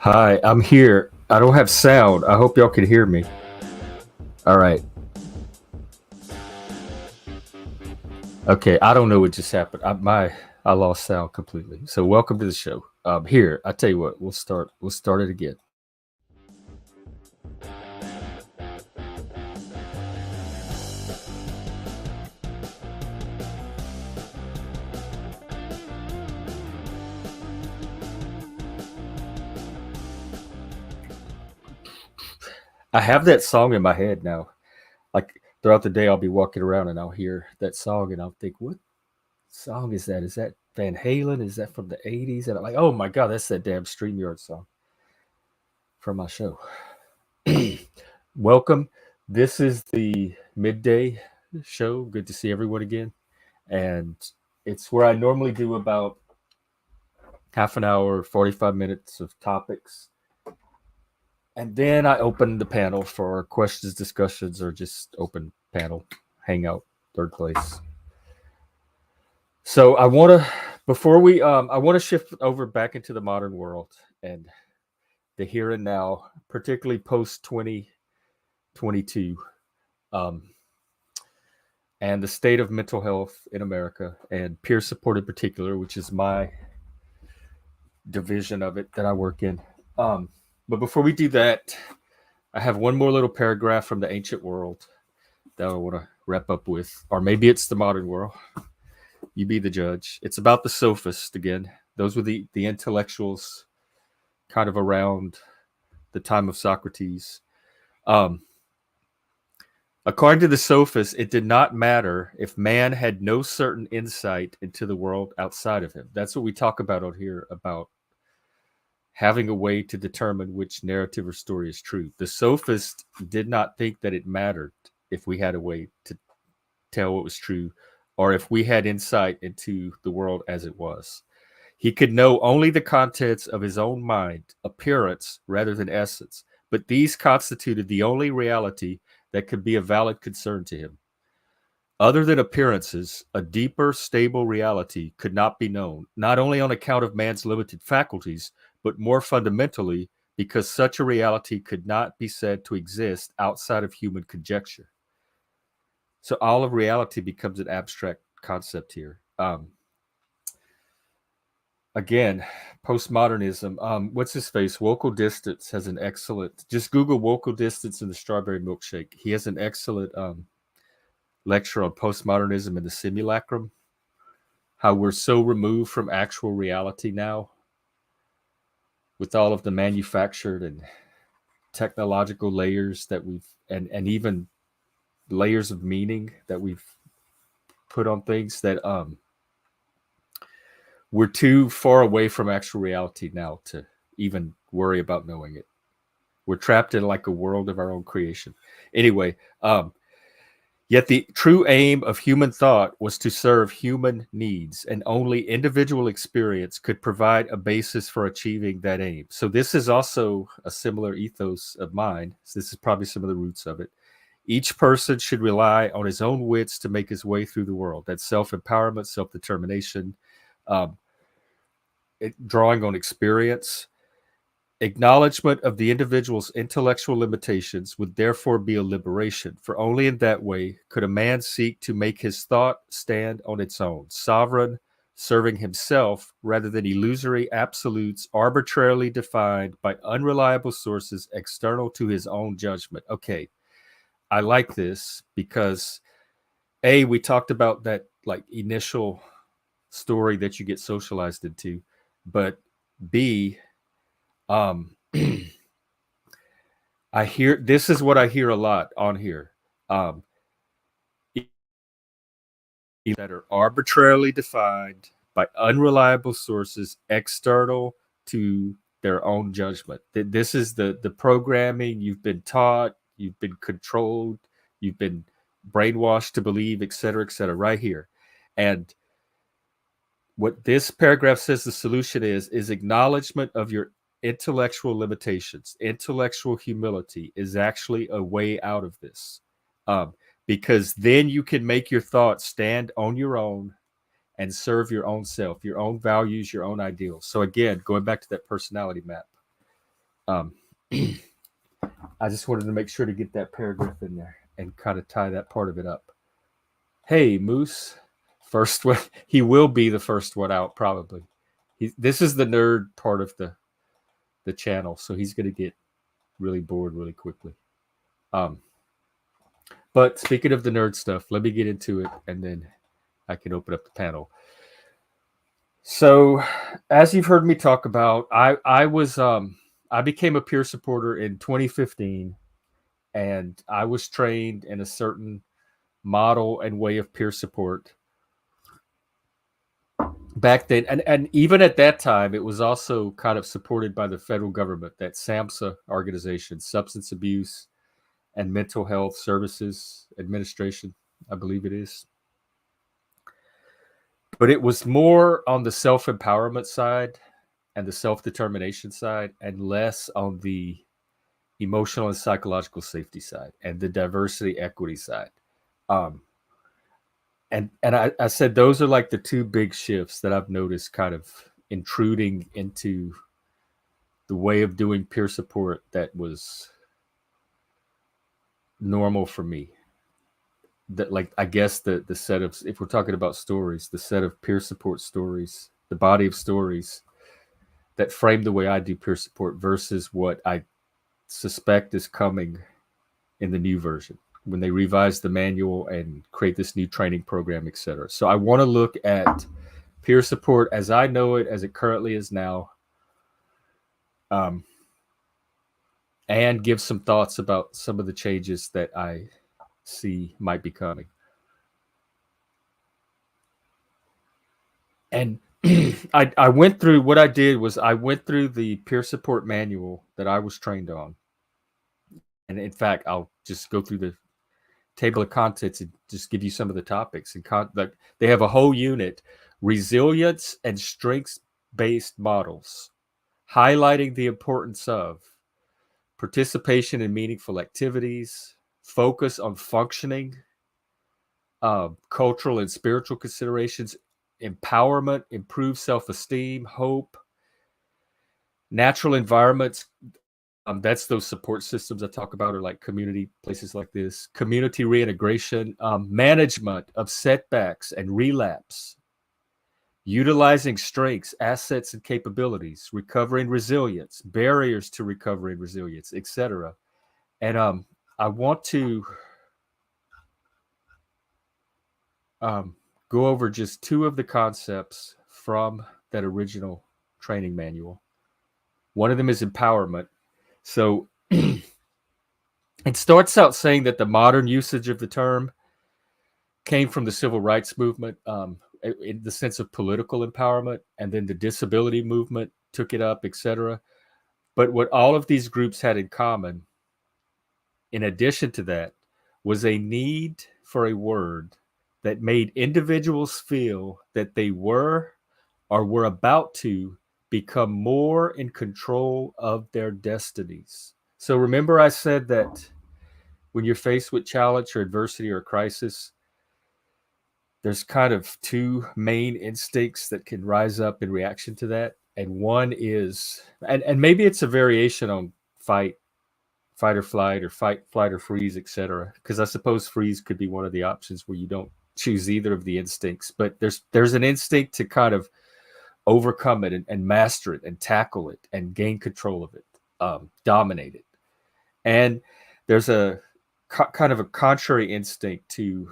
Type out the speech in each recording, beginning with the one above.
Hi, I'm here. I don't have sound. I hope y'all can hear me. All right. Okay. I don't know what just happened. I lost sound completely. So welcome to the show. Here, I tell you what. We'll start it again. I have that song in my head now. Like throughout the day, I'll be walking around and I'll hear that song and I'll think, what song is that? Is that Van Halen? Is that from the '80s? And I'm like, oh my god, that's that damn Streamyard song from my show. Welcome. This is the midday show. Good to see everyone again. And it's where I normally do about half an hour, 45 minutes of topics. And then I open the panel for questions, discussions, or just open panel, hangout, third place. So I want to, before we, I want to shift over back into the modern world and the here and now, particularly post 2022. Um, and the state of mental health in America and peer support in particular, which is my division of it that I work in. Um, but before we do that, I have one more little paragraph from the ancient world that I want to wrap up with, or maybe it's the modern world. You be the judge. It's about the sophists again. Those were the intellectuals kind of around the time of Socrates. Um, According to the sophists, it did not matter if man had no certain insight into the world outside of him. That's what we talk about out here about having a way to determine which narrative or story is true. The sophist did not think that it mattered if we had a way to tell what was true or if we had insight into the world as it was. He could know only the contents of his own mind, appearance rather than essence, but these constituted the only reality that could be a valid concern to him. Other than appearances, a deeper, stable reality could not be known, not only on account of man's limited faculties, but more fundamentally because such a reality could not be said to exist outside of human conjecture. So all of reality becomes an abstract concept here. Again, postmodernism. What's his face? Wokel Distance has an excellent. Just Google Wokel Distance and the Strawberry Milkshake. He has an excellent lecture on postmodernism and the simulacrum. How we're so removed from actual reality now, with all of the manufactured and technological layers that we've and even layers of meaning that we've put on things that we're too far away from actual reality now to even worry about knowing it. We're trapped in like a world of our own creation. Anyway, yet the true aim of human thought was to serve human needs, and only individual experience could provide a basis for achieving that aim. So this is also a similar ethos of mine. So this is probably some of the roots of it. Each person should rely on his own wits to make his way through the world. That's self-empowerment, self-determination, um, drawing on experience. Acknowledgement of the individual's intellectual limitations would therefore be a liberation, for only in that way could a man seek to make his thought stand on its own, sovereign, serving himself rather than illusory absolutes arbitrarily defined by unreliable sources external to his own judgment. Okay, I like this because we talked about that like initial story that you get socialized into, but B, I hear this is what I hear a lot on here. Um, that are arbitrarily defined by unreliable sources external to their own judgment. This is the programming you've been taught, you've been controlled, you've been brainwashed to believe, et cetera, right here. And what this paragraph says the solution is acknowledgement of your intellectual limitations. Intellectual humility is actually a way out of this. Because then you can make your thoughts stand on your own and serve your own self, your own values, your own ideals. So again, going back to that personality map, Um, I just wanted to make sure to get that paragraph in there and kind of tie that part of it up. Hey, Moose, first one. He will be the first one out probably. This is the nerd part of the channel, so he's going to get really bored really quickly. But speaking of the nerd stuff, let me get into it, and then I can open up the panel. So, as you've heard me talk about, I became a peer supporter in 2015, and I was trained in a certain model and way of peer support back then. And even at that time, it was also kind of supported by the federal government, that SAMHSA organization, Substance Abuse and Mental Health Services Administration, I believe it is. But it was more on the self-empowerment side and the self-determination side, and less on the emotional and psychological safety side and the diversity equity side. And I said those are like the two big shifts that I've noticed kind of intruding into the way of doing peer support that was normal for me. That, like, I guess the set of, if we're talking about stories, the set of peer support stories, the body of stories that frame the way I do peer support versus what I suspect is coming in the new version when they revise the manual and create this new training program, etc. So I want to look at peer support as I know it, as it currently is now, and give some thoughts about some of the changes that I see might be coming. And I went through, what I did was I went through the peer support manual that I was trained on. And in fact, I'll just go through the table of contents and just give you some of the topics. And like, they have a whole unit, resilience and strengths-based models, highlighting the importance of participation in meaningful activities, focus on functioning, cultural and spiritual considerations, empowerment, improved self-esteem, hope, natural environments. That's those support systems I talk about, are like community places like this, community reintegration, management of setbacks and relapse, utilizing strengths, assets, and capabilities, recovering resilience, barriers to recovery and resilience, etc. And I want to go over just two of the concepts from that original training manual. One of them is empowerment. So it starts out saying that the modern usage of the term came from the civil rights movement, in the sense of political empowerment, and then the disability movement took it up, etc. But what all of these groups had in common, in addition to that, was a need for a word that made individuals feel that they were or were about to become more in control of their destinies. So remember I said that when you're faced with challenge or adversity or crisis, there's kind of two main instincts that can rise up in reaction to that. And one is, and maybe it's a variation on fight or flight, or fight, flight, or freeze, etc. Because I suppose freeze could be one of the options where you don't choose either of the instincts. But there's an instinct to kind of overcome it and master it and tackle it and gain control of it, dominate it. And there's a kind of a contrary instinct to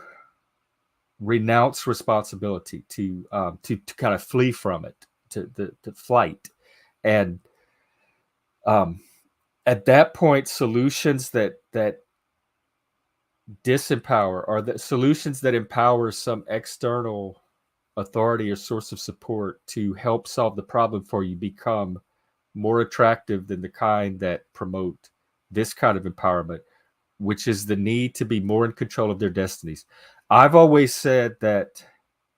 renounce responsibility, to kind of flee from it, to flight. And at that point, solutions that disempower, or the solutions that empower some external authority or source of support to help solve the problem for you, become more attractive than the kind that promote this kind of empowerment, which is the need to be more in control of their destinies. I've always said that,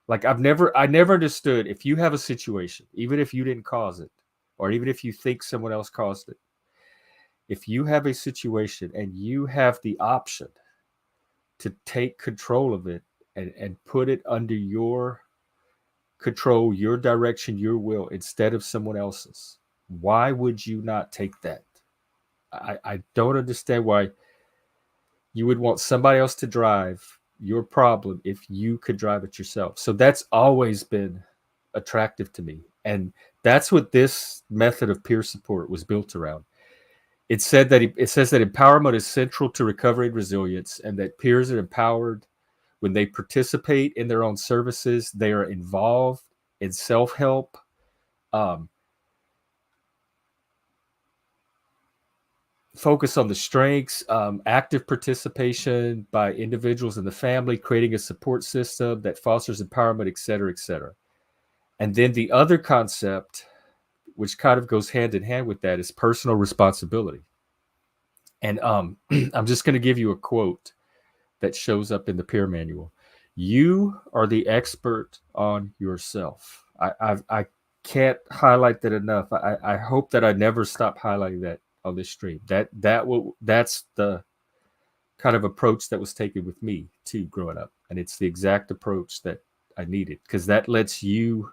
like, I never understood, if you have a situation, even if you didn't cause it, or even if you think someone else caused it, if you have a situation and you have the option to take control of it and put it under your control, your direction, your will, instead of someone else's, why would you not take that? I don't understand why you would want somebody else to drive your problem if you could drive it yourself. So that's always been attractive to me. And that's what this method of peer support was built around. It says that empowerment is central to recovery and resilience, and that peers are empowered when they participate in their own services. They are involved in self-help, focus on the strengths, active participation by individuals in the family, creating a support system that fosters empowerment, et cetera, et cetera. And then the other concept, which kind of goes hand in hand with that, is personal responsibility. And I'm just going to give you a quote that shows up in the peer manual. You are the expert on yourself. I can't highlight that enough. I hope that I never stop highlighting that on this stream. That's the kind of approach that was taken with me too growing up, and it's the exact approach that I needed, because that lets you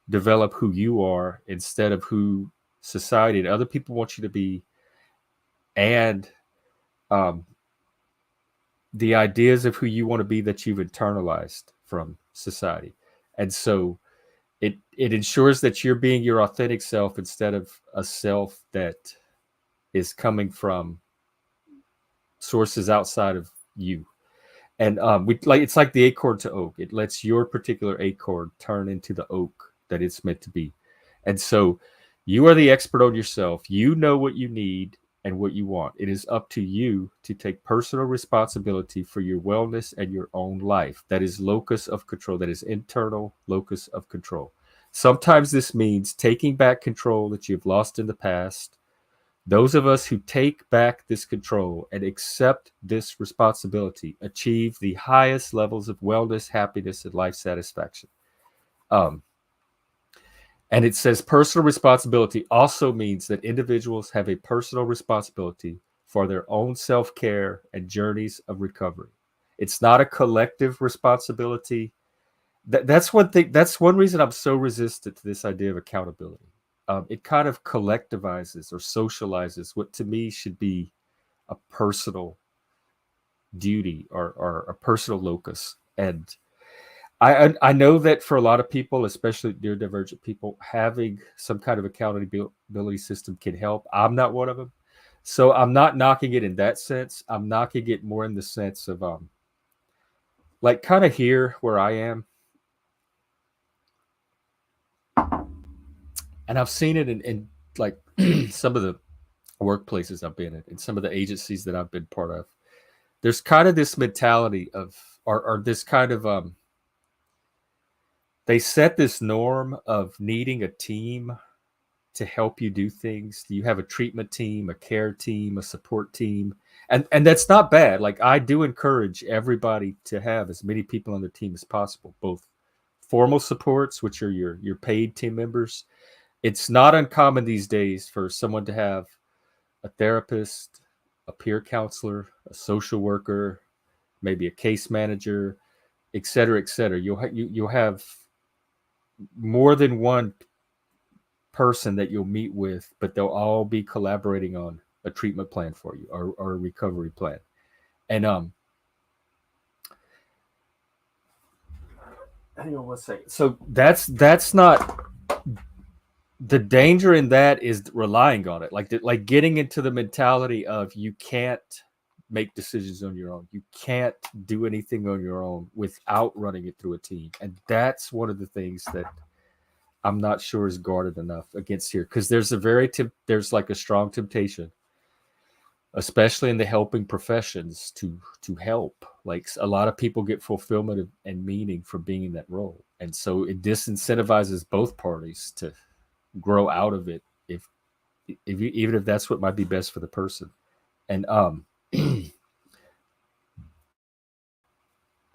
develop who you are instead of who society and other people want you to be, and the ideas of who you want to be that you've internalized from society. And so it ensures that you're being your authentic self instead of a self that is coming from sources outside of you. And it's like the acorn to oak. It lets your particular acorn turn into the oak that it's meant to be. And so you are the expert on yourself. You know what you need and what you want. It is up to you to take personal responsibility for your wellness and your own life. That is locus of control. That is internal locus of control. Sometimes this means taking back control that you've lost in the past. Those of us who take back this control and accept this responsibility achieve the highest levels of wellness, happiness, and life satisfaction. And it says personal responsibility also means that individuals have a personal responsibility for their own self-care and journeys of recovery. It's not a collective responsibility. That's one thing. That's one reason I'm so resistant to this idea of accountability. It kind of collectivizes or socializes what to me should be a personal duty or a personal locus. And I know that for a lot of people, especially neurodivergent people, having some kind of accountability system can help. I'm not one of them. So I'm not knocking it in that sense. I'm knocking it more in the sense of like kind of here where I am. And I've seen it in like some of the workplaces I've been in some of the agencies that I've been part of. There's kind of this mentality of, or this kind of, they set this norm of needing a team to help you do things. You have a treatment team, a care team, a support team. And that's not bad. Like, I do encourage everybody to have as many people on their team as possible, both formal supports, which are your paid team members. It's not uncommon these days for someone to have a therapist, a peer counselor, a social worker, maybe a case manager, et cetera, et cetera. You'll have more than one person that you'll meet with, but they'll all be collaborating on a treatment plan for you or a recovery plan. And hang on one second. So that's not the danger in that is relying on it, like getting into the mentality of you can't make decisions on your own. You can't do anything on your own without running it through a team. And that's one of the things that I'm not sure is guarded enough against here, because there's like a strong temptation, especially in the helping professions, to help. Like, a lot of people get fulfillment and meaning from being in that role. And so it disincentivizes both parties to grow out of it, even if that's what might be best for the person. And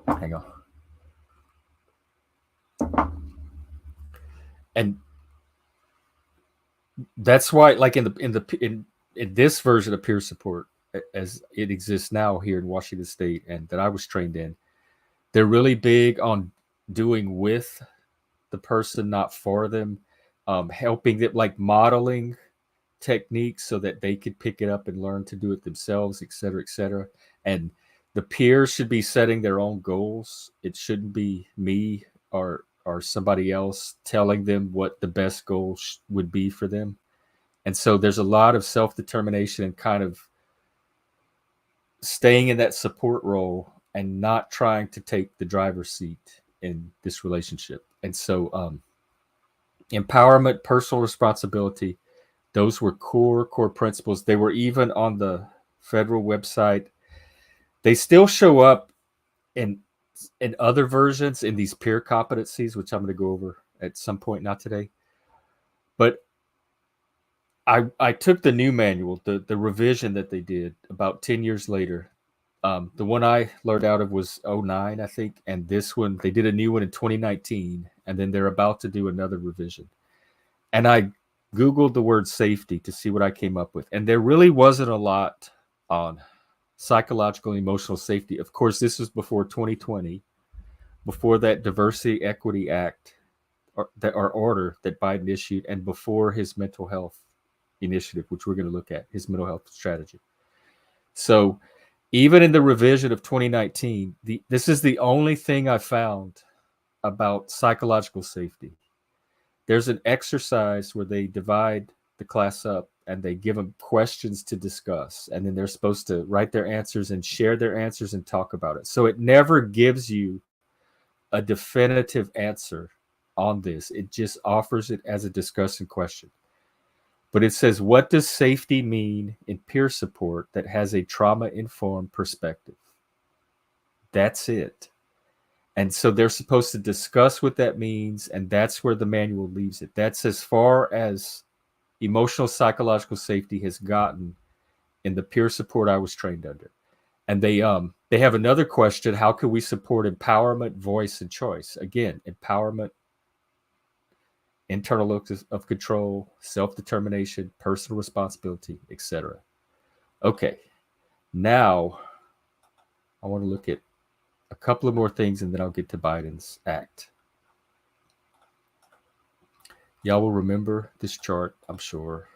hang on. And that's why, like, in this version of peer support as it exists now here in Washington State and that I was trained in, they're really big on doing with the person, not for them, helping them, like modeling techniques so that they could pick it up and learn to do it themselves, et cetera, et cetera. And the peers should be setting their own goals. It shouldn't be me or somebody else telling them what the best goal would be for them. And so there's a lot of self-determination and kind of staying in that support role and not trying to take the driver's seat in this relationship. And so empowerment, personal responsibility, those were core principles. They were even on the federal website. They still show up in other versions in these peer competencies, which I'm going to go over at some point, not today. But I took the new manual, the revision that they did about 10 years later. The one I learned out of was 2009, I think. And this one, they did a new one in 2019. And then they're about to do another revision. And I Googled the word safety to see what I came up with. And there really wasn't a lot on psychological and emotional safety. Of course, this was before 2020, before that Diversity Equity Act or order that Biden issued, and before his mental health initiative, which we're going to look at, his mental health strategy. So even in the revision of 2019, this is the only thing I found about psychological safety. There's an exercise where they divide the class up and they give them questions to discuss. And then they're supposed to write their answers and share their answers and talk about it. So it never gives you a definitive answer on this. It just offers it as a discussion question. But it says, what does safety mean in peer support that has a trauma-informed perspective? That's it. And so they're supposed to discuss what that means, and that's where the manual leaves it. That's as far as emotional psychological safety has gotten in the peer support I was trained under. And they have another question: how can we support empowerment, voice, and choice? Again, empowerment, internal locus of control, self-determination, personal responsibility, etc. Okay, now I want to look at a couple of more things, and then I'll get to Biden's act. Y'all will remember this chart, I'm sure.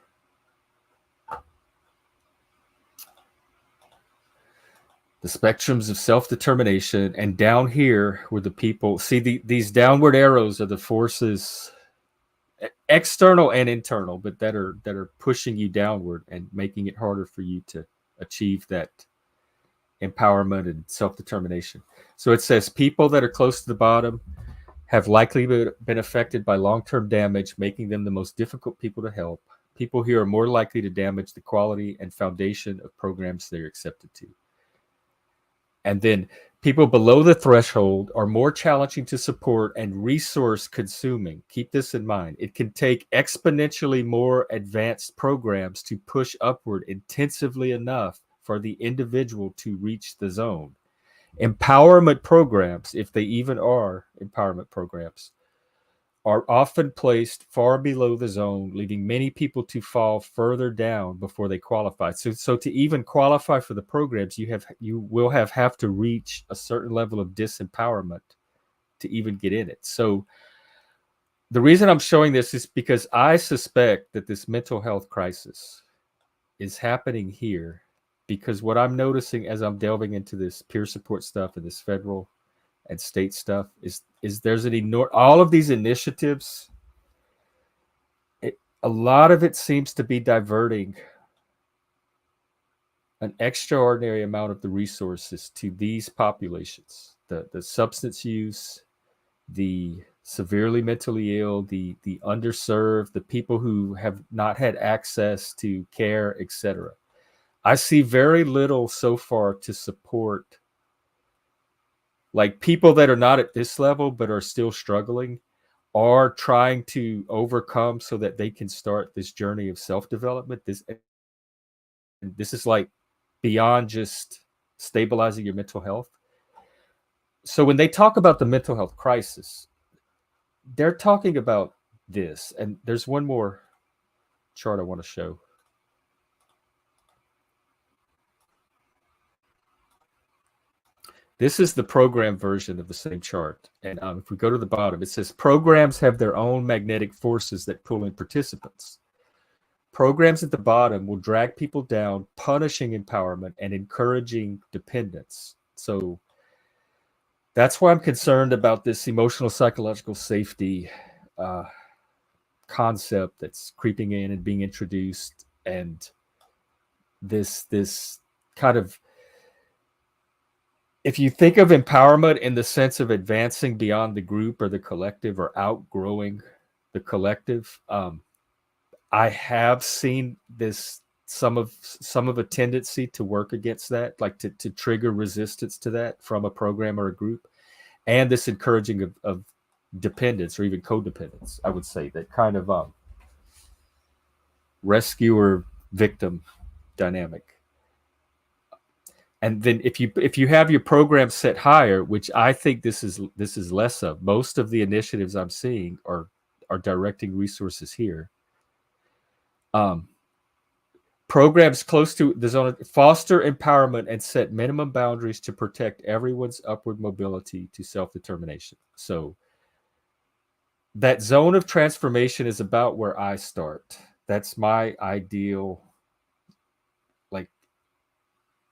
The spectrums of self-determination, and down here were the people. See, these downward arrows are the forces, external and internal, but that are pushing you downward and making it harder for you to achieve that empowerment and self-determination. So it says people that are close to the bottom have likely been affected by long-term damage, making them the most difficult people to help. People here are more likely to damage the quality and foundation of programs they're accepted to. And then people below the threshold are more challenging to support and resource consuming. Keep this in mind. It can take exponentially more advanced programs to push upward intensively enough for the individual to reach the zone. Empowerment programs, if they even are empowerment programs, are often placed far below the zone, leaving many people to fall further down before they qualify. So to even qualify for the programs, you will have to reach a certain level of disempowerment to even get in it. So the reason I'm showing this is because I suspect that this mental health crisis is happening here, because what I'm noticing as I'm delving into this peer support stuff and this federal and state stuff is there's all of these initiatives. A lot of it seems to be diverting an extraordinary amount of the resources to these populations: the substance use, the severely mentally ill, the underserved, the people who have not had access to care, etc. I see very little so far to support, like, people that are not at this level but are still struggling, are trying to overcome so that they can start this journey of self-development. This is like beyond just stabilizing your mental health. So when they talk about the mental health crisis, they're talking about this. And there's one more chart I want to show. This is the program version of the same chart. And if we go to the bottom, it says programs have their own magnetic forces that pull in participants. programs at the bottom will drag people down, punishing empowerment and encouraging dependence. So that's why I'm concerned about this emotional psychological safety concept that's creeping in and being introduced, and this kind of, if you think of empowerment in the sense of advancing beyond the group or the collective or outgrowing the collective, I have seen this some of a tendency to work against that, like to trigger resistance to that from a program or a group, and this encouraging of dependence or even codependence. I would say that kind of rescuer victim dynamic. And then if you have your program set higher, which I think this is less of, most of the initiatives I'm seeing are directing resources here. Programs close to the zone foster empowerment and set minimum boundaries to protect everyone's upward mobility to self-determination. So that zone of transformation is about where I start. That's my ideal like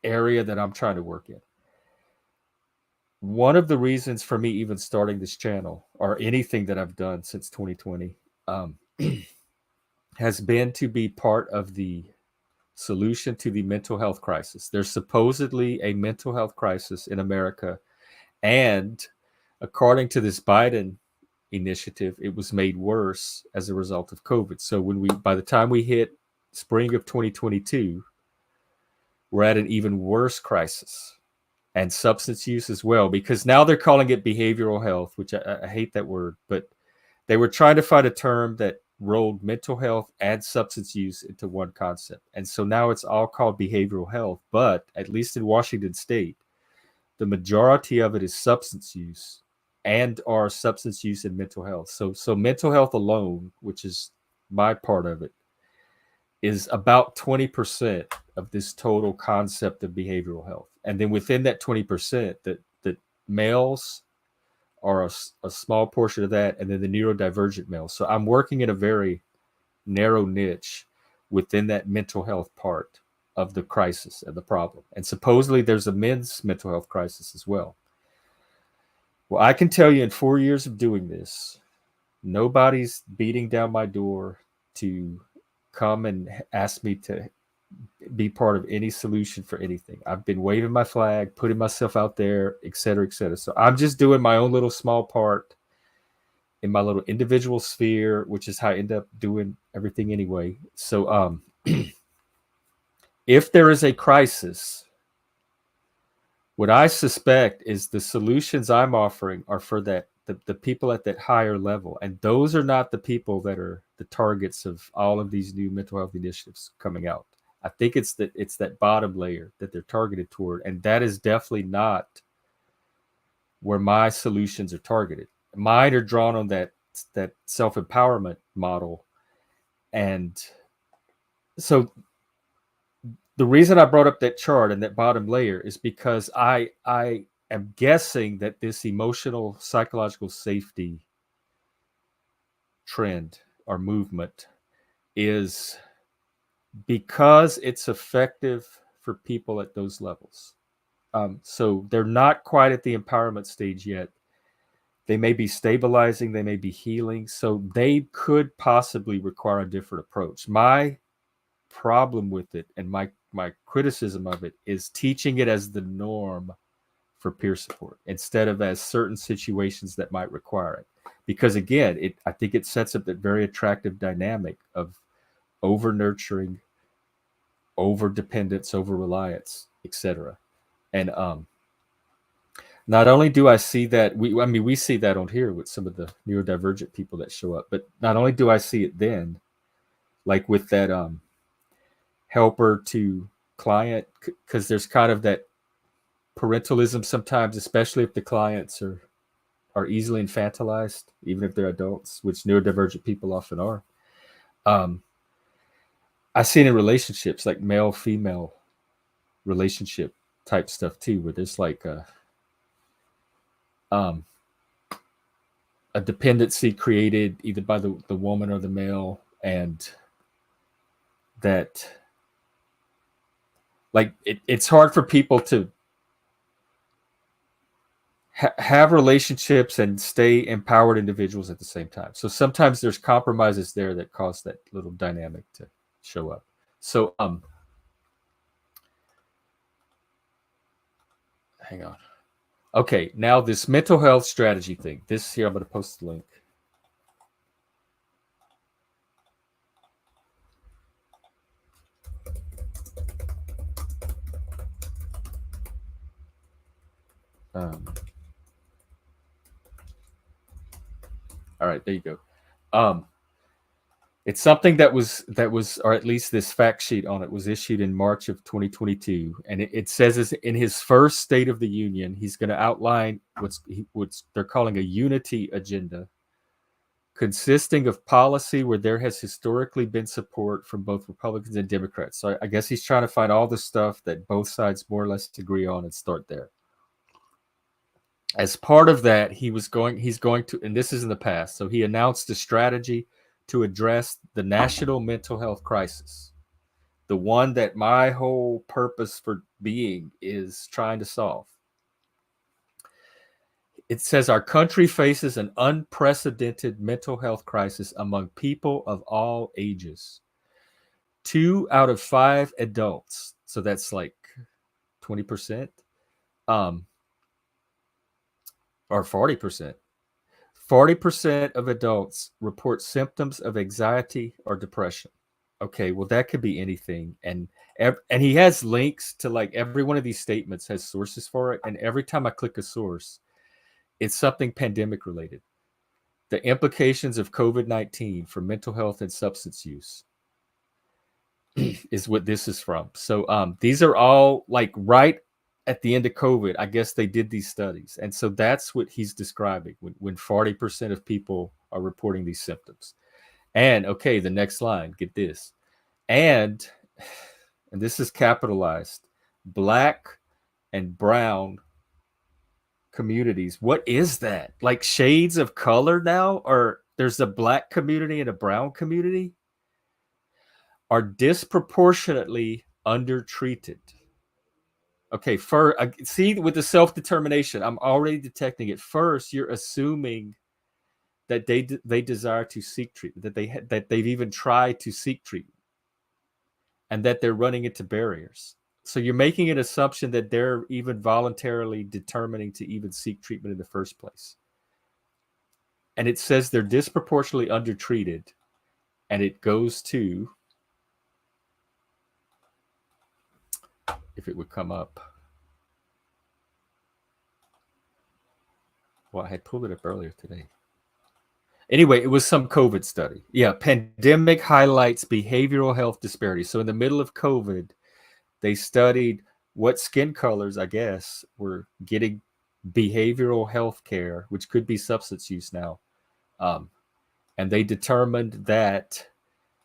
area that I'm trying to work in. One of the reasons for me even starting this channel or anything that I've done since 2020 has been to be part of the solution to the mental health crisis. There's supposedly a mental health crisis in America, and according to this Biden initiative, it was made worse as a result of COVID. So by the time we hit spring of 2022, we're at an even worse crisis, and substance use as well, because now they're calling it behavioral health, which I hate that word, but they were trying to find a term that rolled mental health and substance use into one concept. And so now it's all called behavioral health, but at least in Washington State, the majority of it is substance use and or substance use and mental health. So mental health alone, which is my part of it, is about 20% of this total concept of behavioral health. And then within that 20%, that males are a small portion of that, and then the neurodivergent males. So I'm working in a very narrow niche within that mental health part of the crisis and the problem. And supposedly there's a men's mental health crisis as well. Well, I can tell you in 4 years of doing this, nobody's beating down my door to come and ask me to be part of any solution for anything. I've been waving my flag, putting myself out there, et cetera, et cetera. So I'm just doing my own little small part in my little individual sphere, which is how I end up doing everything anyway. So if there is a crisis, what I suspect is the solutions I'm offering are for that the people at that higher level. And those are not the people that are the targets of all of these new mental health initiatives coming out. I think it's that bottom layer that they're targeted toward. And that is definitely not where my solutions are targeted. Mine are drawn on that self-empowerment model. And so the reason I brought up that chart and that bottom layer is because I am guessing that this emotional psychological safety trend or movement is because it's effective for people at those levels. So they're not quite at the empowerment stage yet. They may be stabilizing, they may be healing. So they could possibly require a different approach. My problem with it and my criticism of it is teaching it as the norm for peer support instead of as certain situations that might require it. Because again, I think it sets up that very attractive dynamic of over nurturing, over dependence, over reliance, etc. And not only do I see that, we see that on here with some of the neurodivergent people that show up, but not only do I see it then, like with that helper to client, because there's kind of that parentalism sometimes, especially if the clients are easily infantilized, even if they're adults, which neurodivergent people often are. I see it in relationships, like male-female relationship type stuff too, where there's like a dependency created either by the woman or the male, and that like it's hard for people to have relationships and stay empowered individuals at the same time. So sometimes there's compromises there that cause that little dynamic to show up. So hang on. Okay, now this mental health strategy thing. This here, I'm going to post the link. All right, there you go. It's something that was, or at least this fact sheet on it was issued in March of 2022, and it says in his first State of the Union, he's going to outline what's they're calling a unity agenda, consisting of policy where there has historically been support from both Republicans and Democrats. So I guess he's trying to find all the stuff that both sides more or less agree on and start there. As part of that, he's going to, and this is in the past, so he announced a strategy to address the national mental health crisis, the one that my whole purpose for being is trying to solve. It says our country faces an unprecedented mental health crisis among people of all ages. 2 out of 5 adults, so that's like 20%, or 40%. 40% of adults report symptoms of anxiety or depression. Okay, well, that could be anything. And he has links to like every one of these statements has sources for it. And every time I click a source, it's something pandemic related. The implications of COVID-19 for mental health and substance use is what this is from. So these are all like right at the end of COVID, I guess they did these studies. And so that's what he's describing when 40% of people are reporting these symptoms. And okay, the next line, get this. And this is capitalized, Black and brown communities. What is that? Like shades of color now? Or there's a Black community and a brown community? Are disproportionately undertreated. Okay, see, with the self-determination, I'm already detecting it. First, you're assuming that they desire to seek treatment, that they've even tried to seek treatment, and that they're running into barriers. So you're making an assumption that they're even voluntarily determining to even seek treatment in the first place. And it says they're disproportionately undertreated, and it goes to, if it would come up. Well, I had pulled it up earlier today. Anyway, it was some COVID study. Yeah, pandemic highlights behavioral health disparities. So in the middle of COVID, they studied what skin colors, I guess, were getting behavioral health care, which could be substance use now. And they determined that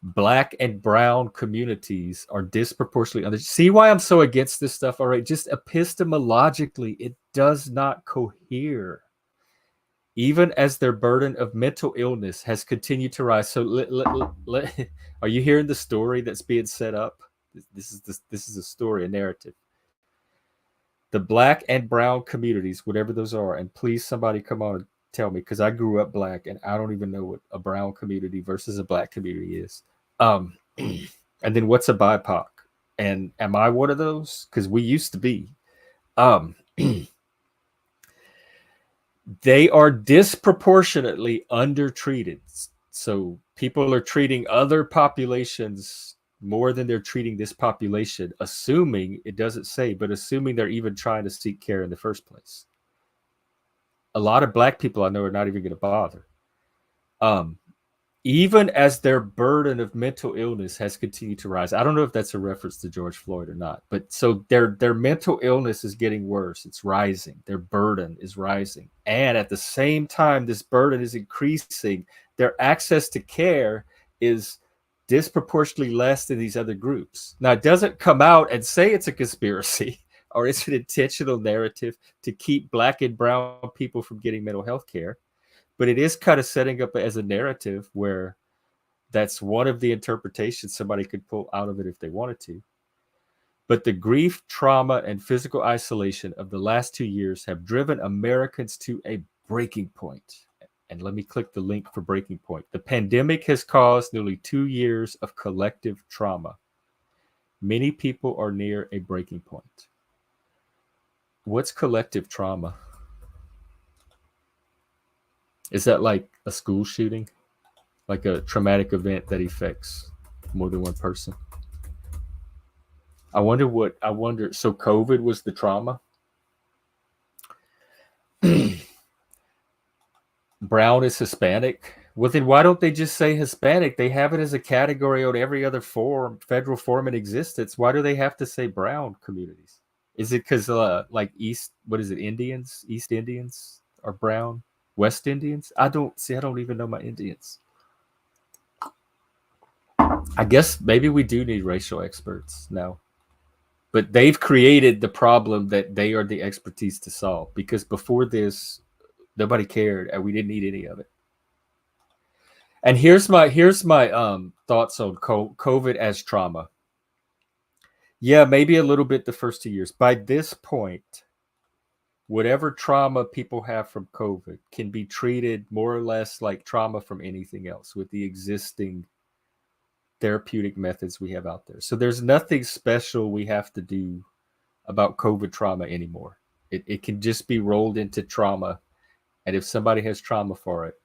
Black and brown communities are disproportionately see why I'm so against this stuff? All right, just epistemologically, it does not cohere. Even as their burden of mental illness has continued to rise. So are you hearing the story that's being set up? This is a story, a narrative. The Black and brown communities, whatever those are, and please somebody come on and tell me, because I grew up Black and I don't even know what a brown community versus a Black community is. And then what's a BIPOC? And am I one of those? Because we used to be. They are disproportionately undertreated. So people are treating other populations more than they're treating this population, assuming, it doesn't say, but assuming they're even trying to seek care in the first place. A lot of Black people I know are not even going to bother. Even as their burden of mental illness has continued to rise. I don't know if that's a reference to George Floyd or not, but so their mental illness is getting worse. It's rising. Their burden is rising. And at the same time, this burden is increasing. Their access to care is disproportionately less than these other groups. Now, it doesn't come out and say it's a conspiracy or it's an intentional narrative to keep Black and brown people from getting mental health care. But it is kind of setting up as a narrative where That's one of the interpretations somebody could pull out of it if they wanted to. But the grief, trauma, and physical isolation of the last 2 years have driven Americans to a breaking point. And let me click the link for breaking point. The pandemic has caused nearly 2 years of collective trauma. Many people are near a breaking point. What's collective trauma? Is that like a school shooting? Like a traumatic event that affects more than one person? I wonder. So COVID was the trauma. Brown is Hispanic. Well, then why don't they just say Hispanic? They have it as a category on every other federal form in existence. Why do they have to say brown communities? Is it because like East Indians are brown? West Indians? I don't even know my Indians. I guess maybe we do need racial experts now. But they've created the problem that they are the expertise to solve, because before this, nobody cared and we didn't need any of it. And here's my thoughts on COVID as trauma. Yeah, maybe a little bit the first 2 years. By this point, whatever trauma people have from COVID can be treated more or less like trauma from anything else with the existing therapeutic methods we have out there. So there's nothing special we have to do about COVID trauma anymore. It can just be rolled into trauma. And if somebody has trauma for it,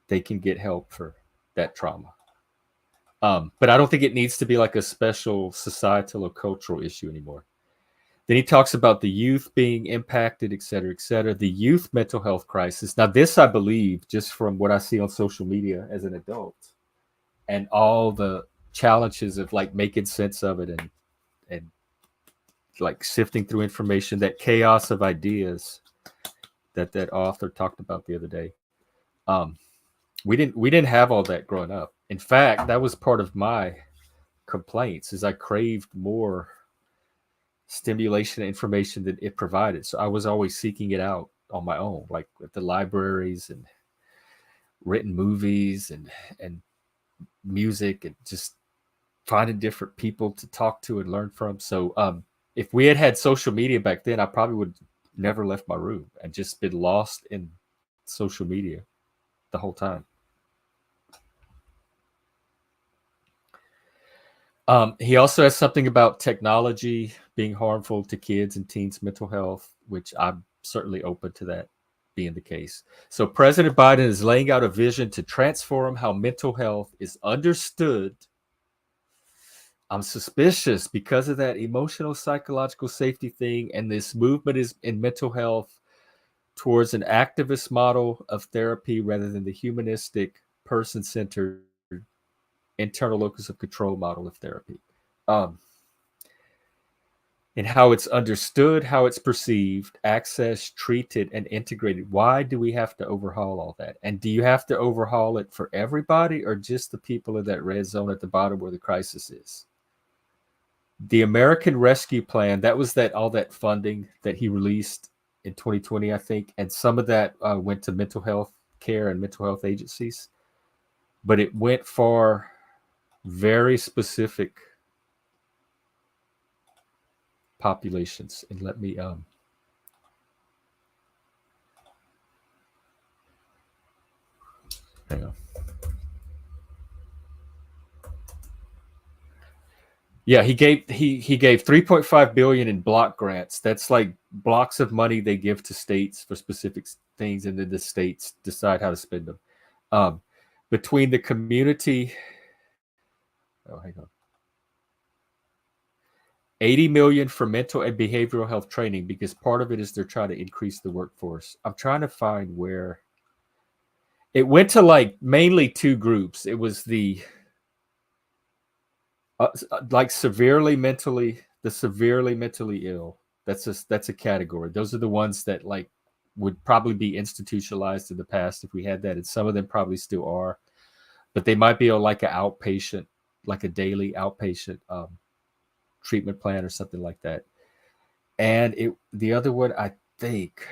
they can get help for that trauma. But I don't think it needs to be like a special societal or cultural issue anymore. Then he talks about the youth being impacted, et cetera, the youth mental health crisis. Now, this, I believe, just from what I see on social media as an adult and all the challenges of like making sense of it and like sifting through information, that chaos of ideas that author talked about the other day. We didn't have all that growing up. In fact, that was part of my complaints, is I craved more stimulation and information that it provided. So I was always seeking it out on my own, like at the libraries and written movies and music, and just finding different people to talk to and learn from. So if we had social media back then, I probably would never left my room and just been lost in social media the whole time. He also has something about technology being harmful to kids and teens' mental health, which I'm certainly open to that being the case. So President Biden is laying out a vision to transform how mental health is understood. I'm suspicious because of that emotional psychological safety thing, and this movement is in mental health towards an activist model of therapy rather than the humanistic, person-centered, internal locus of control model of therapy. And how it's understood, how it's perceived, accessed, treated, and integrated. Why do we have to overhaul all that? And do you have to overhaul it for everybody or just the people in that red zone at the bottom where the crisis is? The American Rescue Plan, that was all that funding that he released in 2020, I think. And some of that went to mental health care and mental health agencies. But it went for very specific populations. And let me hang on. Yeah, he gave 3.5 billion in block grants. That's like blocks of money they give to states for specific things, and then the states decide how to spend them. Between the community, hang on. 80 million for mental and behavioral health training, because part of it is they're trying to increase the workforce. I'm trying to find where it went to, like mainly two groups. It was the like severely mentally ill. That's a category. Those are the ones that like would probably be institutionalized in the past if we had that, and some of them probably still are, but they might be on like an outpatient, like a daily outpatient treatment plan or something like that. And the other one, I think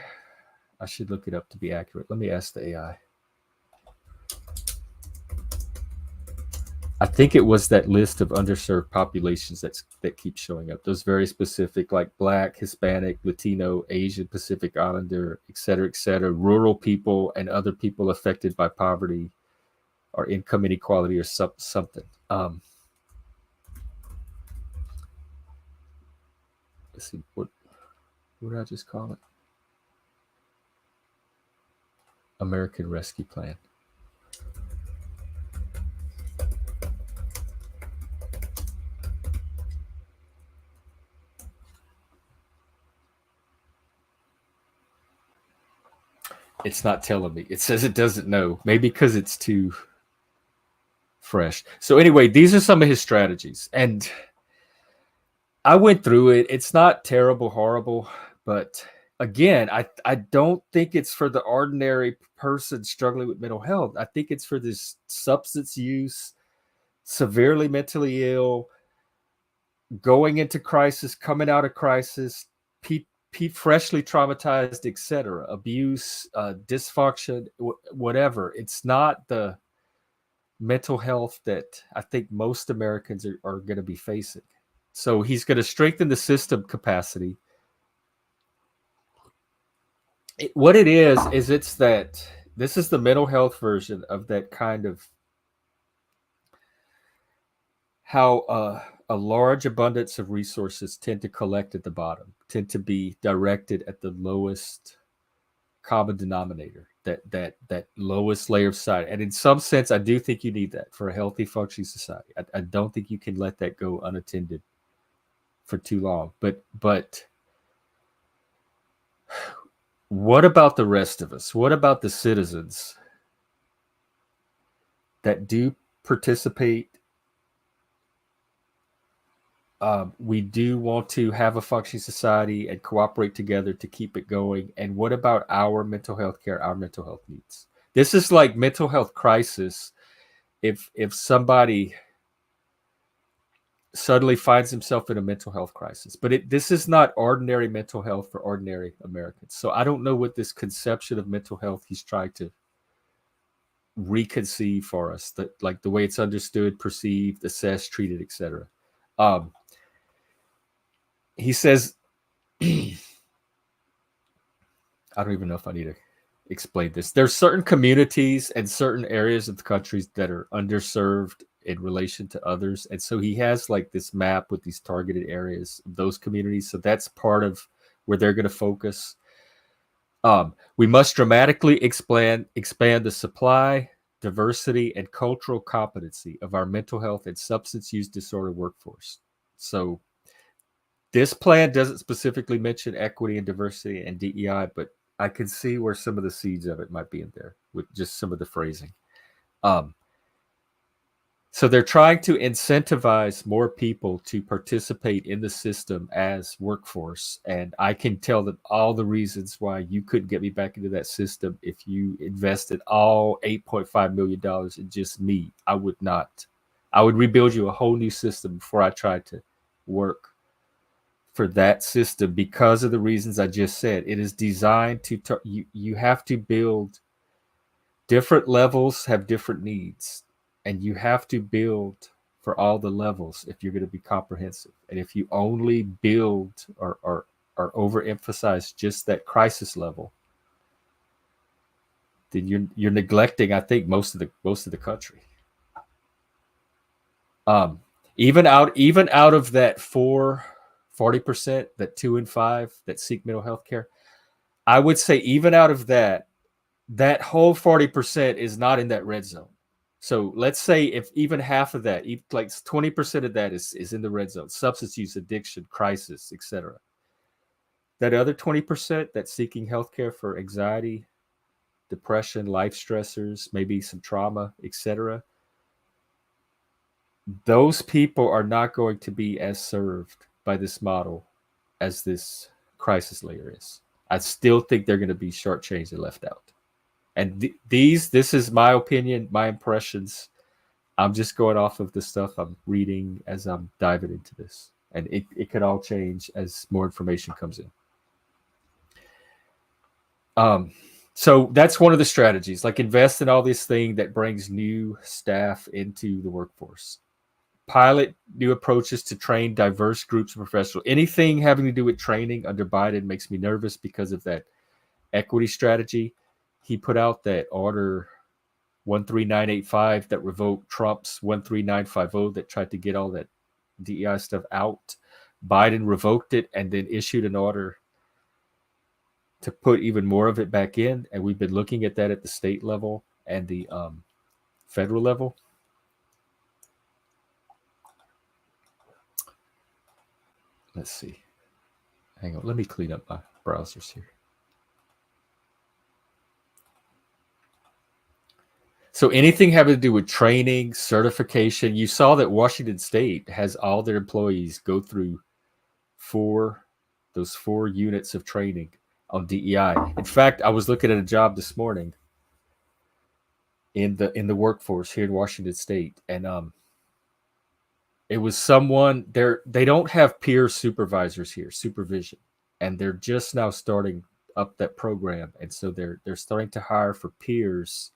I should look it up to be accurate. Let me ask the AI. I think it was that list of underserved populations that keeps showing up. Those very specific, like Black, Hispanic, Latino, Asian, Pacific Islander, et cetera, rural people and other people affected by poverty or income inequality or something. Let's see, what did I just call it? American Rescue Plan. It's not telling me. It says it doesn't know. Maybe because it's too fresh. So anyway, these are some of his strategies. And I went through it. It's not terrible, horrible, but again, I don't think it's for the ordinary person struggling with mental health. I think it's for this substance use, severely mentally ill, going into crisis, coming out of crisis, freshly traumatized, etc., abuse, dysfunction, whatever. It's not the mental health that I think most Americans are going to be facing. So he's going to strengthen the system capacity. What it is it's that this is the mental health version of that kind of how a large abundance of resources tend to collect at the bottom, tend to be directed at the lowest common denominator, that lowest layer of society. And in some sense, I do think you need that for a healthy, functioning society. I don't think you can let that go unattended for too long. But what about the rest of us? What about the citizens that do participate? We do want to have a functioning society and cooperate together to keep it going. And what about our mental health care, our mental health needs? This is like mental health crisis. If somebody suddenly finds himself in a mental health crisis, but this is not ordinary mental health for ordinary Americans. So I don't know what this conception of mental health he's trying to reconceive for us, that like the way it's understood, perceived, assessed, treated, etc. He says, I don't even know if I need to explain this. There's certain communities and certain areas of the countries that are underserved in relation to others. And so he has like this map with these targeted areas of those communities. So that's part of where they're going to focus. We must dramatically expand the supply, diversity, and cultural competency of our mental health and substance use disorder workforce. So this plan doesn't specifically mention equity and diversity and DEI, but I can see where some of the seeds of it might be in there with just some of the phrasing. So they're trying to incentivize more people to participate in the system as workforce. And I can tell them all the reasons why you couldn't get me back into that system if you invested all $8.5 million in just me. I would not. I would rebuild you a whole new system before I tried to work for that system because of the reasons I just said. It is designed to you have to build different levels, have different needs, and you have to build for all the levels if you're going to be comprehensive. And if you only build or overemphasize just that crisis level, then you're neglecting, I think, most of the country. Even out of that 40%, that 2 in 5 that seek mental health care, I would say even out of that whole 40% is not in that red zone. So let's say if even half of that, like 20% of that is in the red zone, substance use, addiction, crisis, etc. That other 20% that's seeking healthcare for anxiety, depression, life stressors, maybe some trauma, etc. Those people are not going to be as served by this model as this crisis layer is. I still think they're going to be shortchanged and left out. And this is my opinion, my impressions. I'm just going off of the stuff I'm reading as I'm diving into this. And it could all change as more information comes in. So that's one of the strategies, like invest in all this thing that brings new staff into the workforce. Pilot new approaches to train diverse groups of professionals. Anything having to do with training under Biden makes me nervous because of that equity strategy. He put out that order 13985 that revoked Trump's 13950 that tried to get all that DEI stuff out. Biden revoked it and then issued an order to put even more of it back in. And we've been looking at that at the state level and the federal level. Let's see. Hang on. Let me clean up my browsers here. So anything having to do with training, certification, you saw that Washington State has all their employees go through those 4 units of training on DEI. In fact, I was looking at a job this morning in the workforce here in Washington State, and it was someone there. They don't have peer supervisors here, supervision, and they're just now starting up that program, and so they're starting to hire for peers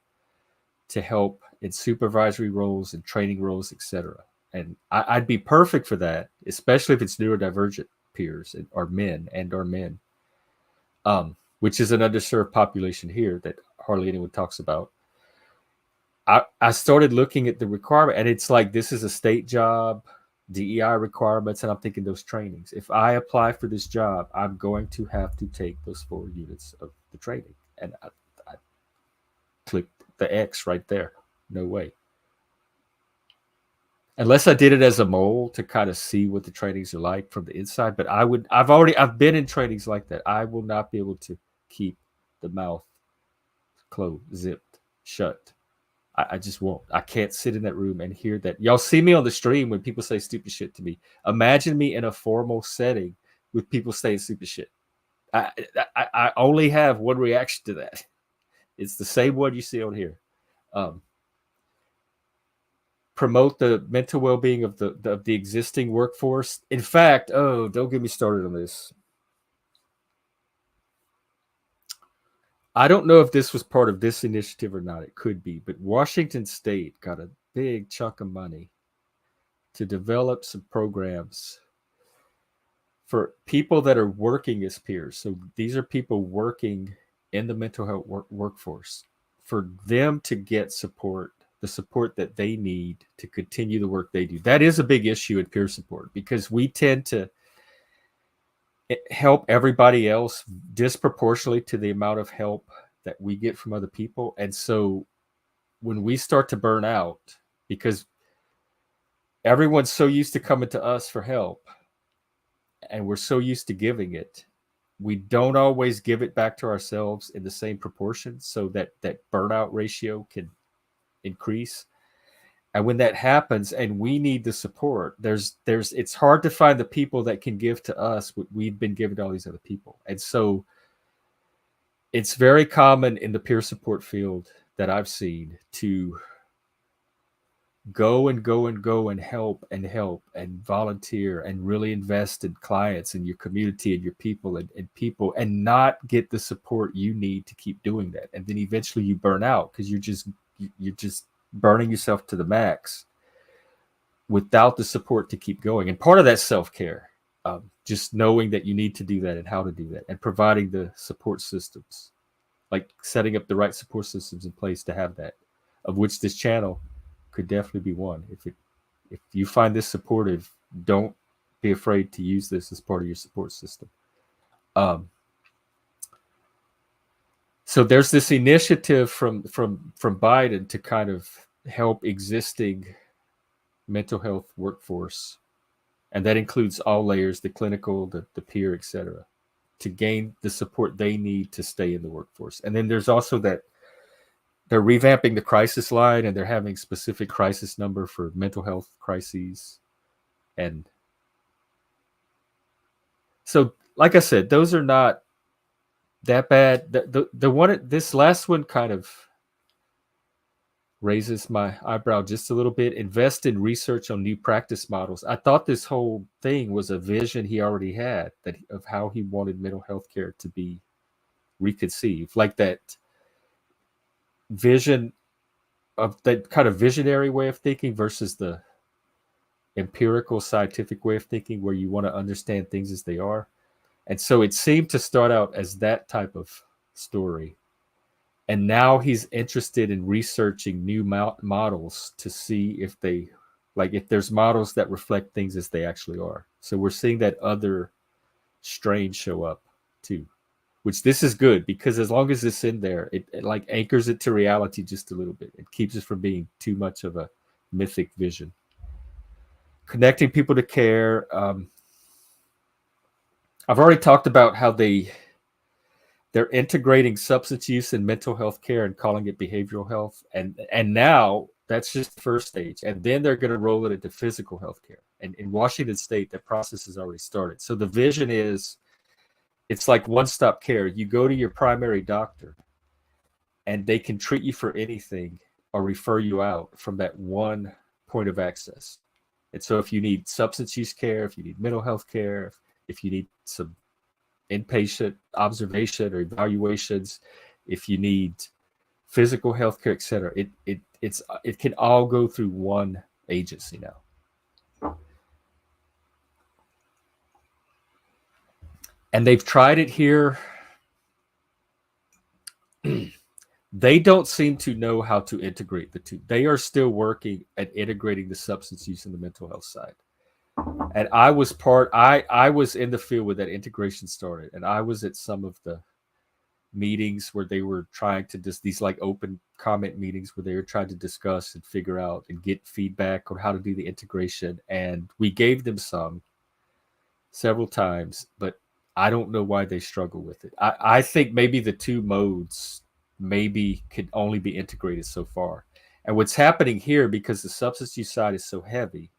to help in supervisory roles and training roles, etc. And I'd be perfect for that, especially if it's neurodivergent peers or men, which is an underserved population here that hardly anyone talks about. I started looking at the requirement, and it's like, this is a state job, DEI requirements, and I'm thinking those trainings. If I apply for this job, I'm going to have to take those 4 units of the training. And I clicked the X right there. No way. Unless I did it as a mole to kind of see what the trainings are like from the inside. But I've been in trainings like that. I will not be able to keep the mouth closed, zipped, shut. I just won't. I can't sit in that room and hear that. Y'all see me on the stream when people say stupid shit to me. Imagine me in a formal setting with people saying stupid shit. I only have one reaction to that. It's the same one you see on here. Promote the mental well-being of the existing workforce. In fact, don't get me started on this. I don't know if this was part of this initiative or not. It could be, but Washington State got a big chunk of money to develop some programs for people that are working as peers. So these are people working in the mental health workforce, for them to get support, the support that they need to continue the work they do. That is a big issue in peer support, because we tend to help everybody else disproportionately to the amount of help that we get from other people. And so when we start to burn out, because everyone's so used to coming to us for help and we're so used to giving it, we don't always give it back to ourselves in the same proportion, so that burnout ratio can increase. And when that happens and we need the support, it's hard to find the people that can give to us what we've been given to all these other people. And so it's very common in the peer support field that I've seen to go and help and volunteer and really invest in clients and your community and your people and people, and not get the support you need to keep doing that. And then eventually you burn out because you're just burning yourself to the max without the support to keep going. And part of that self-care, just knowing that you need to do that and how to do that, and providing the support systems, like setting up the right support systems in place to have that, of which this channel could definitely be one. If you find this supportive, don't be afraid to use this as part of your support system. So there's this initiative from Biden to kind of help existing mental health workforce, and that includes all layers, the clinical, the peer, etc., to gain the support they need to stay in the workforce. And then there's also that they're revamping the crisis line, and they're having specific crisis number for mental health crises. And so, like I said, those are not that bad. The one, this last one kind of raises my eyebrow just a little bit. Invest in research on new practice models. I thought this whole thing was a vision he already had, that of how he wanted mental health care to be reconceived, like that vision of that kind of visionary way of thinking versus the empirical scientific way of thinking where you want to understand things as they are. And so it seemed to start out as that type of story. And now he's interested in researching new models to see if they, like, if there's models that reflect things as they actually are. So we're seeing that other strain show up too, which this is good because as long as it's in there, it like anchors it to reality just a little bit. It keeps it from being too much of a mythic vision. Connecting people to care. I've already talked about how they're integrating substance use and mental health care and calling it behavioral health. And now that's just the first stage. And then they're going to roll it into physical health care. And in Washington State, that process has already started. So the vision is it's like one-stop care. You go to your primary doctor and they can treat you for anything or refer you out from that one point of access. And so if you need substance use care, if you need mental health care, if you need some inpatient observation or evaluations, if you need physical health care, et cetera, it can all go through one agency now. And they've tried it here. They don't seem to know how to integrate the two. They are still working at integrating the substance use and the mental health side. And I was I was in the field where that integration started. And I was at some of the meetings where they were trying to these like open comment meetings where they were trying to discuss and figure out and get feedback on how to do the integration. And we gave them some several times, but I don't know why they struggle with it. I think maybe the two modes maybe could only be integrated so far. And what's happening here, because the substance use side is so heavy,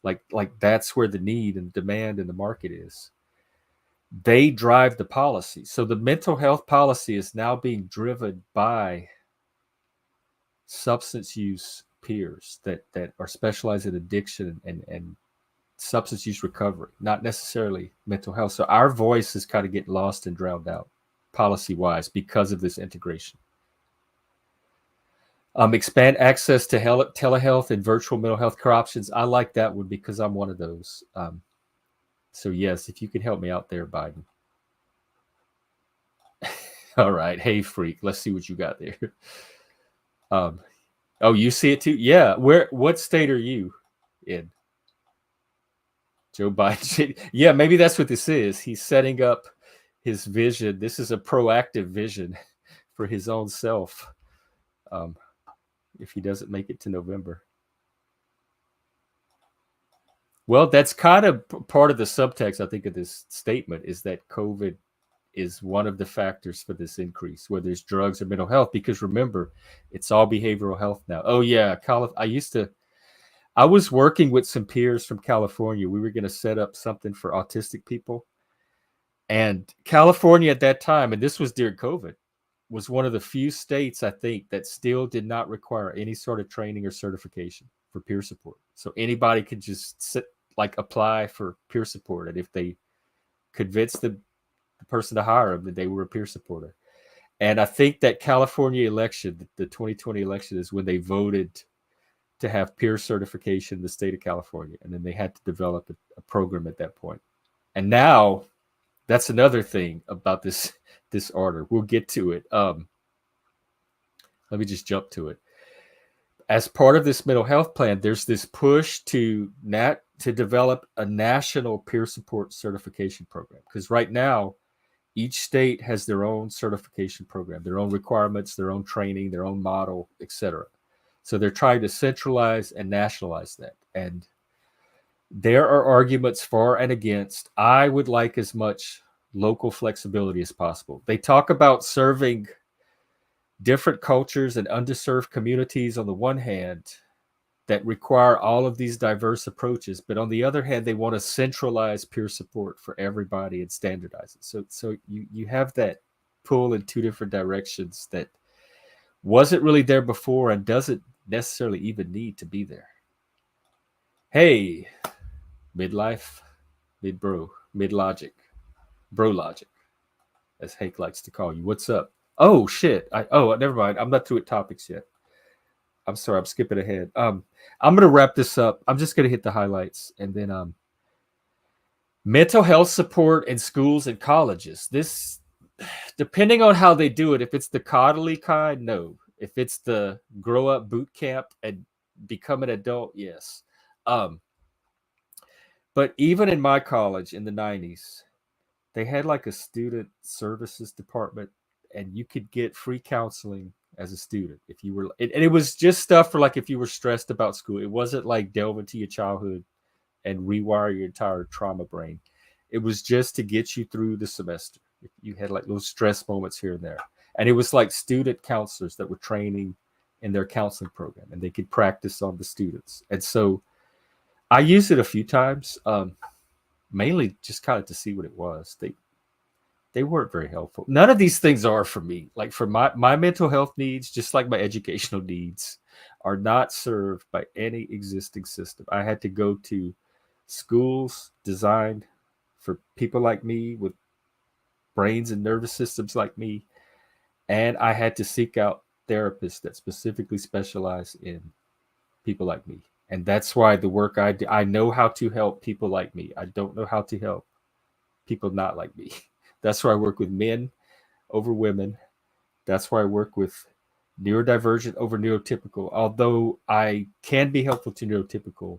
like that's where the need and demand in the market is. They drive the policy. So the mental health policy is now being driven by substance use peers that are specialized in addiction and substance use recovery, not necessarily mental health. So our voice is kind of getting lost and drowned out policy-wise because of this integration. Expand access to telehealth and virtual mental health care options. I like that one because I'm one of those. So yes, if you could help me out there, Biden. All right. Hey, freak. Let's see what you got there. Oh, you see it too? Yeah. What state are you in? Joe Biden. Yeah, maybe that's what this is. He's setting up his vision. This is a proactive vision for his own self. If he doesn't make it to November. Well, that's kind of part of the subtext, I think, of this statement is that COVID is one of the factors for this increase, whether it's drugs or mental health, because remember, it's all behavioral health now. Oh, yeah. I was working with some peers from California. We were going to set up something for autistic people. And California at that time, and this was during COVID, was one of the few states, I think, that still did not require any sort of training or certification for peer support. So anybody could just apply for peer support. And if they convinced the person to hire them that they were a peer supporter. And I think that California election, the 2020 election, is when they voted to have peer certification in the state of California. And then they had to develop a program at that point. And now that's another thing about this order. We'll get to it. Let me just jump to it. As part of this mental health plan, there's this push to develop a national peer support certification program. Because right now, each state has their own certification program, their own requirements, their own training, their own model, etc. So they're trying to centralize and nationalize that. And there are arguments for and against. I would like as much local flexibility as possible. They talk about serving different cultures and underserved communities on the one hand that require all of these diverse approaches, but on the other hand, they want to centralize peer support for everybody and standardize it. So you have that pull in two different directions that wasn't really there before and doesn't necessarily even need to be there. Hey, midlife, mid-bro, mid-logic, bro logic, as Hank likes to call you. What's up? Oh shit. Never mind. I'm not through with topics yet. I'm sorry. I'm skipping ahead. I'm gonna wrap this up. I'm just gonna hit the highlights and then mental health support in schools and colleges. This, depending on how they do it, if it's the coddly kind, no. If it's the grow up boot camp and become an adult, yes. Um, but even in my college in the 90s, they had like a student services department, and you could get free counseling as a student if you were, and it was just stuff for like if you were stressed about school. It wasn't like delve into your childhood and rewire your entire trauma brain. It was just to get you through the semester. You had like little stress moments here and there. And it was like student counselors that were training in their counseling program, and they could practice on the students. And so I used it a few times, mainly just kind of to see what it was. They weren't very helpful. None of these things are for me. Like for my mental health needs, just like my educational needs, are not served by any existing system. I had to go to schools designed for people like me with brains and nervous systems like me, and I had to seek out therapists that specifically specialize in people like me. And that's why the work I do, I know how to help people like me. I don't know how to help people not like me. That's why I work with men over women. That's why I work with neurodivergent over neurotypical. Although I can be helpful to neurotypical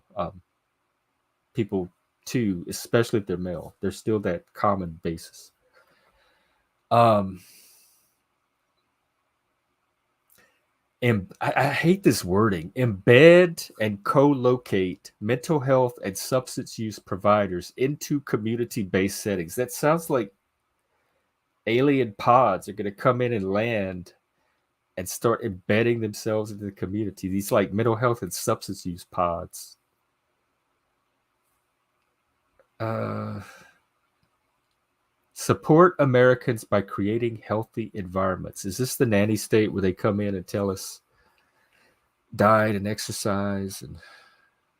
people too, especially if they're male. There's still that common basis. Um, and I hate this wording. Embed and co-locate mental health and substance use providers into community-based settings. That sounds like alien pods are going to come in and land and start embedding themselves into the community. These like mental health and substance use pods. Support Americans by creating healthy environments. Is this the nanny state where they come in and tell us diet and exercise and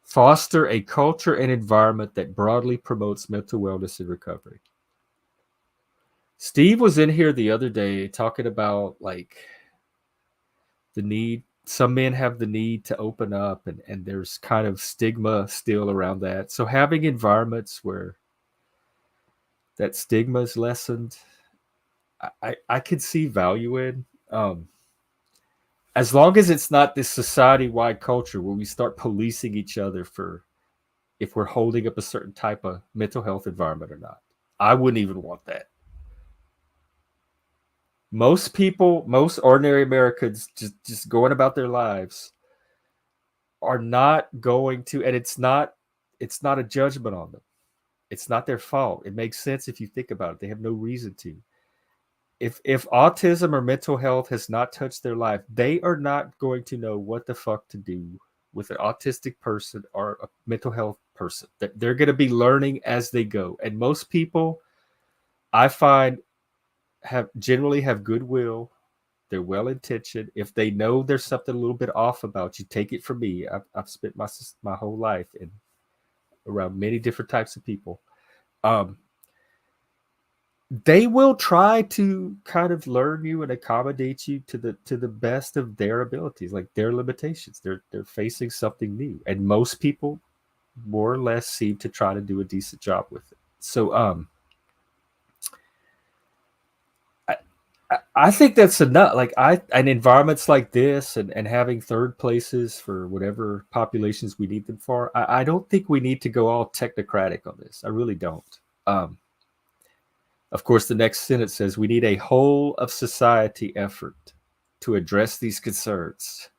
foster a culture and environment that broadly promotes mental wellness and recovery? Steve was in here the other day talking about like the need, some men have the need to open up, and there's kind of stigma still around that. So having environments where that stigma is lessened, I could see value in. As long as it's not this society-wide culture where we start policing each other for if we're holding up a certain type of mental health environment or not. I wouldn't even want that. Most people, most ordinary Americans just going about their lives are not going to, and it's not a judgment on them. It's not their fault. It makes sense if you think about it. They have no reason to. If autism or mental health has not touched their life, they are not going to know what the fuck to do with an autistic person or a mental health person. That they're going to be learning as they go. And most people, I find, generally have goodwill. They're well intentioned. If they know there's something a little bit off about you, take it from me. I've spent my whole life in around many different types of people. They will try to kind of learn you and accommodate you to the best of their abilities, like their limitations. They're facing something new, and most people more or less seem to try to do a decent job with it. So I think that's enough. Like and environments like this, and having third places for whatever populations we need them for. I don't think we need to go all technocratic on this. I really don't. Of course, the next sentence says we need a whole of society effort to address these concerns,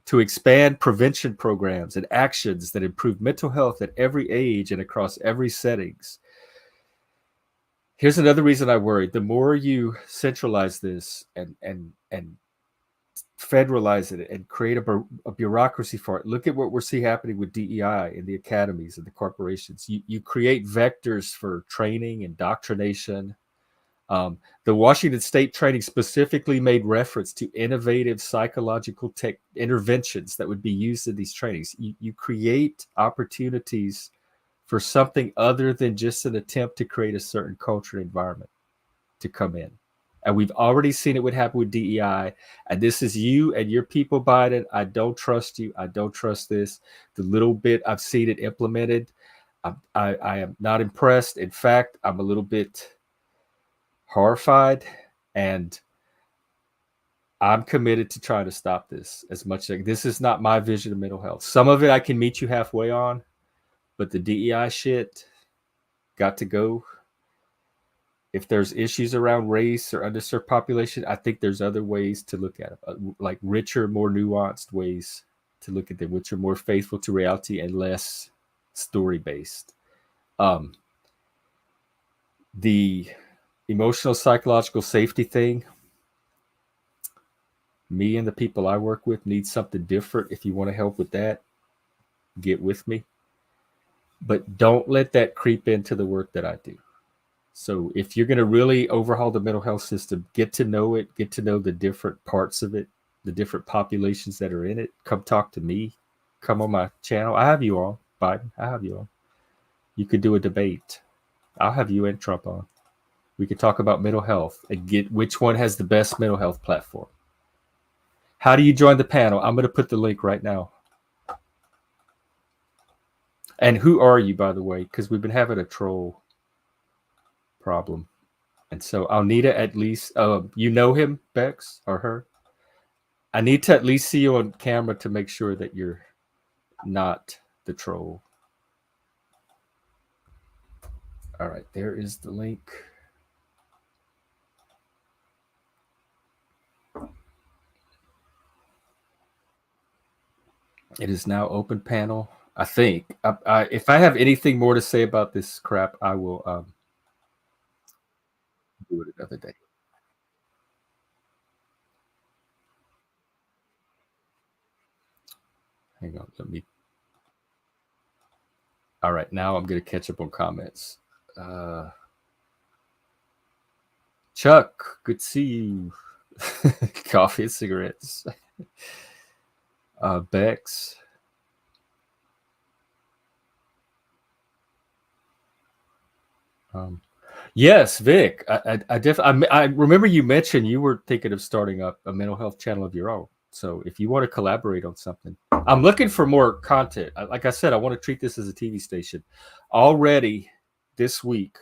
to expand prevention programs and actions that improve mental health at every age and across every settings. Here's another reason I worry. The more you centralize this and federalize it and create a bureaucracy for it, look at what we're seeing happening with DEI in the academies and the corporations. You create vectors for training, indoctrination. The Washington State training specifically made reference to innovative psychological interventions that would be used in these trainings. You create opportunities for something other than just an attempt to create a certain culture environment to come in. And we've already seen it would happen with DEI. And this is you and your people, Biden. I don't trust you. I don't trust this. The little bit I've seen it implemented, I am not impressed. In fact, I'm a little bit horrified, and I'm committed to try to stop this as much. Like, this is not my vision of mental health. Some of it I can meet you halfway on, but the DEI shit got to go. If there's issues around race or underserved population, I think there's other ways to look at it, like richer, more nuanced ways to look at them, which are more faithful to reality and less story based. The emotional psychological safety thing, me and the people I work with need something different. If you want to help with that, get with me. But don't let that creep into the work that I do. So if you're going to really overhaul the mental health system, get to know it, get to know the different parts of it, the different populations that are in it. Come talk to me. Come on my channel. I have you on, Biden. I have you on. You could do a debate. I'll have you and Trump on. We could talk about mental health and get which one has the best mental health platform. How do you join the panel? I'm going to put the link right now. And who are you, by the way? Because we've been having a troll problem. And so I'll need to at least, you know him, Bex, or her? I need to at least see you on camera to make sure that you're not the troll. All right, there is the link. It is now open panel. I think if I have anything more to say about this crap, I will do it another day. Hang on, let me. All right, now I'm going to catch up on comments. Chuck, good to see you. Coffee and cigarettes. Bex. Yes, Vic. I remember you mentioned you were thinking of starting up a mental health channel of your own. So if you want to collaborate on something, I'm looking for more content. Like I said, I want to treat this as a TV station. Already this week,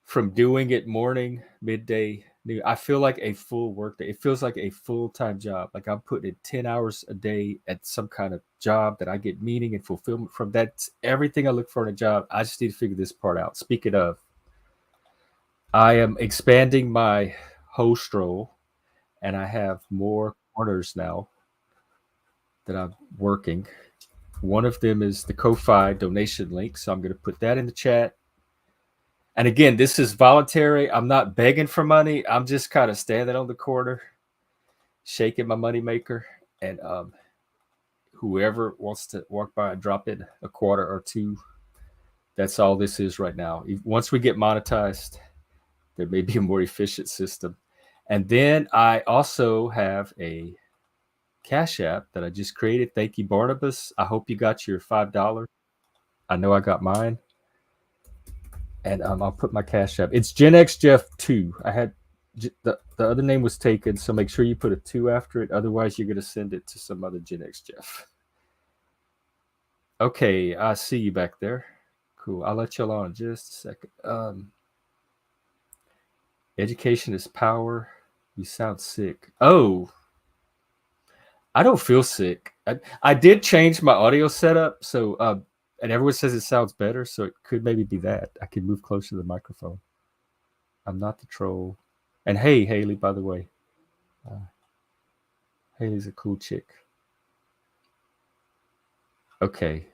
from doing it morning, midday, noon, I feel like a full workday. It feels like a full-time job. Like I'm putting in 10 hours a day at some kind of job that I get meaning and fulfillment from. That's everything I look for in a job. I just need to figure this part out. Speaking of, I am expanding my host role, and I have more corners now that I'm working. One of them is the Ko-Fi donation link, so I'm going to put that in the chat. And again, this is voluntary. I'm not begging for money. I'm just kind of standing on the corner, shaking my moneymaker, and whoever wants to walk by and drop in a quarter or two, that's all this is right now. Once we get monetized, there may be a more efficient system. And then I also have a Cash App that I just created. Thank you, Barnabas. I hope you got your $5. I know I got mine. And I'll put my Cash App. It's Gen X Jeff 2. I had the other name was taken, so make sure you put a 2 after it. Otherwise, you're going to send it to some other Gen X Jeff. Okay, I see you back there. Cool. I'll let y'all on in just a second. Education is power. You sound sick. Oh, I don't feel sick. I did change my audio setup, so and everyone says it sounds better, so it could maybe be that. I could move closer to the microphone. I'm not the troll. And hey, Hayley, by the way. Hayley's a cool chick. Okay.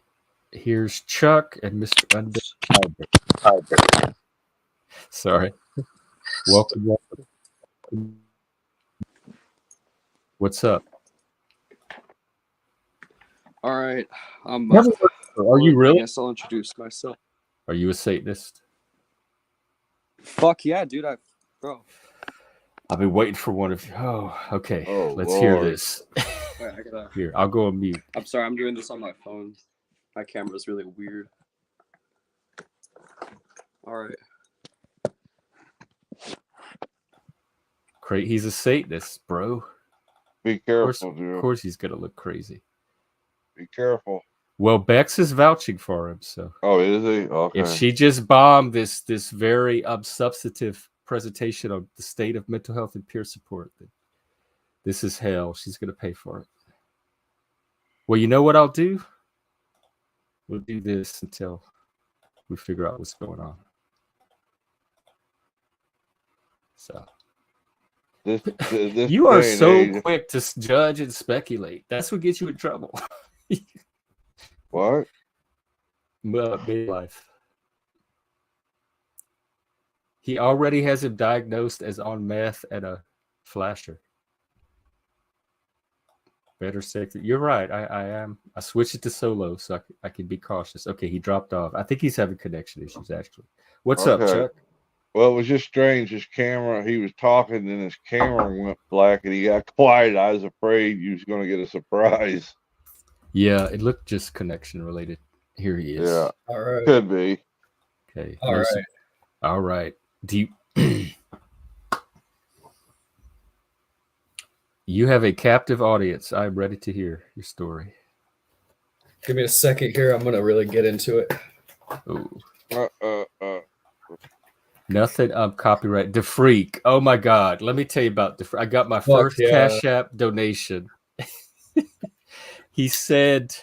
Here's Chuck and Mr. Undead. Sorry. Welcome. What's up? All right. Are you really? I guess I'll introduce myself. Are you a Satanist? Fuck yeah, dude. Bro. I've been waiting for one of you. Oh, okay. Oh, Let's Lord. hear this. Wait, I gotta... Here, I'll go on mute. I'm sorry, I'm doing this on my phone. My camera's really weird. All right. He's a Satanist, bro. Be careful, dude. Of course he's gonna look crazy. Be careful. Well, Bex is vouching for him, so. Oh, is he? Okay. If she just bombed this very substantive presentation of the state of mental health and peer support, then this is hell. She's gonna pay for it. Well, you know what I'll do? We'll do this until we figure out what's going on. So. This You are so age. quick to judge and speculate. That's what gets you in trouble. What? Midlife. He already has him diagnosed as on meth and a flasher. Better safe. You're right. I am. I switched it to solo so I can be cautious. Okay, he dropped off. I think he's having connection issues, actually. What's up, Chuck? Well, it was just strange. His camera, he was talking and his camera went black and he got quiet. I was afraid you was going to get a surprise. Yeah, it looked just connection related. Here he is. Yeah. All right. Could be. Okay. All right. All right. Do you, you have a captive audience. I'm ready to hear your story. Give me a second here. I'm going to really get into it. Oh. Nothing copyright. The Freak. Oh my God. Let me tell you about the Freak. I got my first Cash App donation. He said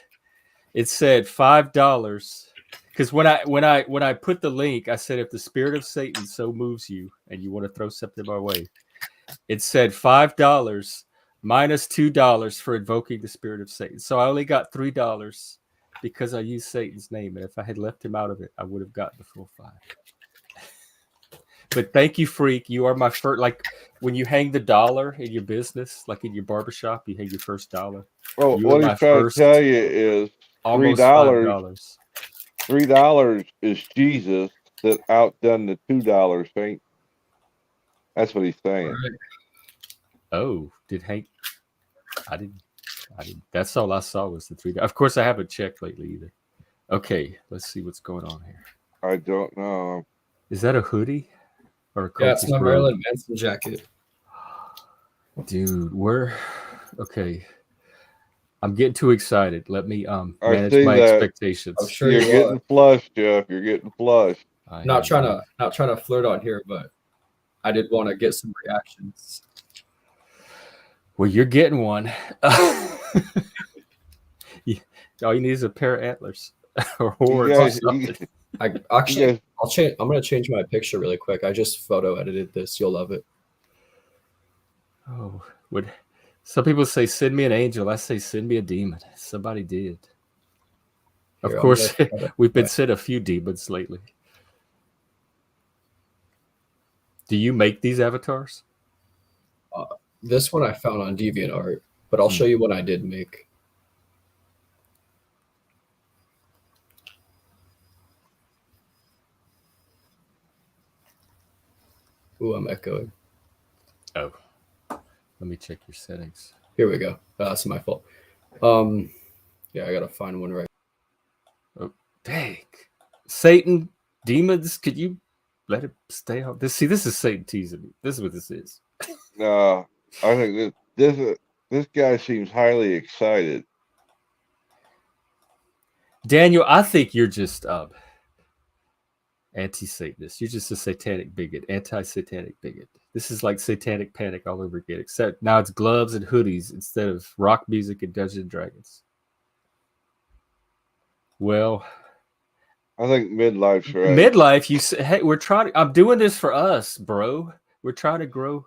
it said $5. Because when I put the link, I said if the spirit of Satan so moves you and you want to throw something my way, it said $5 minus $2 for invoking the spirit of Satan. So I only got $3 because I used Satan's name. And if I had left him out of it, I would have gotten the full $5. But thank you, Freak. You are my first. Like when you hang the dollar in your business, like in your barbershop, you hang your first $1. Well, what he's trying to tell you is $3. $3 is Jesus that outdone the $2 Saint. That's what he's saying. Right. Oh, did Hank? I didn't. That's all I saw was the $3. Of course, I haven't checked lately either. Okay, let's see what's going on here. I don't know. Is that a hoodie? Or a it's my Marilyn Manson jacket. Dude, okay. I'm getting too excited. Let me manage my expectations. I'm sure you're getting flushed, Jeff. You're getting flushed. Not trying to flirt on here, but I did want to get some reactions. Well, you're getting one. All you need is a pair of antlers or horns or something. I'm gonna change my picture really quick. I just photo edited this. You'll love it. Oh, some people say send me an angel? I say send me a demon. Somebody did. Of course, we've been sent a few demons lately. Do you make these avatars? This one I found on DeviantArt, but I'll show you what I did make. Ooh, I'm echoing. Oh, let me check your settings. Here we go. That's my fault. Yeah, I gotta find one right. Oh, dang! Satan, demons, could you let it stay on? This is Satan teasing me. This is what this is. No, I think this guy seems highly excited. Daniel, I think you're just anti-Satanist. You're just a satanic bigot, anti-satanic bigot. This is like satanic panic all over again, except now it's gloves and hoodies instead of rock music and Dungeons and Dragons. Well, I think midlife's right. Midlife, you say, hey, I'm doing this for us, bro. We're trying to grow.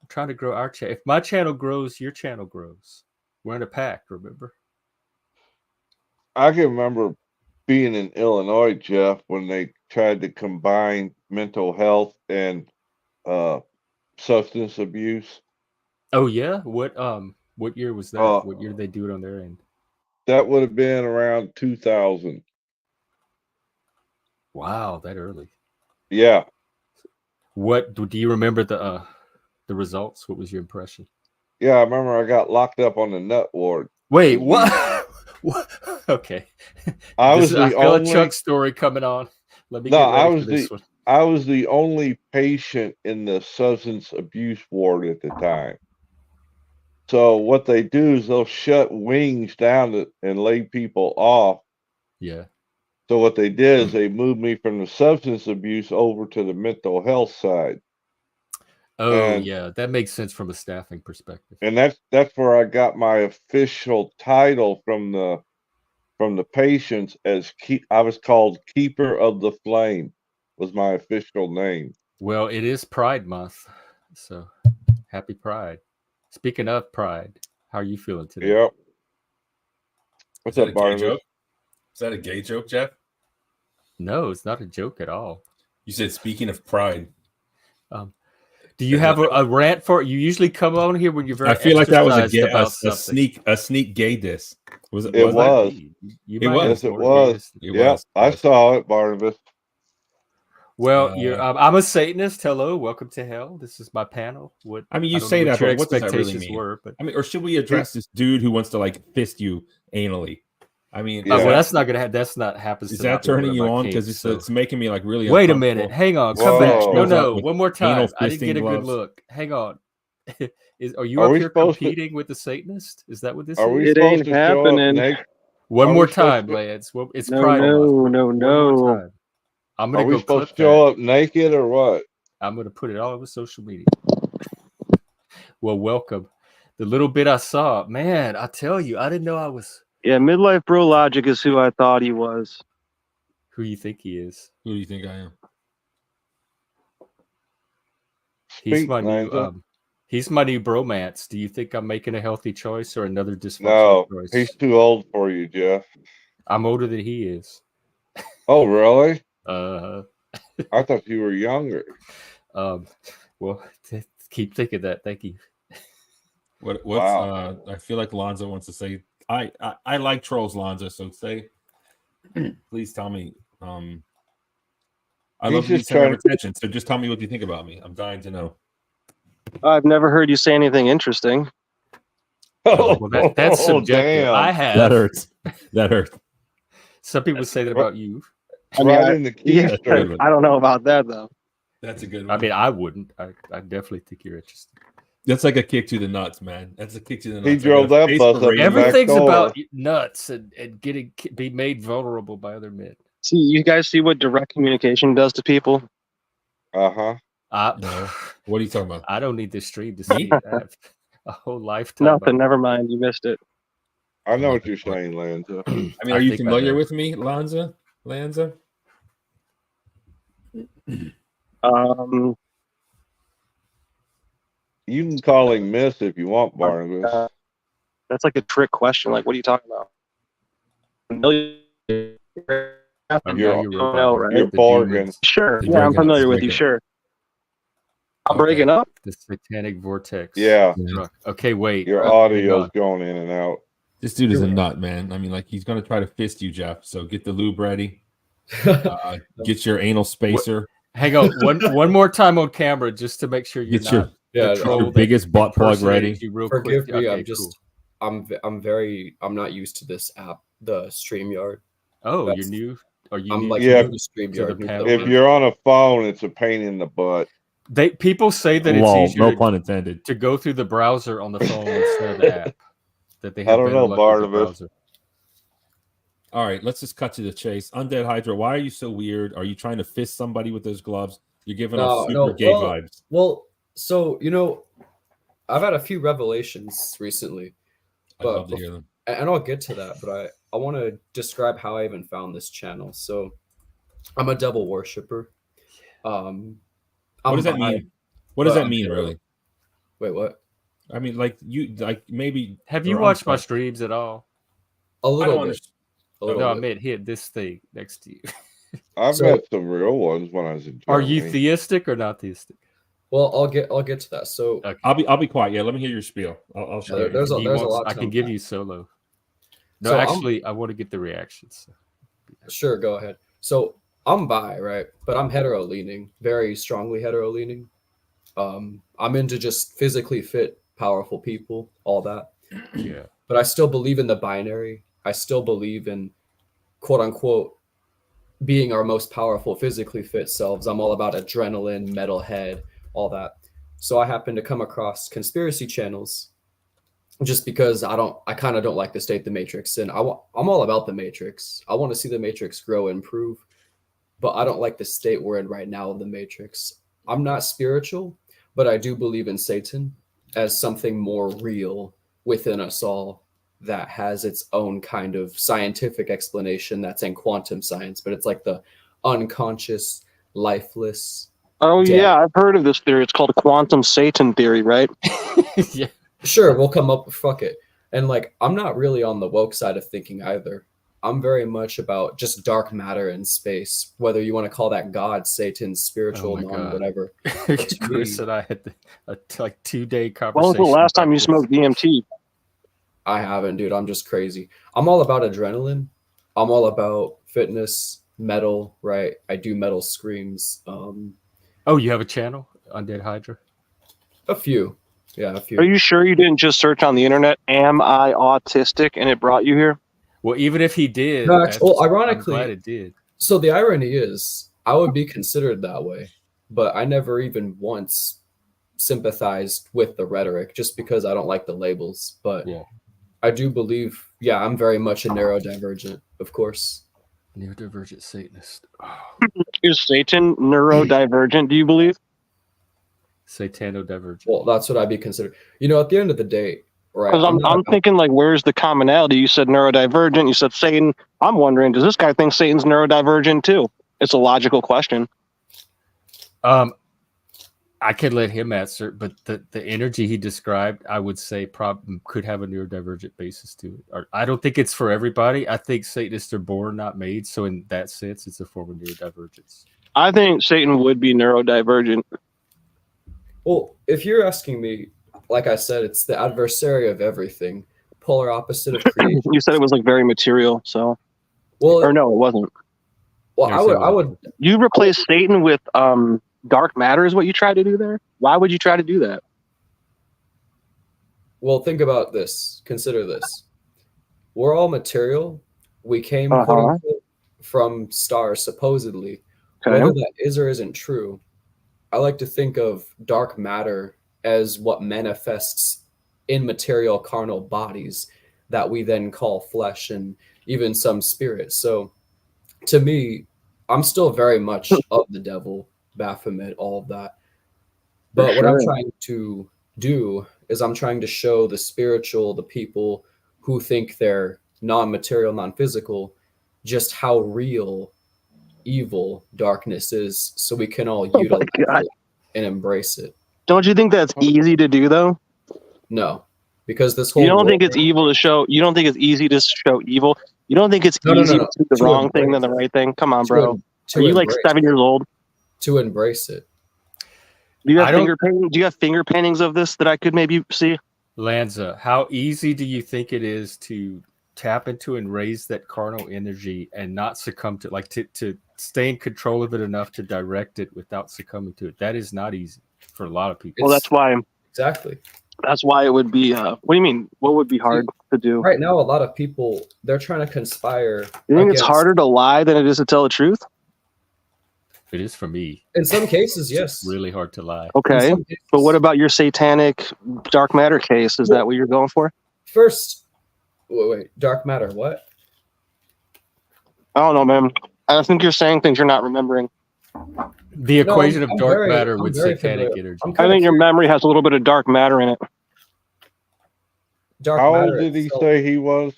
I'm trying to grow our channel. If my channel grows, your channel grows. We're in a pact, remember? I can remember being in Illinois, Jeff, when they tried to combine mental health and substance abuse. Oh yeah, what year was that? What year did they do it on their end? That would have been around 2000. Wow, that early. Yeah. What do you remember the results? What was your impression? Yeah, I remember I got locked up on the nut ward. Wait, what? What? Okay. I feel a Chuck story coming on. Let me get ready for this one. I was the only patient in the substance abuse ward at the time. So what they do is they'll shut wings down and lay people off. Yeah. So what they did is they moved me from the substance abuse over to the mental health side. Oh, yeah, that makes sense from a staffing perspective. And that's where I got my official title from the patients as I was called Keeper of the Flame was my official name. Well, it is Pride Month, so happy Pride. Speaking of Pride, how are you feeling today? Yep. What's up, Barnabas? Is that a gay joke, Jeff? No, it's not a joke at all. You said speaking of pride. Do you have a rant for it? You usually come on here when you're very. I feel like that was a sneak gay diss. Was it? It was. Yes, it was. Yeah, I saw it, Barnabas. Well, I'm a Satanist. Hello, welcome to hell. This is my panel. I mean, you say that, but what does that really mean? But I mean, or should we address this dude who wants to like fist you anally? I mean, well, that's not gonna happen. That's not happens. Is that turning you on? Because it's making me like really. Wait a minute. Hang on. Come back. No. One more time. I didn't get a good look. Hang on. Are you up here competing with the Satanist? Is that what this is? It ain't happening. One more time, Lance. It's Pride Month. No. I'm gonna go. Supposed to show up naked or what? I'm gonna put it all over social media. Well, welcome. The little bit I saw, man. I tell you, I didn't know I was. Yeah, Midlife Bro Logic is who I thought he was. Who you think he is? Who do you think I am? He's my new bromance. Do you think I'm making a healthy choice or another dysfunctional choice? No, he's too old for you, Jeff. I'm older than he is. Oh, really? I thought you were younger. Well, keep thinking that. Thank you. Wow. I feel like Lonzo wants to say. I like trolls, Lonzo. So please tell me. I love these kind of attention. So just tell me what you think about me. I'm dying to know. I've never heard you say anything interesting. Well, that's subjective. Damn. I have. That hurts. Some people say that about you. I don't know about that though. That's a good one. I mean, I wouldn't. I definitely think you're interested. That's like a kick to the nuts, man. That's a kick to the nuts. He drove that bus up. Everything's about nuts and be made vulnerable by other men. See, you guys see what direct communication does to people? Uh-huh. No. What are you talking about? I don't need this stream to see it. I have a whole lifetime. Nothing. Never mind. You missed it. I know what you're saying, Lanza. I mean, are you familiar with me, Lanza? You can call him Miss if you want, Barnabas. That's like a trick question. Like, what are you talking about? Familiar? You're bargain. Sure. Yeah, I'm familiar with you. Sure. I'm breaking up. The satanic vortex. Yeah. Okay, wait. Your audio's going in and out. This dude is a nut, man. I mean, like, he's going to try to fist you, Jeff. So get the lube ready. Get your anal spacer. Hang on. One more time on camera just to make sure you're not. Your biggest butt plug ready. Forgive me. I'm not used to this app, the StreamYard. Oh, you're new? Are you I'm new like new to StreamYard. If you're on a phone, it's a pain in the butt. People say that it's easier, no pun intended, to go through the browser on the phone instead of the app. That they have I don't know, Barnabas. All right, let's just cut to the chase. Undead Hydra, why are you so weird? Are you trying to fist somebody with those gloves? You're giving us super gay vibes. Well, so I've had a few revelations recently. I'd love to hear them. And I'll get to that, but I want to describe how I even found this channel. So I'm a devil worshiper. What does that mean? What does that mean, really? Wait, what? I mean, maybe. Have you watched my streams at all? A little bit. No, I meant hit this thing next to you. I've met some real ones when I was in Germany. Are you theistic or not theistic? Well, I'll get to that. So okay. I'll be quiet. Yeah, let me hear your spiel. I'll show you. There's a lot. I can give you solo. No, so actually, I want to get the reactions. Sure, go ahead. So I'm bi, right? But I'm hetero leaning, very strongly hetero leaning. I'm into just physically fit, powerful people, all that. Yeah. But I still believe in the binary. I still believe in, quote unquote, being our most powerful physically fit selves. I'm all about adrenaline, metalhead, all that. So I happen to come across conspiracy channels just because I kind of don't like the state of the Matrix, and I'm all about the Matrix. I want to see the Matrix grow and improve, but I don't like the state we're in right now of the Matrix. I'm not spiritual, but I do believe in Satan as something more real within us all that has its own kind of scientific explanation that's in quantum science, but it's like the unconscious, lifeless. Oh, dead. yeah, I've heard of this theory. It's called quantum Satan theory, right? Yeah. Sure, we'll come up, fuck it. And like, I'm not really on the woke side of thinking either. I'm very much about just dark matter in space, whether you want to call that God, Satan, spiritual, whatever. Chris and I had a like 2-day conversation. When was the last time you smoked DMT? I haven't, dude. I'm just crazy. I'm all about adrenaline. I'm all about fitness, metal, right? I do metal screams. Oh, you have a channel, Undead Hydra? A few. Yeah, a few. Are you sure you didn't just search on the internet, "Am I autistic?" and it brought you here? Well, even if he did, no, actually, well, ironically, I'm glad it did. So the irony is, I would be considered that way, but I never even once sympathized with the rhetoric just because I don't like the labels. But yeah, I do believe, I'm very much a neurodivergent, of course. Neurodivergent Satanist. Oh. Is Satan neurodivergent, do you believe? Satano-divergent. Well, that's what I'd be considered. At the end of the day, right? Because I'm thinking, like, where's the commonality? You said neurodivergent, you said Satan. I'm wondering, does this guy think Satan's neurodivergent too? It's a logical question. I could let him answer, but the energy he described, I would say could have a neurodivergent basis to it. Or, I don't think it's for everybody. I think Satanists are born, not made. So in that sense, it's a form of neurodivergence. I think Satan would be neurodivergent. Well, if you're asking me, like I said, it's the adversary of everything, polar opposite of creation. You said it was like very material, so. Well, or no, it wasn't. Well, I would. You replace Satan with dark matter is what you try to do there? Why would you try to do that? Well, think about this. Consider this. We're all material. We came from stars, supposedly. Okay. Whether that is or isn't true, I like to think of dark matter as what manifests in material carnal bodies that we then call flesh and even some spirit. So to me, I'm still very much of the devil, Baphomet, all of that. But what I'm trying to do is I'm trying to show the spiritual, the people who think they're non-material, non-physical, just how real evil darkness is, so we can all utilize it and embrace it. Don't you think that's easy to do, though? No, because this whole— You don't think it's evil to show? You don't think it's easy to show evil? You don't think it's easy to do the wrong thing than the right thing? Come on, bro. Are you like 7 years old? To embrace it. Do you have finger paintings of this that I could maybe see? Lanza, how easy do you think it is to tap into and raise that carnal energy and not succumb to, like, to stay in control of it enough to direct it without succumbing to it? That is not easy for a lot of people. Well, that's why. Exactly. That's why it would be. What do you mean? What would be hard to do? Right now, a lot of people, they're trying to conspire. You think it's harder to lie than it is to tell the truth? It is for me. In some cases, yes. It's really hard to lie. Okay, but what about your satanic dark matter case? Is that what you're going for? First, wait, dark matter, what? I don't know, man. I think you're saying things you're not remembering. The equation of dark matter with satanic energy. I think your memory has a little bit of dark matter in it. How old did he say he was?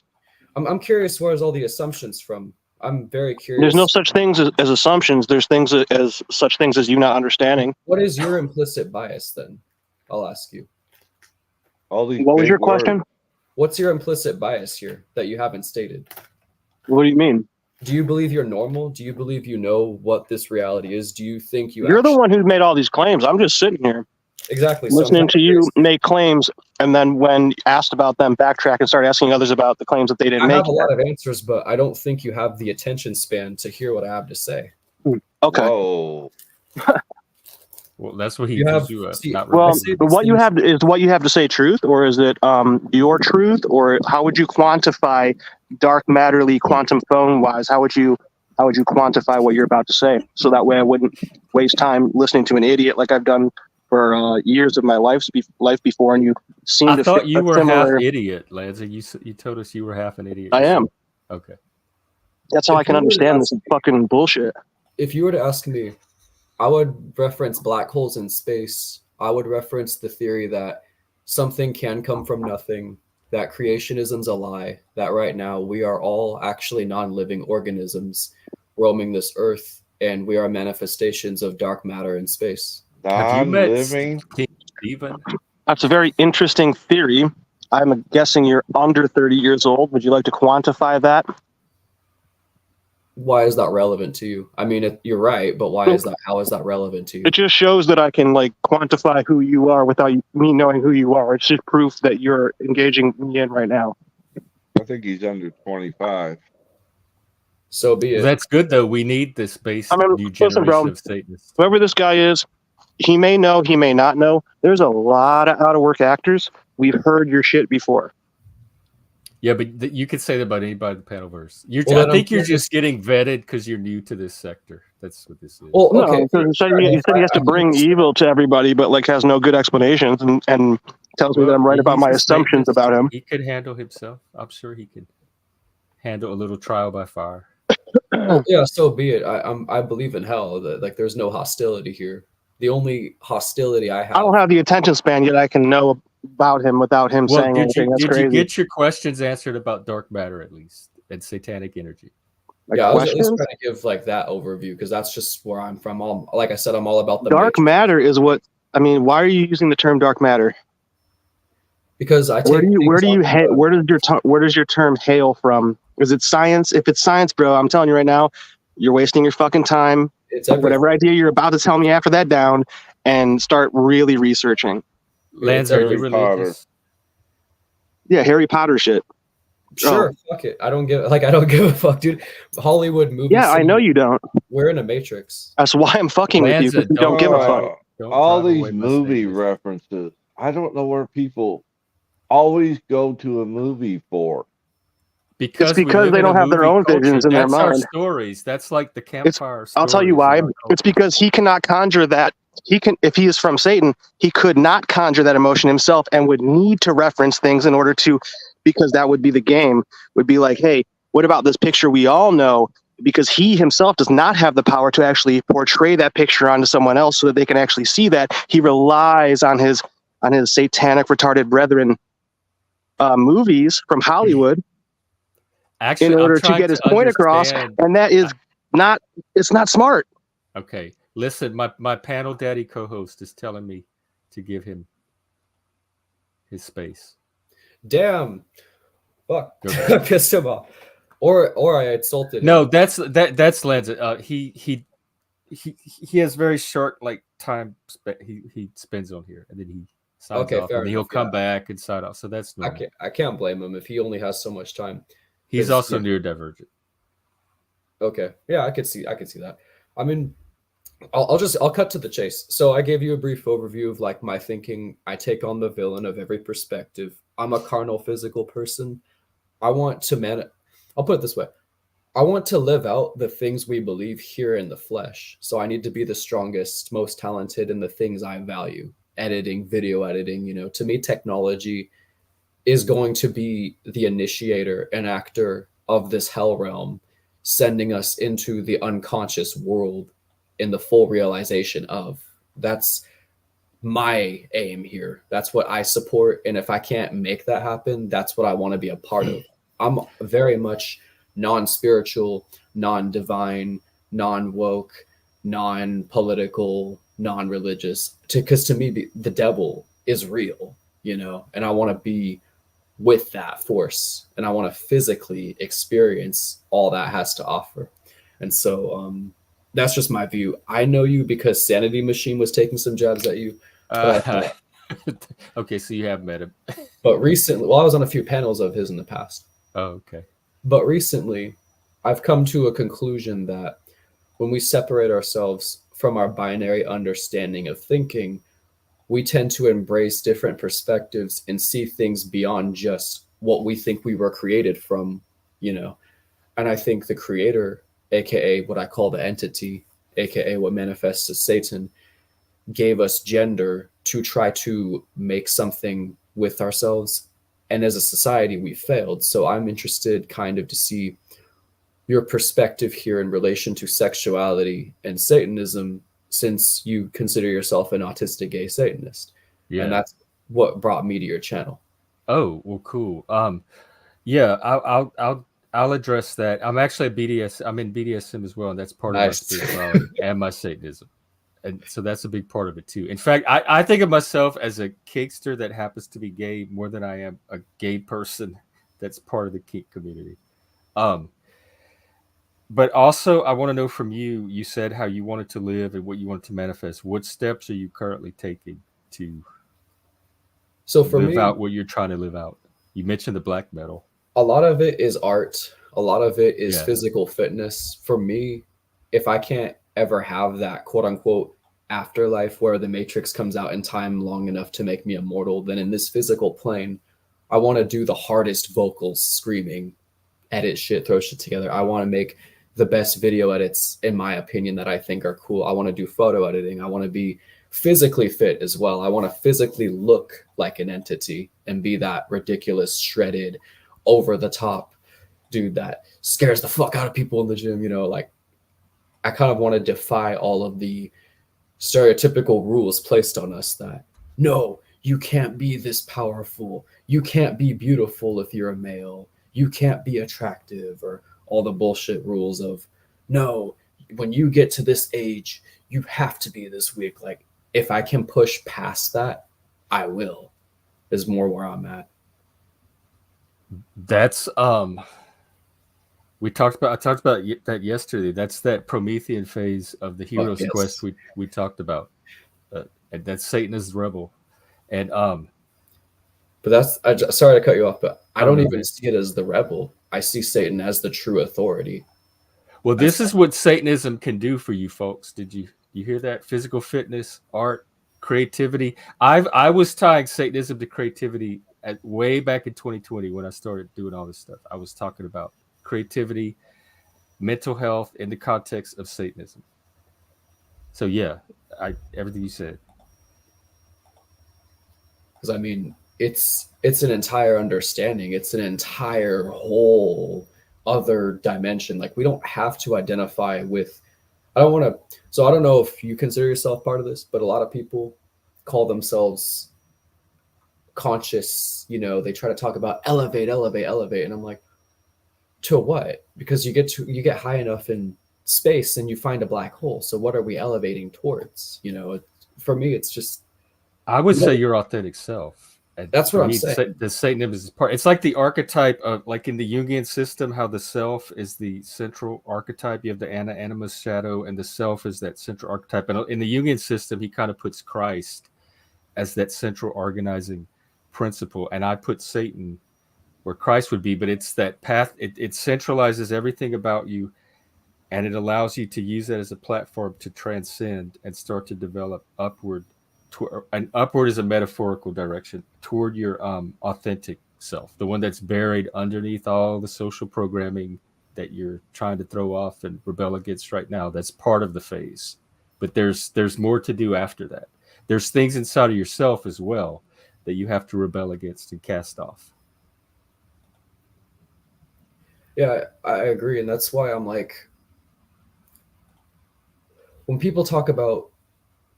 I'm curious, where's all the assumptions from? I'm very curious. There's no such things as assumptions. There's things as such things as you not understanding. What is your implicit bias then? I'll ask you. All these. What was your question? What's your implicit bias here that you haven't stated? What do you mean? Do you believe you're normal? Do you believe you know what this reality is? Do you think you're the one who made all these claims? I'm just sitting here. Exactly. Listening to you make claims, and then when asked about them, backtrack and start asking others about the claims that they didn't make. I have a lot of answers, but I don't think you have the attention span to hear what I have to say. Okay. Whoa. Well, that's what he gives you. But what you have is what you have to say truth, or is it your truth, or how would you quantify dark matterly quantum phone wise? How would you how would you quantify what you're about to say? So that way I wouldn't waste time listening to an idiot like I've done for years of my life before, and you seem I to thought fit you a were similar... half idiot, Lanza. You told us you were half an idiot. I am. Okay. That's how I can understand this fucking bullshit. If you were to ask me, I would reference black holes in space. I would reference the theory that something can come from nothing, that creationism's a lie, that right now we are all actually non-living organisms roaming this earth, and we are manifestations of dark matter in space. Non-living? Steven? That's a very interesting theory. I'm guessing you're under 30 years old. Would you like to quantify that? Why is that relevant to you? I mean, you're right, but why is that? How is that relevant to you? It just shows that I can like quantify who you are without me knowing who you are. It's just proof that you're engaging me in right now. I think he's under 25. So be it. That's good though. We need this space new generation listen, bro, of Satanists. Whoever this guy is, he may know, he may not know. There's a lot of out of work actors. We've heard your shit before. Yeah, but you could say that about anybody in the Panelverse. Well, I think you're just getting vetted because you're new to this sector. That's what this is. Well, okay. No, he said he has to bring evil to everybody, but like has no good explanations and tells me that I'm right about my assumptions about him. He could handle himself. I'm sure he could handle a little trial by fire. Well, yeah, so be it. I believe in hell. Like, there's no hostility here. The only hostility I have. I don't have the attention span yet. I can know about him without him saying anything. That's crazy. Did you get your questions answered about dark matter at least and satanic energy? Like yeah, I was at questions? least trying to give like that overview because that's just where I'm from. Like I said, I'm all about the dark matter is what I mean. Why are you using the term dark matter? Because I take where does your term hail from? Is it science? If it's science, bro, I'm telling you right now, you're wasting your fucking time. It's whatever idea you're about to tell me after that down, and start really researching. Lance, are you religious? Yeah, Harry Potter shit. Sure, fuck it. I don't give a fuck, dude. Hollywood movies. Yeah, I know you don't. We're in a matrix. That's why I'm fucking with you. You don't give a fuck. All these movie references. I don't know where people always go to a movie for. It's because they don't have their own visions in their mind. That's our stories. That's like the campfire stories. I'll tell you why. It's because he cannot conjure that. If he is from Satan, he could not conjure that emotion himself and would need to reference things in order to, because that would be the game, would be like, hey, what about this picture we all know? Because he himself does not have the power to actually portray that picture onto someone else so that they can actually see that. He relies on his satanic retarded brethren movies from Hollywood in order to get his point across, and that is it's not smart. Okay. Listen, my panel daddy co-host is telling me to give him his space. Damn. Fuck. I pissed him off. Or I insulted him. No, that's Lanza. He has very short like time he spends on here, and then he signs off, and he'll come back and sign off. So that's normal. I can't blame him if he only has so much time. He's also neurodivergent. Okay. Yeah, I could see that. I mean, I'll cut to the chase. So I gave you a brief overview of like my thinking. I take on the villain of every perspective. I'm a carnal physical person. I want to I'll put it this way. I want to live out the things we believe here in the flesh. So I need to be the strongest, most talented in the things I value. Editing, video editing, to me, technology is going to be the initiator and actor of this hell realm, sending us into the unconscious world in the full realization of. That's my aim here. That's what I support. And if I can't make that happen, that's what I want to be a part of. I'm very much non-spiritual, non-divine, non-woke, non-political, non-religious, because to me, the devil is real, and I want to be with that force, and I want to physically experience all that has to offer. And so that's just my view. I know you because Sanity Machine was taking some jabs at you. Okay, so you have met him. But recently, I was on a few panels of his in the past. Oh, okay. But recently, I've come to a conclusion that when we separate ourselves from our binary understanding of thinking, we tend to embrace different perspectives and see things beyond just what we think we were created from, And I think the creator aka what I call the entity, aka what manifests as Satan, gave us gender to try to make something with ourselves. And as a society, we failed. So I'm interested kind of to see your perspective here in relation to sexuality and Satanism, since you consider yourself an autistic gay Satanist. Yeah. And that's what brought me to your channel. Oh, well, cool. Yeah, I'll address that. I'm actually I'm in BDSM as well, and that's part of my spirituality and my Satanism. And so that's a big part of it too. In fact, I think of myself as a kinkster that happens to be gay more than I am a gay person that's part of the kink community. But also, I want to know from you, you said how you wanted to live and what you wanted to manifest. What steps are you currently taking to live out what you're trying to live out? You mentioned the black metal. A lot of it is art. A lot of it is physical fitness. For me, if I can't ever have that quote unquote afterlife where the matrix comes out in time long enough to make me immortal, then in this physical plane, I want to do the hardest vocals, screaming, edit shit, throw shit together. I want to make the best video edits, in my opinion, that I think are cool. I want to do photo editing. I want to be physically fit as well. I want to physically look like an entity and be that ridiculous, shredded, over the top dude that scares the fuck out of people in the gym. You know, like, I kind of want to defy all of the stereotypical rules placed on us that, no, you can't be this powerful. You can't be beautiful if you're a male. You can't be attractive, or all the bullshit rules of, no, when you get to this age, you have to be this weak. Like, if I can push past that, I will, is more where I'm at. That's I talked about that yesterday. That's that Promethean phase of the hero's quest we talked about. And that's Satan as the rebel. And but that's, sorry to cut you off, but I don't even see it as the rebel. I see Satan as the true authority. Well, this is what Satanism can do for you folks. Did you hear that? Physical fitness, art, creativity. I was tying Satanism to creativity way back in 2020 when I started doing all this stuff. I was talking about creativity, mental health in the context of Satanism. So yeah, everything you said. Because I mean, it's an entire understanding. It's an entire whole other dimension. Like, we don't have to identify with, I don't know if you consider yourself part of this, but a lot of people call themselves conscious. You know, they try to talk about elevate. And I'm like, to what? Because you get high enough in space and you find a black hole. So what are we elevating towards? You know, for me, it's just, I would say your authentic self. And that's what I'm saying. The Satanism is part. It's like the archetype of, like in the Jungian system, how the self is the central archetype. You have the animus shadow, and the self is that central archetype. And in the Jungian system, he kind of puts Christ as that central organizing principle, and I put Satan where Christ would be. But it's that path. It centralizes everything about you, and it allows you to use that as a platform to transcend and start to develop upward. And upward is a metaphorical direction toward your authentic self, the one that's buried underneath all the social programming that you're trying to throw off and rebel against right now. That's part of the phase, but there's more to do after that. There's things inside of yourself as well that you have to rebel against and cast off. Yeah, I agree. And that's why I'm like, when people talk about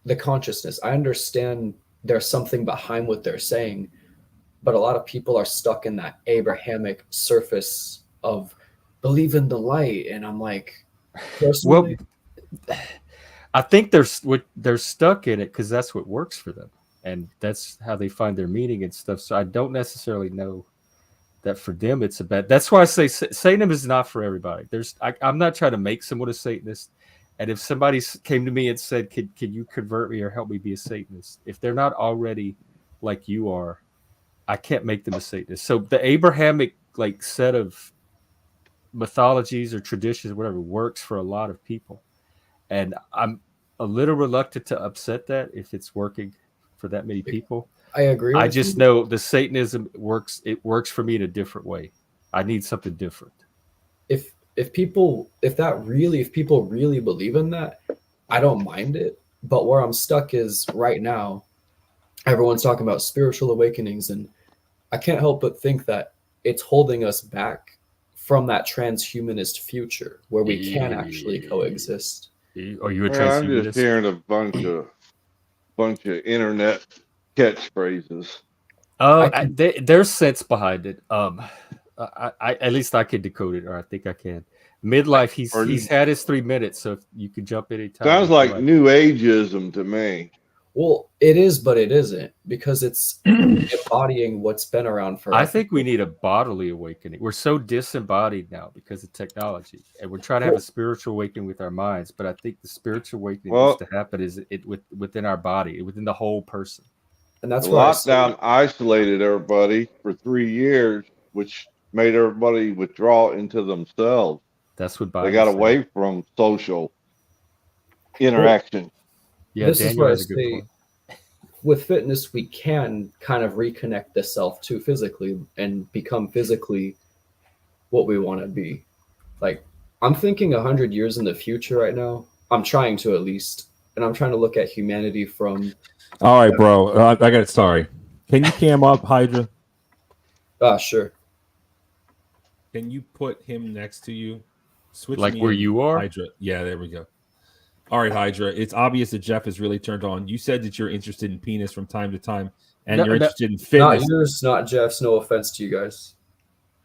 the consciousness, I understand there's something behind what they're saying, but a lot of people are stuck in that Abrahamic surface of believe in the light. And I'm like, personally, well, I think they're stuck in it because that's what works for them, and that's how they find their meaning and stuff. So I don't necessarily know that for them it's a bad. That's why I say Satanism is not for everybody. I'm not trying to make someone a Satanist. And if somebody came to me and said, can you convert me or help me be a Satanist? If they're not already like you are, I can't make them a Satanist. So the Abrahamic like set of mythologies or traditions, whatever, works for a lot of people. And I'm a little reluctant to upset that if it's working for that many people. I agree. I just know the Satanism works. It works for me in a different way. I need something different. if people really believe in that, I don't mind it. But where I'm stuck is right now, everyone's talking about spiritual awakenings, and I can't help but think that it's holding us back from that transhumanist future where we can actually coexist. Are you a I'm transhumanist? just hearing a bunch of internet catchphrases. Oh, there's sense behind it. I at least I can decode it, or I think I can. Midlife, he's had his 3 minutes, so if you can jump anytime. Sounds like New Ageism to me. Well, it is, but it isn't, because it's embodying what's been around forever. I think we need a bodily awakening. We're so disembodied now because of technology, and we're trying to have a spiritual awakening with our minds. But I think the spiritual awakening needs to happen within our body, within the whole person. And that's the lockdown isolated everybody for 3 years, which made everybody withdraw into themselves. That's what they got away from social interaction. Well, this is what I say. With fitness, we can kind of reconnect the self to physically and become physically what we want to be. Like, I'm thinking 100 years in the future right now. I'm trying to, at least, and I'm trying to look at humanity from. All right, bro. I got it. Sorry. Can you cam up, Hydra? Sure. Can you put him next to you? Switch like where you are? Hydra. Yeah, there we go. All right, Hydra. It's obvious that Jeff is really turned on. You said that you're interested in penis from time to time, and you're interested in fitness. Not yours, not Jeff's. No offense to you guys.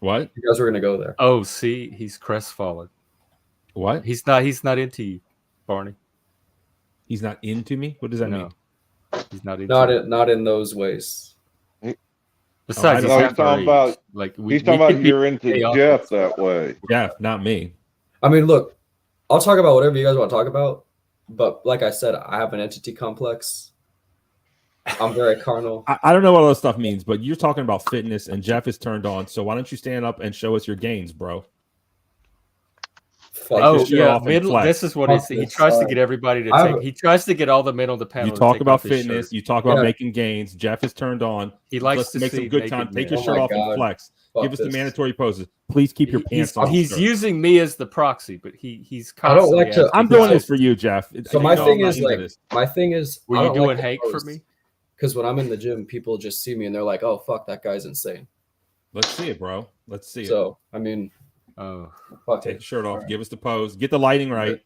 What? You guys were gonna go there. Oh, see, he's crestfallen. What? He's not into you, Barney. He's not into me? What does that mean? He's not into not in those ways. Besides, he's talking about you're into Jeff that way. Jeff, not me. I mean, look, I'll talk about whatever you guys want to talk about, but like I said, I have an entity complex. I'm very carnal. I don't know what all that stuff means, but you're talking about fitness, and Jeff is turned on. So why don't you stand up and show us your gains, bro? This is what he tries to get everybody to take. He tries to get all the men on the panel. You talk about fitness. You talk about making gains. Jeff is turned on. He likes to make some good time. Take your shirt off and flex. Give us the mandatory poses. Please keep your pants on. He's using me as the proxy, but he's constantly. I don't like to. I'm doing this for you, Jeff. So my thing is were you doing Hank for me? Because when I'm in the gym, people just see me and they're like, "Oh fuck, that guy's insane." Let's see it, bro. Let's see it. So I mean. Take the shirt off. Give us the pose. Get the lighting right.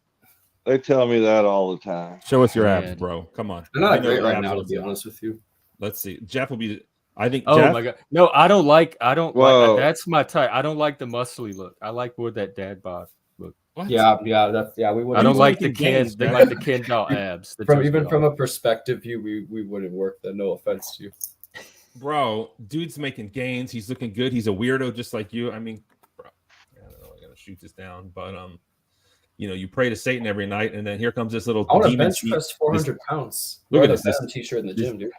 They tell me that all the time. Show us your abs, bro. Come on. They're not great right now, to be honest with you. Let's see. Jeff will be. I think. Oh my god. No, I don't like. That's my type. I don't like the muscly look. I like more that dad bod look. What? Yeah. We would. I don't like the Ken. They like the Ken doll abs. From a perspective view, we wouldn't work. Then no offense to you, bro. Dude's making gains. He's looking good. He's a weirdo, just like you. I mean. Shoot this down, but you pray to Satan every night, and then here comes this little. I want to bench press 400 pounds. Look at this t-shirt in the gym, dude.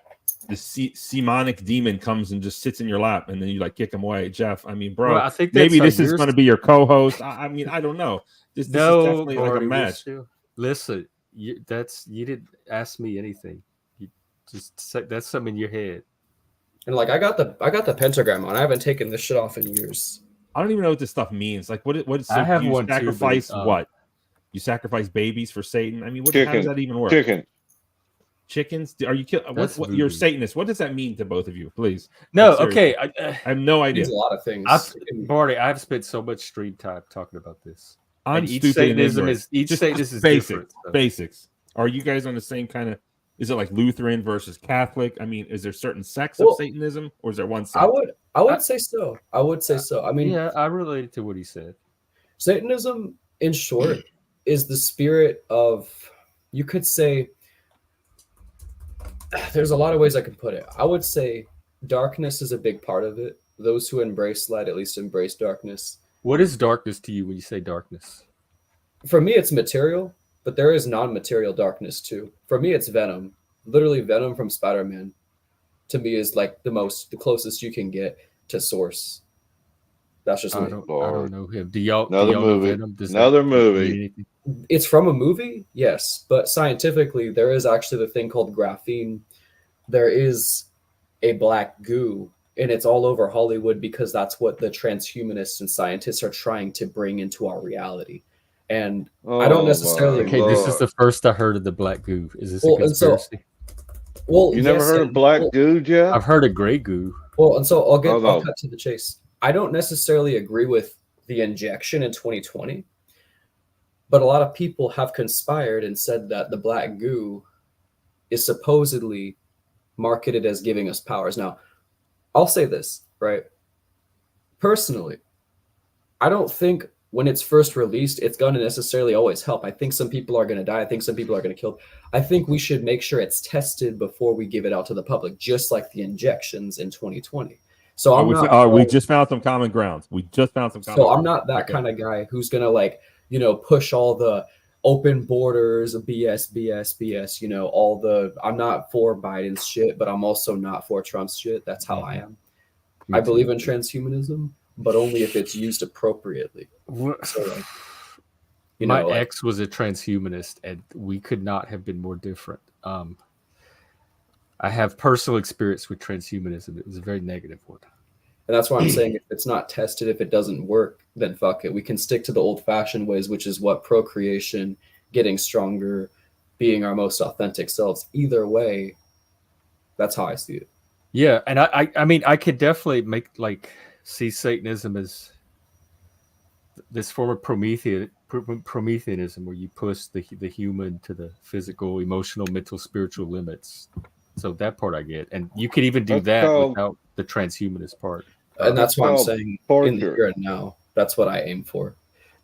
This demonic demon comes and just sits in your lap, and then you kick him away. Jeff, I mean, bro, I think maybe this is going to be your co-host. I mean, I don't know. This is definitely like a match. Listen, you didn't ask me anything. You just that's something in your head. And I got the pentagram on. I haven't taken this shit off in years. I don't even know what this stuff means. Like, what? So I have you one sacrifice too, what? You sacrifice babies for Satan? I mean, how does that even work? Chickens? Are you kidding? What you're Satanist? What does that mean to both of you? Please. No, okay. I have no idea. It means a lot of things. I've spent so much stream time talking about this. Each Satanism is basics. Different, so. Basics. Are you guys on the same kind of? Is it like Lutheran versus Catholic? I mean, is there certain sects of Satanism, or is there one sect? I would say so. I would say so. I mean, yeah, I related to what he said. Satanism, in short, is the spirit of. You could say. There's a lot of ways I can put it. I would say darkness is a big part of it. Those who embrace light at least embrace darkness. What is darkness to you when you say darkness? For me, it's material. But there is non-material darkness too. For me, it's Venom. Literally, Venom from Spider-Man. To me, is the closest you can get to Source. That's just I me. don't know him. Do y'all another movie? Venom? Another movie. It's from a movie, yes, but scientifically, there is actually the thing called graphene. There is a black goo and it's all over Hollywood because that's what the transhumanists and scientists are trying to bring into our reality. And I don't necessarily agree. Okay, this is the first I heard of the black goo. Is this a conspiracy? You never heard of black goo, Jeff? I've heard of gray goo. Well, and so I'll cut to the chase. I don't necessarily agree with the injection in 2020, but a lot of people have conspired and said that the black goo is supposedly marketed as giving us powers. Now, I'll say this, right? Personally, I don't think when it's first released, it's going to necessarily always help. I think some people are going to die. I think some people are going to kill. I think we should make sure it's tested before we give it out to the public, just like the injections in 2020. So we just found some common ground. I'm not that kind of guy who's going to push all the open borders, BS, I'm not for Biden's shit, but I'm also not for Trump's shit. That's how I am. I believe in transhumanism, but only if it's used appropriately. So, my ex was a transhumanist, and we could not have been more different. I have personal experience with transhumanism. It was a very negative one. And that's why I'm saying if it's not tested, if it doesn't work, then fuck it. We can stick to the old-fashioned ways, which is what procreation, getting stronger, being our most authentic selves. Either way, that's how I see it. Yeah, and I mean, I could definitely see Satanism as this form of Prometheanism, where you push the human to the physical, emotional, mental, spiritual limits. So that part I get, and you could even do that without the transhumanist part. And that's why I'm saying in the here and now, that's what I aim for.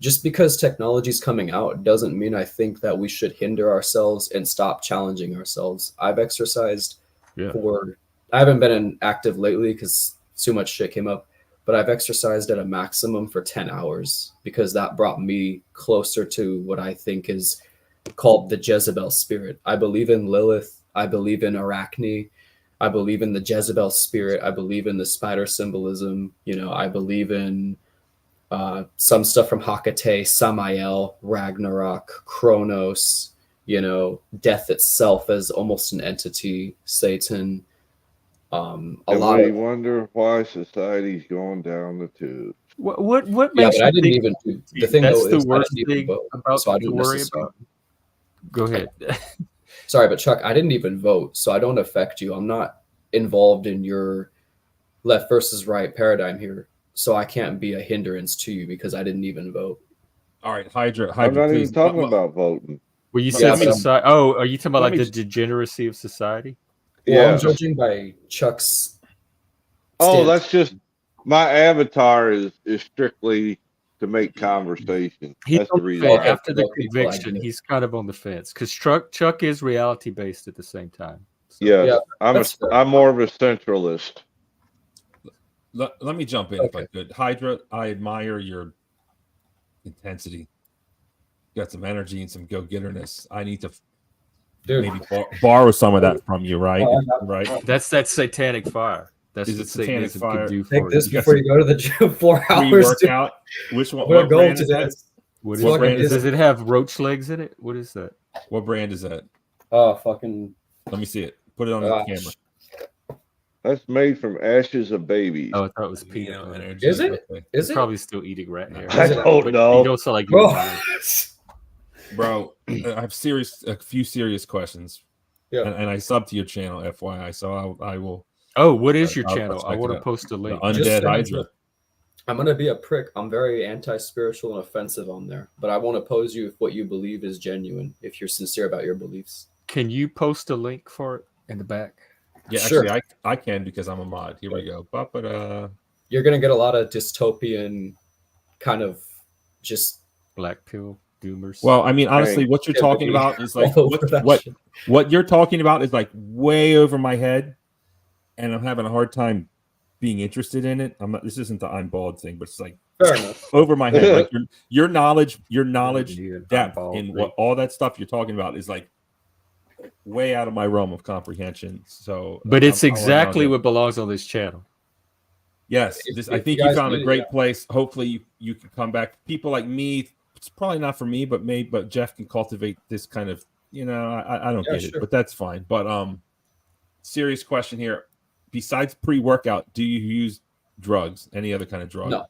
Just because technology is coming out doesn't mean I think that we should hinder ourselves and stop challenging ourselves. I've exercised I haven't been active lately because too much shit came up, but I've exercised at a maximum for 10 hours because that brought me closer to what I think is called the Jezebel spirit. I believe in Lilith. I believe in Arachne. I believe in the Jezebel spirit. I believe in the spider symbolism. I believe in some stuff from Hecate, Samael, Ragnarok, Kronos, death itself as almost an entity, Satan. We wonder why society's going down the tube. What makes I didn't even do the thing. That's though, the is worst I didn't thing even vote, about so I to don't worry about. Go ahead. Sorry, but Chuck, I didn't even vote, so I don't affect you. I'm not involved in your left versus right paradigm here, so I can't be a hindrance to you because I didn't even vote. All right, Hydra. I'm not please. even talking about voting. Well, you said society. Oh, are you talking about the degeneracy of society? Well, I'm judging by Chuck's. That's just my avatar is strictly to make conversation. That's the reason. After the conviction, he's kind of on the fence because Chuck is reality based at the same time. So. I'm more of a centralist. Let me jump in if I could. Hydra, I admire your intensity. You got some energy and some go-getterness. I need to maybe borrow some of that from you, right? Right. That's that satanic fire. That's what Satanism can do for you. Take this before you go to the gym 4 hours. Workout. Which one? What brand is that? What brand does it have? Roach legs in it? What is that? What brand is that? Oh, fucking. Let me see it. Put it on the camera. That's made from ashes of babies. Oh, I thought it was peanut butter. Is it? Is it? Probably still eating rat hair. I don't know. You don't sound like Bro, I have a few serious questions. Yeah. And I sub to your channel, FYI. So I will. Oh, what is your channel? I want to post a link. Undead Hydra. I'm going to be a prick. I'm very anti-spiritual and offensive on there, but I won't oppose you if what you believe is genuine, if you're sincere about your beliefs. Can you post a link for it in the back? Yeah, sure. Actually, I can because I'm a mod. Here we go. But you're going to get a lot of dystopian kind of just black pill doomers. Well, I mean, honestly, what you're talking about is like what you're talking about is like way over my head. And I'm having a hard time being interested in it. This isn't the I'm bald thing, but it's like over my head. Like your knowledge depth in what all that stuff you're talking about is like way out of my realm of comprehension. So, but it's exactly what belongs on this channel. Yes, I think you found a great place. Hopefully, you can come back. People like me, it's probably not for me, but Jeff can cultivate this kind of. I don't get it, but that's fine. But serious question here. besides pre-workout, do you use drugs? Any other kind of drug? No.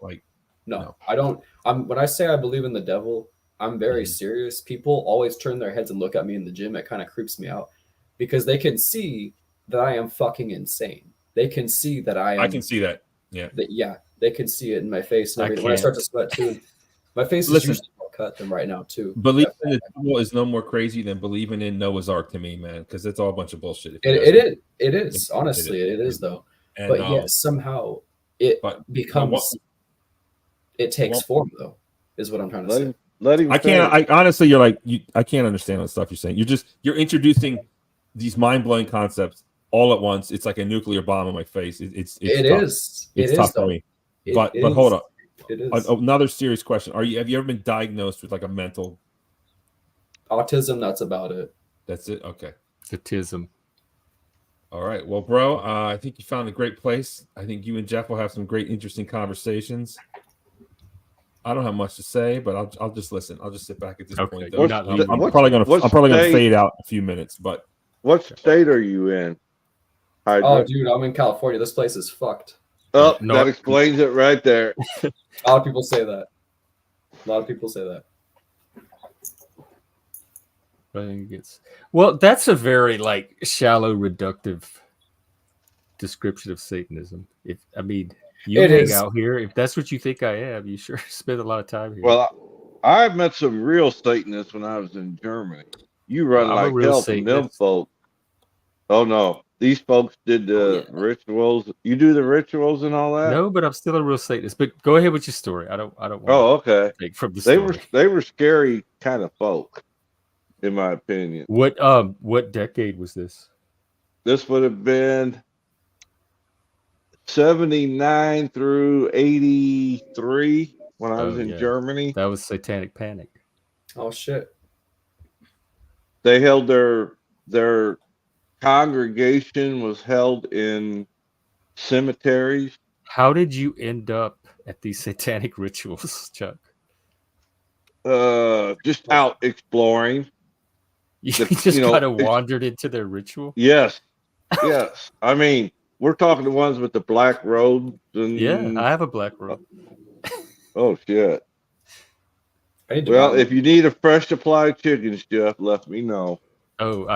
No. No, I don't. When I say I believe in the devil, I'm very serious. People always turn their heads and look at me in the gym. It kind of creeps me out because they can see that I am fucking insane. They can see that I am. I can see that. Yeah. They can see it in my face and everything. When I start to sweat too, my face is usually more cut than right now too. Believing in the devil is no more crazy than believing in Noah's Ark to me, man, because it's all a bunch of bullshit. It is. Honestly, it is though. And, but yet somehow it becomes. It takes form though, is what I'm trying to say. I honestly, you're like, I can't understand the stuff you're saying. You're introducing these mind-blowing concepts all at once. It's like a nuclear bomb in my face. It's tough for me. But hold up. It is. Another serious question. Have you ever been diagnosed with like a mental autism? That's about it. That's it. Okay. Autism. All right. Well, bro, I think you found a great place. I think you and Jeff will have some great, interesting conversations. I don't have much to say, but I'll just listen. I'll just sit back at this point. Though. I'm probably gonna fade out a few minutes. But what state are you in? Oh, dude, I'm in California. This place is fucked. Oh, that explains it right there. A lot of people say that. Well, that's a very shallow, reductive description of Satanism. You hang out here. If that's what you think I am, you sure spend a lot of time here. Well, I've met some real Satanists when I was in Germany. You run like hell from them folks. Oh no, these folks did the rituals. You do the rituals and all that. No, but I'm still a real Satanist. But go ahead with your story. I don't want. Oh, okay. Take from the story. They were scary kind of folk, in my opinion. What decade was this? This would have been 79 through 83 when I was in Germany. That was Satanic Panic. Oh shit. They held their congregation was held in cemeteries. How did you end up at these satanic rituals, Chuck? Just out exploring. You just kind of wandered into their ritual? Yes. Yes. I mean, we're talking the ones with the black robes. Yeah, I have a black robe. Oh, shit. Well, if you need a fresh supply of chickens, Jeff, let me know. Oh,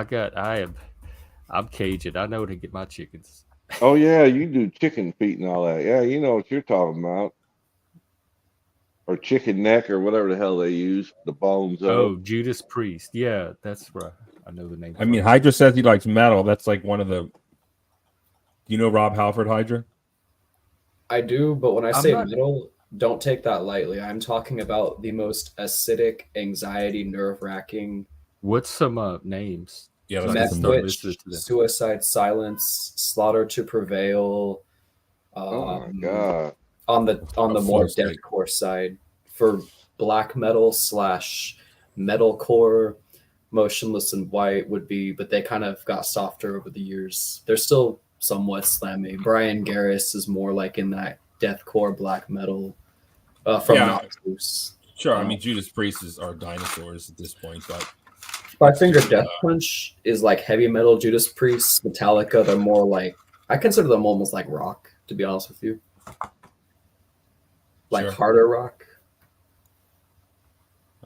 I'm Cajun. I know to get my chickens. Oh, yeah, you do chicken feet and all that. Yeah, you know what you're talking about. Or chicken neck or whatever the hell they use, the bones of. Oh, Judas Priest. Yeah, that's right. I know the name. I mean, Hydra says he likes metal. That's like one of the... Do you know Rob Halford, Hydra? I do, but when I say metal, don't take that lightly. I'm talking about the most acidic, anxiety, nerve-wracking... What's some names? Yeah, Misfits, Suicide Silence, Slaughter to Prevail. Oh my god! On the more deathcore side, for black metal / metalcore, Motionless in White would be, but they kind of got softer over the years. They're still somewhat slammy. Brian Garris is more like in that deathcore black metal from Noctus. Sure, I mean Judas Priest are dinosaurs at this point, but. Five Finger Death Punch is like heavy metal. Judas Priest, Metallica, they're more like, I consider them almost like rock, to be honest with you. Like harder rock.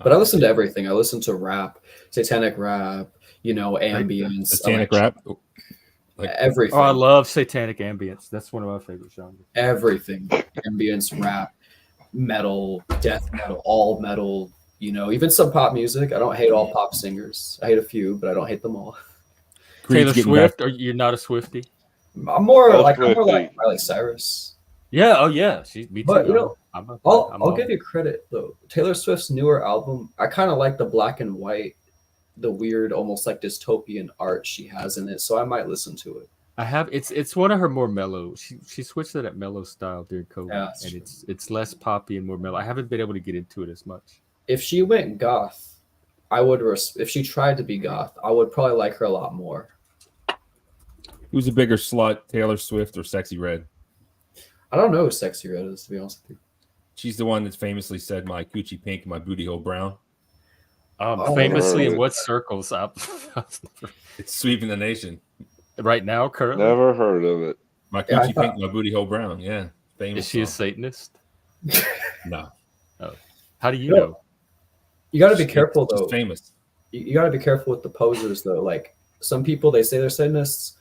But I listen to everything. I listen to rap, satanic rap, ambience. Satanic rap? Everything. Oh, I love satanic ambience. That's one of my favorite genres. Everything. Ambience, rap, metal, death metal, all metal. Even some pop music. I don't hate all pop singers. I hate a few, but I don't hate them all. Taylor Swift, or you're not a Swiftie? I'm more like Miley Cyrus. Yeah, oh yeah, me too. But I'll give you credit though. Taylor Swift's newer album, I kind of like the black and white, the weird, almost like dystopian art she has in it. So I might listen to it. I have. It's one of her more mellow. She switched to that mellow style during COVID, and it's less poppy and more mellow. I haven't been able to get into it as much. If she went goth, if she tried to be goth, I would probably like her a lot more. Who's a bigger slut, Taylor Swift or Sexy Red? I don't know who Sexy Red is, to be honest with you. She's the one that famously said, "My coochie pink, my booty hole brown." Famously in what circles? It's sweeping the nation right now. Currently, never heard of it. My coochie pink, my booty hole brown. Yeah, famous. Is she a song. Satanist? No. Oh. How do you know? You got to be careful though. She's famous. You got to be careful with the posers though. Like some people, they say they're Satanists,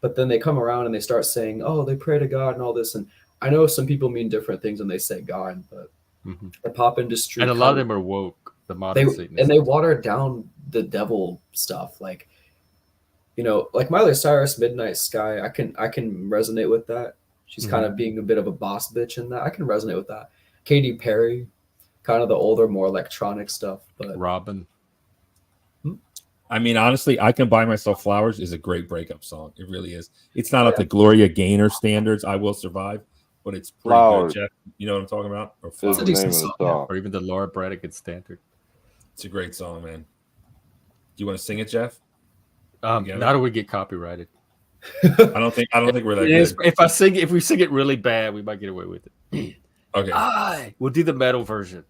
but then they come around and they start saying, "Oh, they pray to God and all this." And I know some people mean different things when they say God, but the pop industry and a lot of them are woke. The modern Satanists, and they water down the devil stuff. Like, you know, like Miley Cyrus, Midnight Sky. I can resonate with that. She's kind of being a bit of a boss bitch in that. I can resonate with that. Katy Perry, kind of the older, more electronic stuff. But Robin. I mean, honestly, I Can Buy Myself Flowers is a great breakup song. It really is. It's not up to Gloria Gaynor standards, I Will Survive, but it's pretty good, Jeff. You know what I'm talking about? Or It's the name of the song. Or even the Laura Branigan standard. It's a great song, man. Do you want to sing it, Jeff? Now do we get copyrighted? I don't think we're that good. If we sing it really bad, we might get away with it. Okay. We'll do the metal version.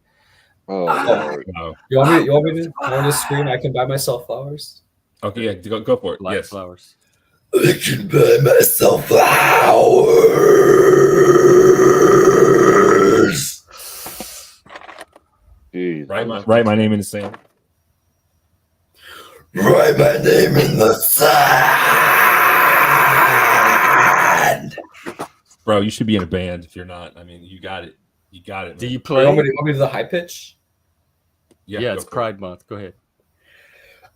Oh, Lord. No. You want me to scream? I can buy myself flowers. Okay, yeah, go for it. Yes, flowers. I can buy myself flowers. Jeez. Write my name in the sand. Write my name in the sand. Bro, you should be in a band if you're not. I mean, you got it. You got it. Man. Do you play? You want me to do the high pitch? Yeah, it's Pride Month. Go ahead.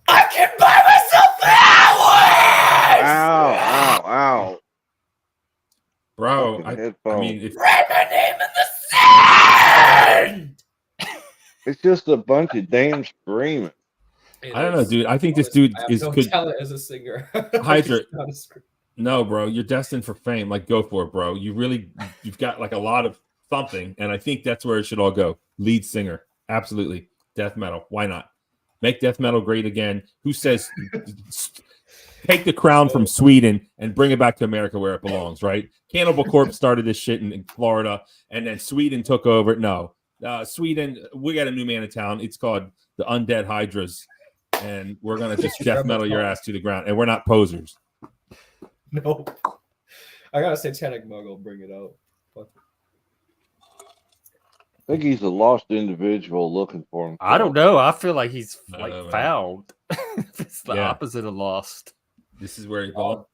I can buy myself flowers. Ow, ow, ow. Bro, I mean, write my name in the sand. It's just a bunch of damn screaming. I don't know, dude. I think this dude is good. Talent as a singer. Hydra. No, bro, you're destined for fame. Like, go for it, bro. You've got like a lot of something, and I think that's where it should all go. Lead singer, absolutely. Death metal, why not? Make death metal great again. Who says take the crown from Sweden and bring it back to America where it belongs? Right? Cannibal Corpse started this shit in Florida, and then Sweden took over. No, Sweden. We got a new man in town. It's called the Undead Hydras, and we're gonna just death metal your ass to the ground. And we're not posers. No, I got a satanic muggle. Bring it out. Fuck. I think he's a lost individual looking for him. I don't know. I feel like he's found. It's the opposite of lost. This is where he belongs.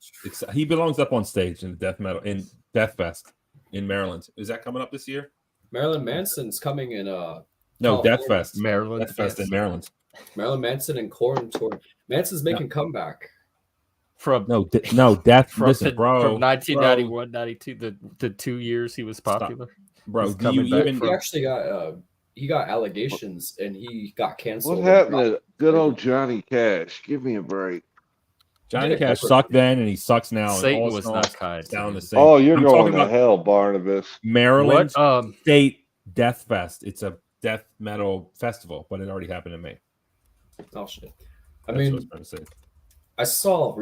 He belongs up on stage in Death Metal in Death Fest in Maryland. Is that coming up this year? Marilyn Manson's coming in. No, Death Fest. Maryland. Death Fest in Maryland. Marilyn Manson and Korn tour. Manson's making comeback. From Death from 1991, bro. 92, the 2 years he was popular. Bro, do you even? He actually got allegations and he got canceled. What happened to good old Johnny Cash? Give me a break. Johnny Cash sucked then, and he sucks now. Satan was not kind. Down the same. Oh, you're going to hell, Barnabas. Maryland State Death Fest. It's a death metal festival, but it already happened in May. Oh shit! I saw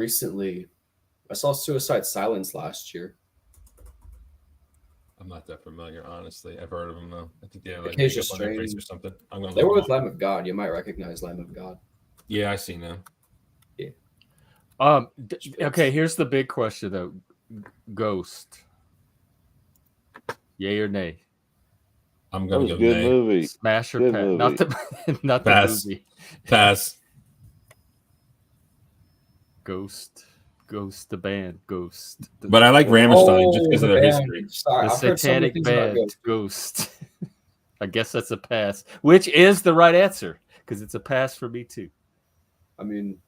Suicide Silence last year. I'm not that familiar, honestly. I've heard of them though. I think they have like Acacia on their face or something. They were with Lamb of God. You might recognize Lamb of God. Yeah, I see now. Yeah. Okay, here's the big question though. Ghost. Yay or nay? I'm gonna go good nay. Movie. Smash or good pass? Movie. Not pass. the movie. Pass. Ghost the band, Ghost. But I like Rammstein just because of their history. Sorry, the satanic band, Ghost. I guess that's a pass, which is the right answer because it's a pass for me too. I mean,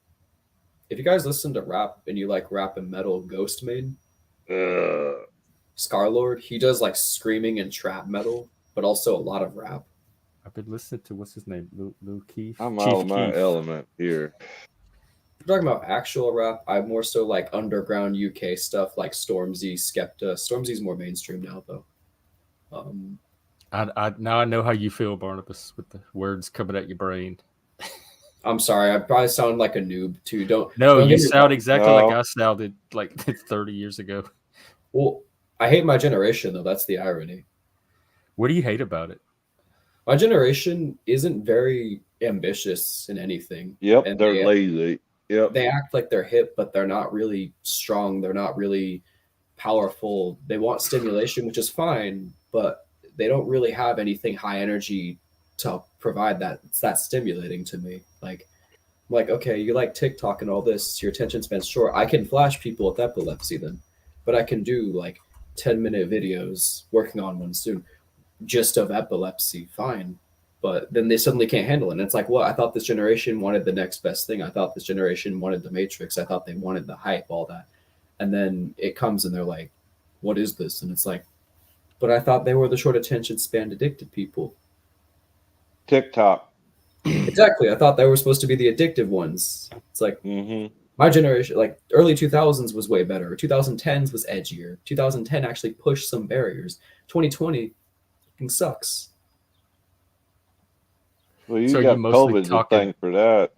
if you guys listen to rap and you like rap and metal, Ghost made Scarlord. He does like screaming and trap metal, but also a lot of rap. I've been listening to what's his name, Lil Keith. I'm out of my element here. We're talking about actual rap. I'm more so like underground UK stuff, like Stormzy, Skepta. Stormzy's more mainstream now, though. Now I know how you feel, Barnabas, with the words coming at your brain. I'm sorry, I probably sound like a noob too. Don't you sound exactly like I sounded like 30 years ago. Well, I hate my generation though. That's the irony. What do you hate about it? My generation isn't very ambitious in anything. Yep, and they're lazy. Yep. They act like they're hip, but they're not really strong. They're not really powerful. They want stimulation, which is fine, but they don't really have anything high energy to provide that's stimulating to me. Like, okay, you like TikTok and all this, your attention span's short. I can flash people with epilepsy then, but I can do like 10-minute videos, working on one soon, just of epilepsy, fine. But then they suddenly can't handle it. And it's like, well, I thought this generation wanted the next best thing. I thought this generation wanted the Matrix. I thought they wanted the hype, all that. And then it comes and they're like, what is this? And it's like, but I thought they were the short attention span addicted people. TikTok. Exactly. I thought they were supposed to be the addictive ones. It's like, my generation, like early 2000s was way better. 2010s was edgier. 2010 actually pushed some barriers. 2020 fucking sucks. Well, you got COVID to thank for that.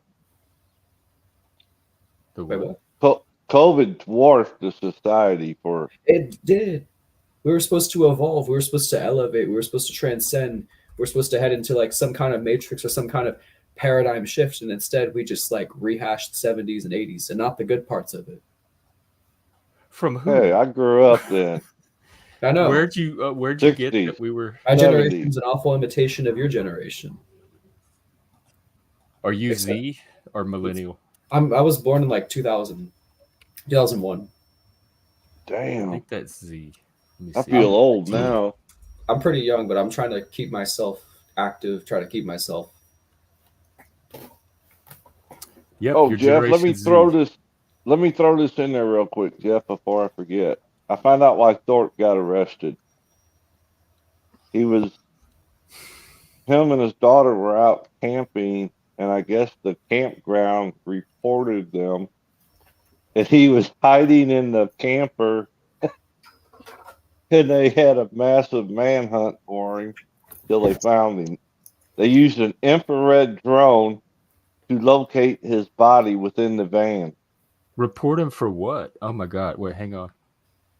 Wait, what? COVID dwarfed the society for... It did. We were supposed to evolve. We were supposed to elevate. We were supposed to transcend. We were supposed to head into like some kind of matrix or some kind of paradigm shift. And instead we just like rehashed the 70s and 80s and not the good parts of it. From who? Hey, I grew up then. I know. Where'd you 60s, get that we were? My generation's an awful imitation of your generation. Are you Z or millennial? I was born in like 2001. Damn. I think that's Z. I feel old now. I'm pretty young, but I'm trying to keep myself active, try to keep myself. Yep. Oh, Jeff, let me throw this in there real quick, Jeff, before I forget. I found out why Thorpe got arrested. Him and his daughter were out camping, and I guess the campground reported them, and he was hiding in the camper, and they had a massive manhunt for him till they found him. They used an infrared drone to locate his body within the van. Report him for what? Oh my God! Wait, hang on.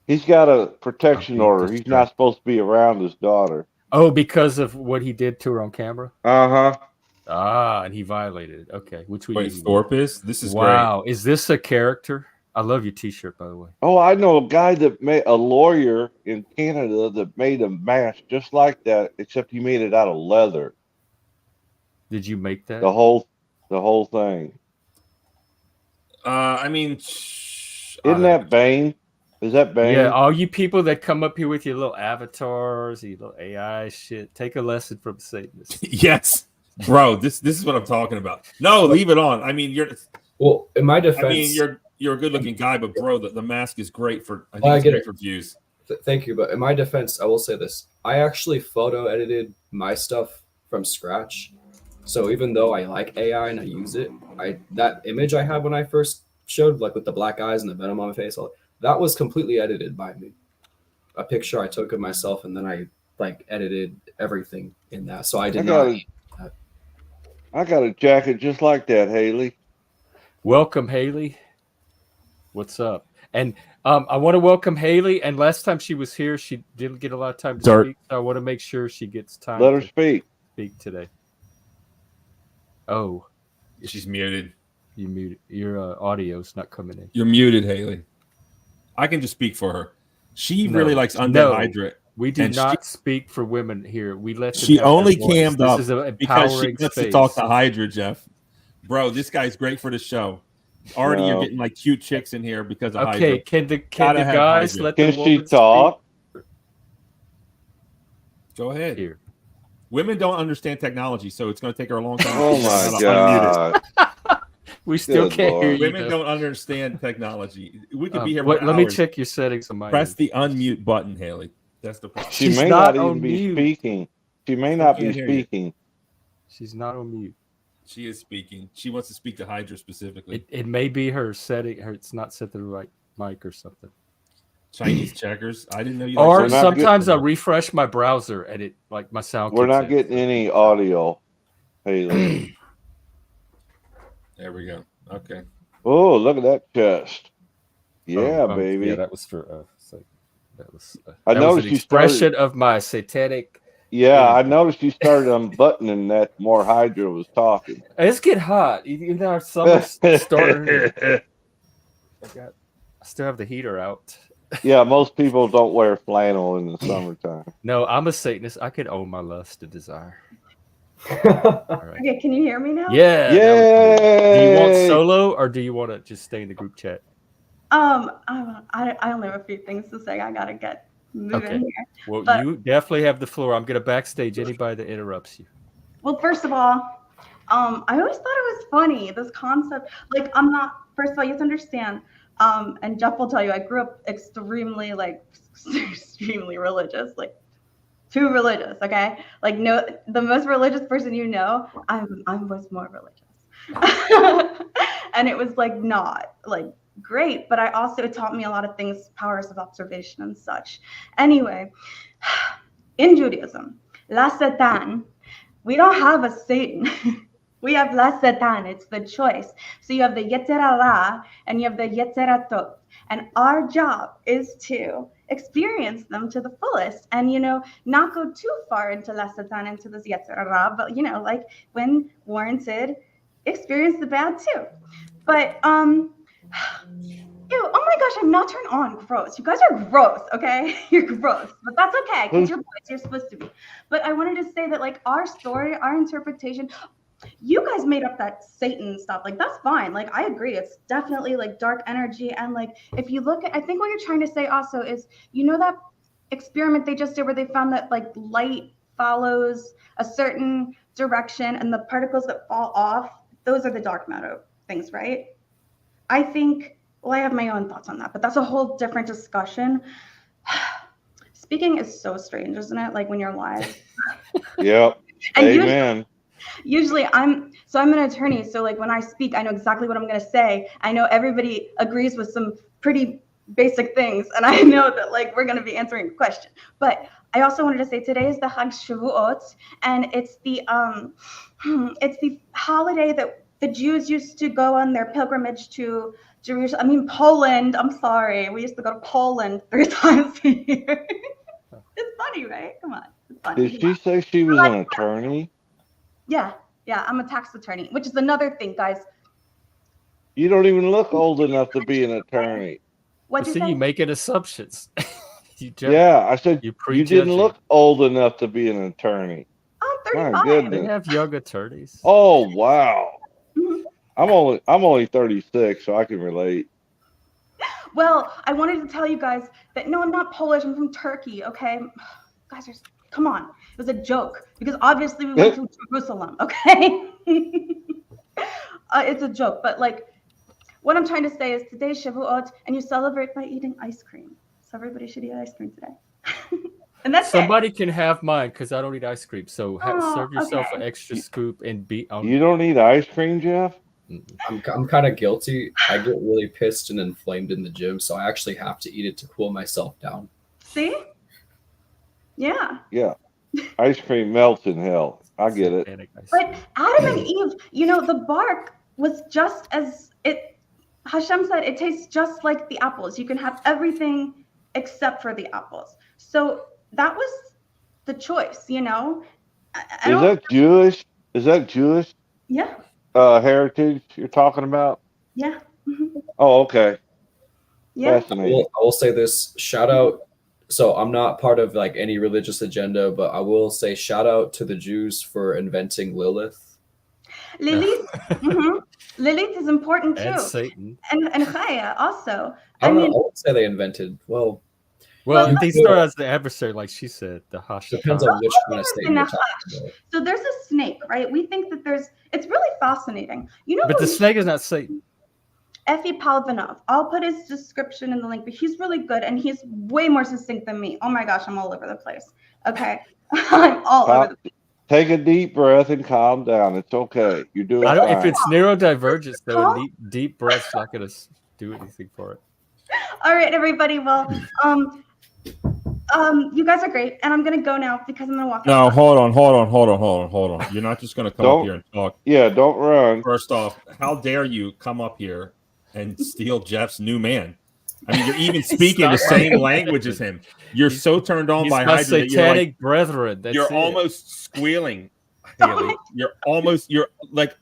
He's got a protection order. He's not supposed to be around his daughter. Oh, because of what he did to her on camera? Uh-huh. Ah, and he violated it. Okay. Which Wait, Thorpe is? This is wow. great. Is this a character? I love your t-shirt, by the way. Oh, I know a guy that made a lawyer in Canada that made a mask just like that, except he made it out of leather. Did you make that? The whole thing. I mean, isn't that Bane? Is that Bane? Yeah, all you people that come up here with your little avatars, your little AI shit, take a lesson from Satanists. Yes, bro. This is what I'm talking about. No, leave it on. I mean, well, in my defense, I mean, you're a good-looking guy, but bro, the mask is great for. I think I it's get great it for views. Thank you, but in my defense, I will say this: I actually photo edited my stuff from scratch. So even though I like AI and I use it, that image I had when I first showed, like with the black eyes and the venom on my face, that was completely edited by me. A picture I took of myself, and then I like edited everything in that. So I got a jacket just like that, Hayley. Welcome, Hayley. What's up? And I want to welcome Hayley. And last time she was here, she didn't get a lot of time to speak. So I want to make sure she gets time. Let her speak today. Oh, she's muted. You muted. Your audio's not coming in. You're muted, Hayley. I can just speak for her. She really likes Undead Hydra. We do not speak for women here. We let them she only cammed up because she wants to talk to Hydra, Jeff. Bro, this guy's great for the show. Already you're getting like cute chicks in here because of Hydra. Okay, can the guys let the woman she talk? Speak? Go ahead. Here. Women don't understand technology, so it's going to take her a long time. Oh my God. We still can't hear you. Women don't understand technology. We could be here. Let me check your settings on my Press the unmute button, Hayley. That's the problem. She may not even be speaking. She may not be speaking. She's not on mute. She is speaking. She wants to speak to Hydra specifically. It may be her setting. It's not set to the right mic or something. Chinese checkers. I didn't know you. Or sometimes I refresh my browser and it like my sound. We're not getting any audio, Hayley. There we go. Okay. Oh, look at that chest. Yeah, baby. Yeah, that was for. That was. I noticed an expression of my satanic. Yeah, I noticed you started unbuttoning that more Hydra was talking. It's getting hot. Even our summer started. I still have the heater out. Yeah, most people don't wear flannel in the summertime. No, I'm a Satanist. I can own my lust and desire. All right. Okay, can you hear me now? Yeah. Yay! Do you want solo or do you want to just stay in the group chat? I only have a few things to say. I gotta get moving here. Well, you definitely have the floor. I'm gonna backstage anybody that interrupts you. Well, first of all, I always thought it was funny, this concept. Like, first of all, you have to understand, and Jeff will tell you, I grew up extremely religious, like too religious, okay? Like, no, the most religious person you know, I was more religious. And it was like not like great, but it taught me a lot of things, powers of observation and such. Anyway, in Judaism, La Satan, we don't have a Satan. We have La Satan. It's the choice. So you have the Yetzer Hara and you have the Yetzer Tov. And our job is to experience them to the fullest and, not go too far into La Satan, into this Yetzer Hara, but, like when warranted, experience the bad too. But, oh my gosh, I'm not turned on. Gross. You guys are gross, okay? You're gross. But that's okay, because you're boys. You're supposed to be. But I wanted to say that, like, our story, our interpretation, you guys made up that Satan stuff. Like, that's fine. Like, I agree. It's definitely, like, dark energy. And, like, if you look at, I think what you're trying to say also is, that experiment they just did where they found that, like, light follows a certain direction and the particles that fall off, those are the dark matter things, right? I think, well, I have my own thoughts on that, but that's a whole different discussion. Speaking is so strange, isn't it? Like when you're live. Yep. And amen. Usually I'm an attorney, so like when I speak, I know exactly what I'm going to say. I know everybody agrees with some pretty basic things, and I know that like we're going to be answering a question. But I also wanted to say today is the Chag Shavuot, and it's the holiday that the Jews used to go on their pilgrimage to Poland. I'm sorry. We used to go to Poland 3 times a year. It's funny, right? Come on. It's funny. Did she say she was an attorney? Yeah. I'm a tax attorney, which is another thing, guys. You don't even look old enough to be an attorney. What'd you say? You making assumptions. I said you didn't look old enough to be an attorney. I'm 35. My goodness. They have young attorneys. Oh, wow. Mm-hmm. I'm only 36, so I can relate. Well, I wanted to tell you guys that no, I'm not Polish. I'm from Turkey. Okay, guys, come on. It was a joke because obviously we went to Jerusalem. Okay, it's a joke. But like, what I'm trying to say is today's Shavuot, and you celebrate by eating ice cream. So everybody should eat ice cream today. And that's somebody can have mine because I don't eat ice cream. So serve yourself an extra scoop and be. You don't eat ice cream, Jeff? I'm kind of guilty. I get really pissed and inflamed in the gym, so I actually have to eat it to cool myself down. See? Yeah. Yeah. Ice cream melts in hell. I get it. But Adam and Eve, the bark was just as Hashem said, it tastes just like the apples. You can have everything except for the apples. So that was the choice, Is that Jewish? Is that Jewish? Yeah. Heritage you're talking about? Yeah. Mm-hmm. Oh, okay. Yeah. Fascinating. I will say this, shout out. So I'm not part of like any religious agenda, but I will say shout out to the Jews for inventing Lilith. Lilith, mm-hmm. Lilith is important too. And Satan. And Chaya also. I won't say they invented. Well, they start as the adversary, like she said. The Hash. Depends on which kind of Satan you're talking about. So there's a snake, right? We think that it's really fascinating. But the snake is not Satan. Effie Palvanov. I'll put his description in the link, but he's really good and he's way more succinct than me. Oh my gosh, I'm all over the place. Okay. I'm all over the place. Take a deep breath and calm down. It's okay. You do it. If it's neurodivergence, though, deep breath's not going to do anything for it. All right, everybody. Well, you guys are great, and I'm gonna go now because I'm gonna walk. No, hold on. You're not just gonna come up here and talk. Yeah, don't run. First off, how dare you come up here and steal Jeff's new man? I mean, you're even speaking the same language as him. You're so turned on by Hydra satanic brethren. You're almost squealing, Hayley. You're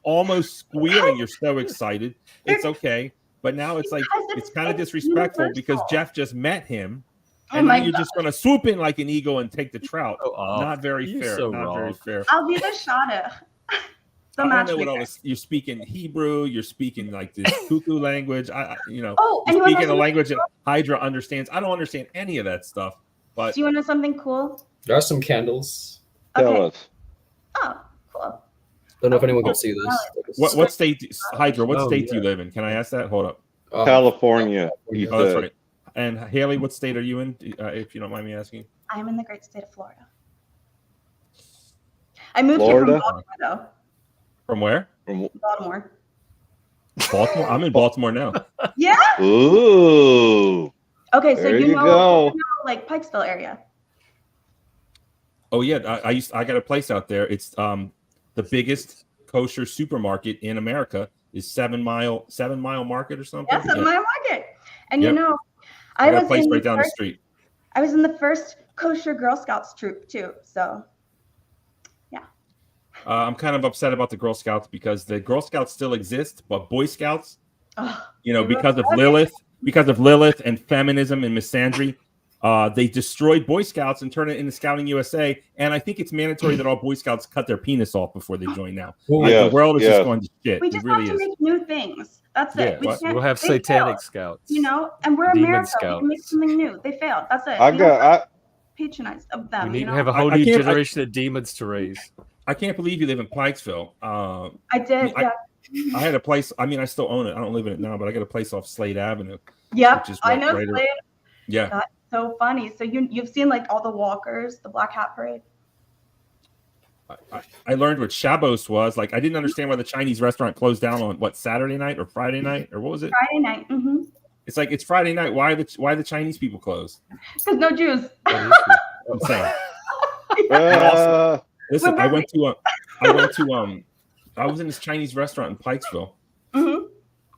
almost squealing. You're so excited. It's okay. But now it's like Because it's kind of disrespectful because universal. Jeff just met him. Oh And now my you're God. just going to swoop in like an eagle and take the trout. Not very you're fair. so Not very wrong. fair. I'll be the shada. The I don't know what matchmaker. all this. You're speaking Hebrew. You're speaking like this cuckoo language. Oh, and you're you wanna speaking know a language that Hydra understands. I don't understand any of that stuff. But Do you want to know something cool? There are some candles. Tell us. Oh, cool. Don't know if anyone can see this. what state, Hydra? What Oh, state do yeah. you live in? Can I ask that? Hold up. California. You Oh, that's said. right. And Haley, what state are you in? If you don't mind me asking. I'm in the great state of Florida. I moved Florida? here from Baltimore, though. From where? From, Baltimore. Baltimore. I'm in Baltimore now. Yeah. ooh. Okay, so There you you know, go. like Pikesville area. Oh yeah, I got a place out there. It's the biggest kosher supermarket in America is 7 Mile Market or something. Yes, at my market. And Yep. you know, I got a was place in right down the first- street. I was in the first kosher Girl Scouts troop too. So I'm kind of upset about the Girl Scouts because the Girl Scouts still exist, but Boy Scouts, because of Lilith and feminism and misandry, they destroyed Boy Scouts and turned it into Scouting USA. And I think it's mandatory that all Boy Scouts cut their penis off before they join now. Yes, the world is yes. just going to shit. we It just really have to is. make new things. That's Yeah, it. We'll have they satanic failed, scouts. you know, and we're Demon America. We can make scouts. something new. They failed. That's it. I We don't got. patronize of We them. need You to know? have a whole I new can't- generation of demons to raise. I can't believe you live in Pikesville. I did. I had a place. I mean, I still own it. I don't live in it now, but I got a place off Slade Avenue. Yep. which is I right- know. right Slade. Yeah. That's so funny. So you've seen like all the walkers, the Black Hat Parade. I learned what Shabbos was. Like, I didn't understand why the Chinese restaurant closed down on Saturday night or Friday night or what was it? Friday night. Mm-hmm. It's like it's Friday night. Why the Chinese people closed? Because no Jews. That is true. I'm saying. Uh, Listen, I was in this Chinese restaurant in Pikesville, Mm-hmm.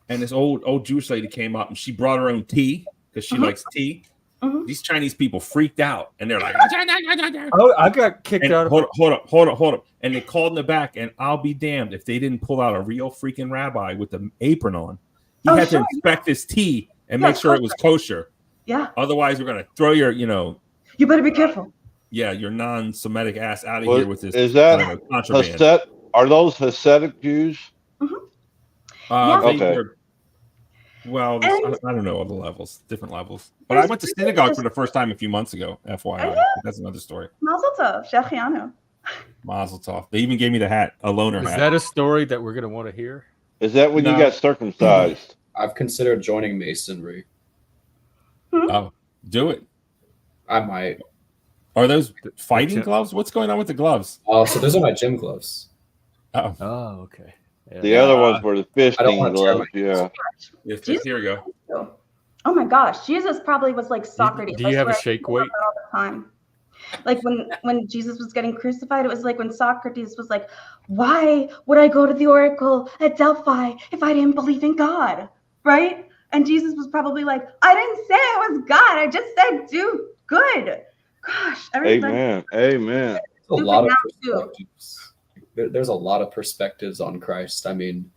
and this old Jewish lady came up and she brought her own tea because she likes tea. Mhm. These Chinese people freaked out and they're like, Oh, I got kicked and out of hold up. And they called in the back, and I'll be damned if they didn't pull out a real freaking rabbi with the apron on. He had to inspect this tea and make sure it was kosher. Yeah. Otherwise, we're gonna throw your, You better be careful. your non-Semitic ass out of Well, here with this. is that contraband? Are those Hasidic Jews? Yeah. They Okay. were- well, And- I don't know all the levels, different levels. But I went to synagogue for the first time a few months ago. FYI, that's another story. Mazel tov, Shechianu. Mazel tov. They even gave me the hat, a loaner Is hat. that a story that we're going to want to hear? Is that when No. you got circumcised? I've considered joining Masonry. Oh, do it. I might. Are those fighting Yeah. gloves? What's going on with the gloves? So those are my gym gloves. Oh, Oh, okay. Yeah. The other ones were the I don't fisting wanna tear gloves. Yeah. here we go. Oh my gosh, Jesus probably was like Socrates. Do you have a swear, I shake think about weight? that all the time. Like when Jesus was getting crucified, it was like when Socrates was like, "Why would I go to the oracle at Delphi if I didn't believe in God?" Right? And Jesus was probably like, "I didn't say it was God. I just said do good." Gosh, everybody. Amen. There's a lot of now, too. perspectives. There's a lot of perspectives on Christ. I mean,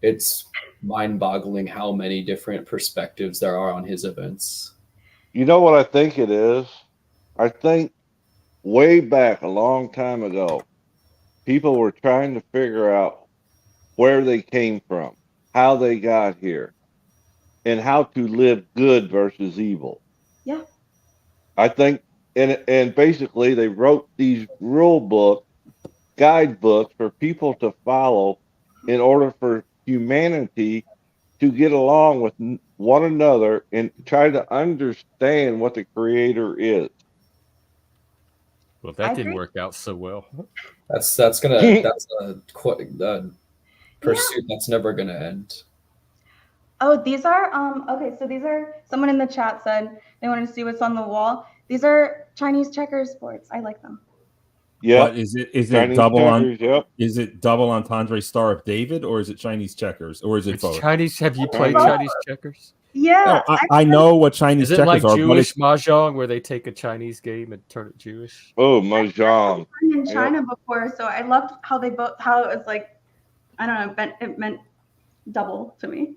it's mind-boggling how many different perspectives there are on his events. You know what I think it is? I think way back a long time ago, people were trying to figure out where they came from, how they got here, and how to live good versus evil. Yeah. I think, and basically they wrote these rule book, guidebooks for people to follow in order for humanity to get along with one another and try to understand what the Creator is. Well, I that didn't agree. work out so well. That's a pursuit that's never gonna end. Oh, these are okay, so these are someone in the chat said they wanted to see what's on the wall. These are Chinese checkers boards. I like them. Yeah. But is it Chinese double checkers, on? yep. Is it double entendre Star of David, or is it Chinese checkers, or is it It's both? Chinese. Have you played Chinese. Chinese checkers? Yeah. No, I know what Chinese Is it checkers like are, Jewish but mahjong where they take a Chinese game and turn it Jewish? Oh, mahjong. I've been in China before, so I loved how it was like, I don't know, it meant double to me.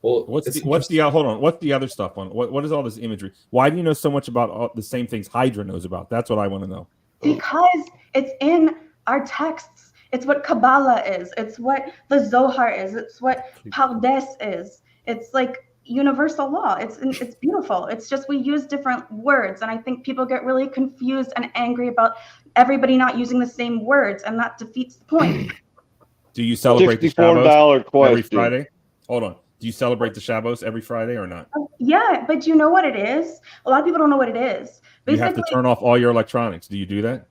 Well, what's the hold on? What's the other stuff on? What is all this imagery? Why do you know so much about all the same things Hydra knows about? That's what I want to know. Because it's in our texts. It's what Kabbalah is. It's what the Zohar is. It's what Pardes is. It's like universal law. It's beautiful. It's just we use different words, and I think people get really confused and angry about everybody not using the same words, and that defeats the point. Do you celebrate the Shabbos every Friday? Hold on. Do you celebrate the Shabbos every Friday or not? Yeah, but you know what it is? A lot of people don't know what it is. Basically, you have to turn off all your electronics. Do you do that?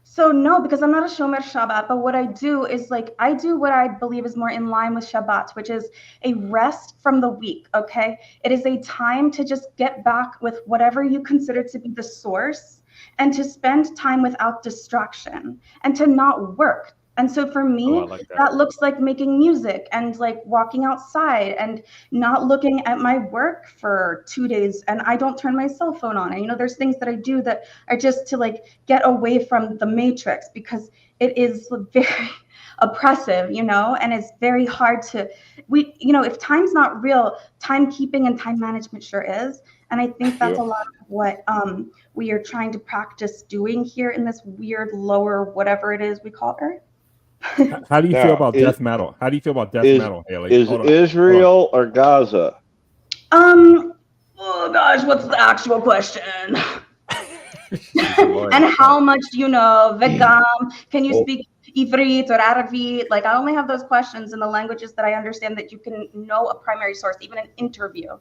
So no, because I'm not a Shomer Shabbat, but what I do is I do what I believe is more in line with Shabbat, which is a rest from the week, okay? It is a time to just get back with whatever you consider to be the source and to spend time without distraction and to not work. And so for me, that looks like making music and like walking outside and not looking at my work for 2 days. And I don't turn my cell phone on. And, there's things that I do that are just to like get away from the matrix because it is very oppressive, and it's very hard to, if time's not real, timekeeping and time management sure is. And I think that's a lot of what we are trying to practice doing here in this weird lower, whatever it is we call Earth. How do you feel about death metal? How do you feel about death metal, Hayley? Is Israel or Gaza? Oh gosh, what's the actual question? And how much do you know? Vegam? Can you speak Ivrit or Arabic? Like I only have those questions in the languages that I understand that you can know a primary source, even an interview.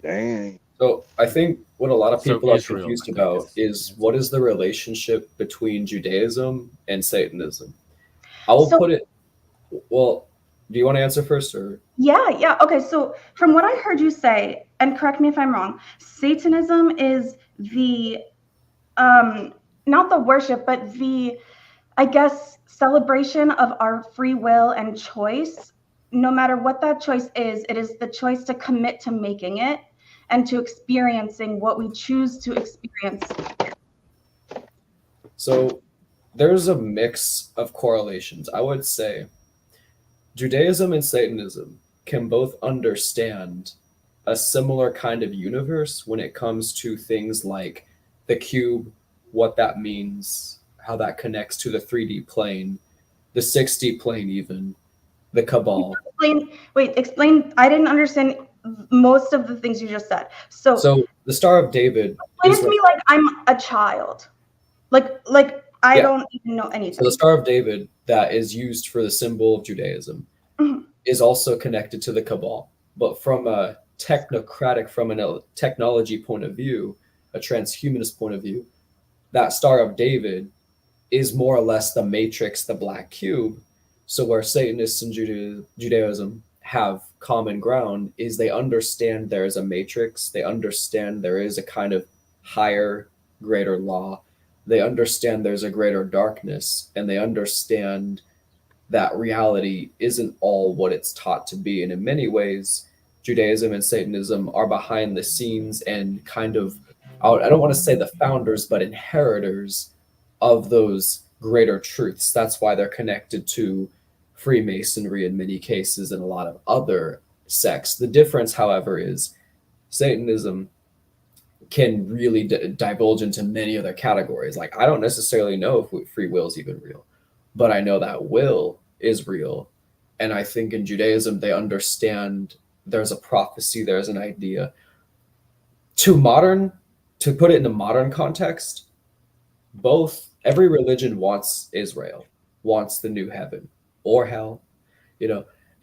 Dang. So I think what a lot of people are confused about is what is the relationship between Judaism and Satanism? I will put it, well, do you want to answer first or? Yeah. Okay. So from what I heard you say, and correct me if I'm wrong, Satanism is the, not the worship, but the, I guess, celebration of our free will and choice. No matter what that choice is, it is the choice to commit to making it and to experiencing what we choose to experience. So there's a mix of correlations. I would say Judaism and Satanism can both understand a similar kind of universe when it comes to things like the cube, what that means, how that connects to the 3D plane, the 6D plane even, the Cabal. Explain. I didn't understand most of the things you just said. So the Star of David. Explain it to me like I'm a child. Like I don't even know anything. So the Star of David that is used for the symbol of Judaism is also connected to the Cabal. But from a technocratic, from a technology point of view, a transhumanist point of view, that Star of David is more or less the matrix, the black cube. So where Satanists and Judaism have common ground is they understand there is a matrix. They understand there is a kind of higher, greater law. They understand there's a greater darkness, and they understand that reality isn't all what it's taught to be. And in many ways, Judaism and Satanism are behind the scenes and kind of, I don't want to say the founders, but inheritors of those greater truths. That's why they're connected to Freemasonry in many cases and a lot of other sects. The difference, however, is Satanism can really divulge into many other categories. Like, I don't necessarily know if free will is even real, but I know that will is real. And I think in Judaism, they understand there's a prophecy, there's an idea. To put it in a modern context, every religion wants Israel, wants the new heaven or hell,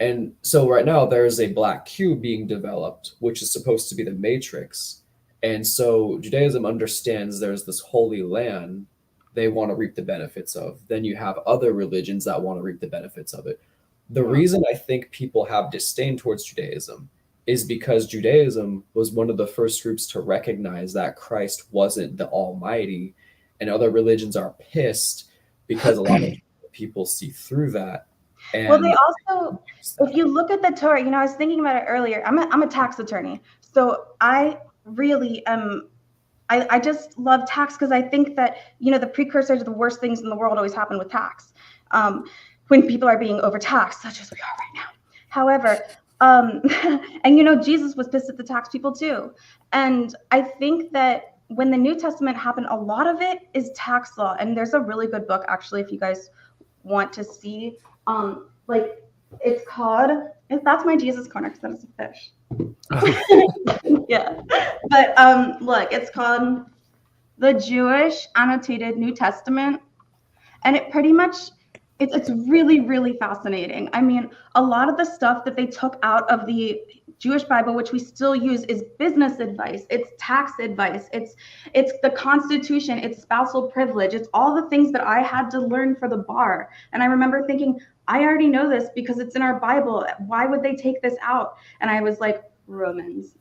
And so right now there's a black cube being developed, which is supposed to be the matrix. And so Judaism understands there's this holy land they want to reap the benefits of. Then you have other religions that want to reap the benefits of it. The reason I think people have disdain towards Judaism is because Judaism was one of the first groups to recognize that Christ wasn't the Almighty, and other religions are pissed because a lot of people see through that. And well, they also, if you look at the Torah, I was thinking about it earlier. I'm a tax attorney, so I really am. I just love tax because I think that the precursor to the worst things in the world always happen with tax, when people are being overtaxed, such as we are right now. However, And you know, Jesus was pissed at the tax people too. And I think that when the New Testament happened, a lot of it is tax law. And there's a really good book, actually, if you guys want to see. Like, it's called, that's my Jesus corner because that is a fish. Yeah. But look, it's called The Jewish Annotated New Testament. And it pretty much, it's really, really fascinating. I mean, a lot of the stuff that they took out of the Jewish Bible, which we still use, is business advice, it's tax advice, it's the Constitution, it's spousal privilege, it's all the things that I had to learn for the bar. And I remember thinking, I already know this because it's in our Bible. Why would they take this out? And I was like, Romans.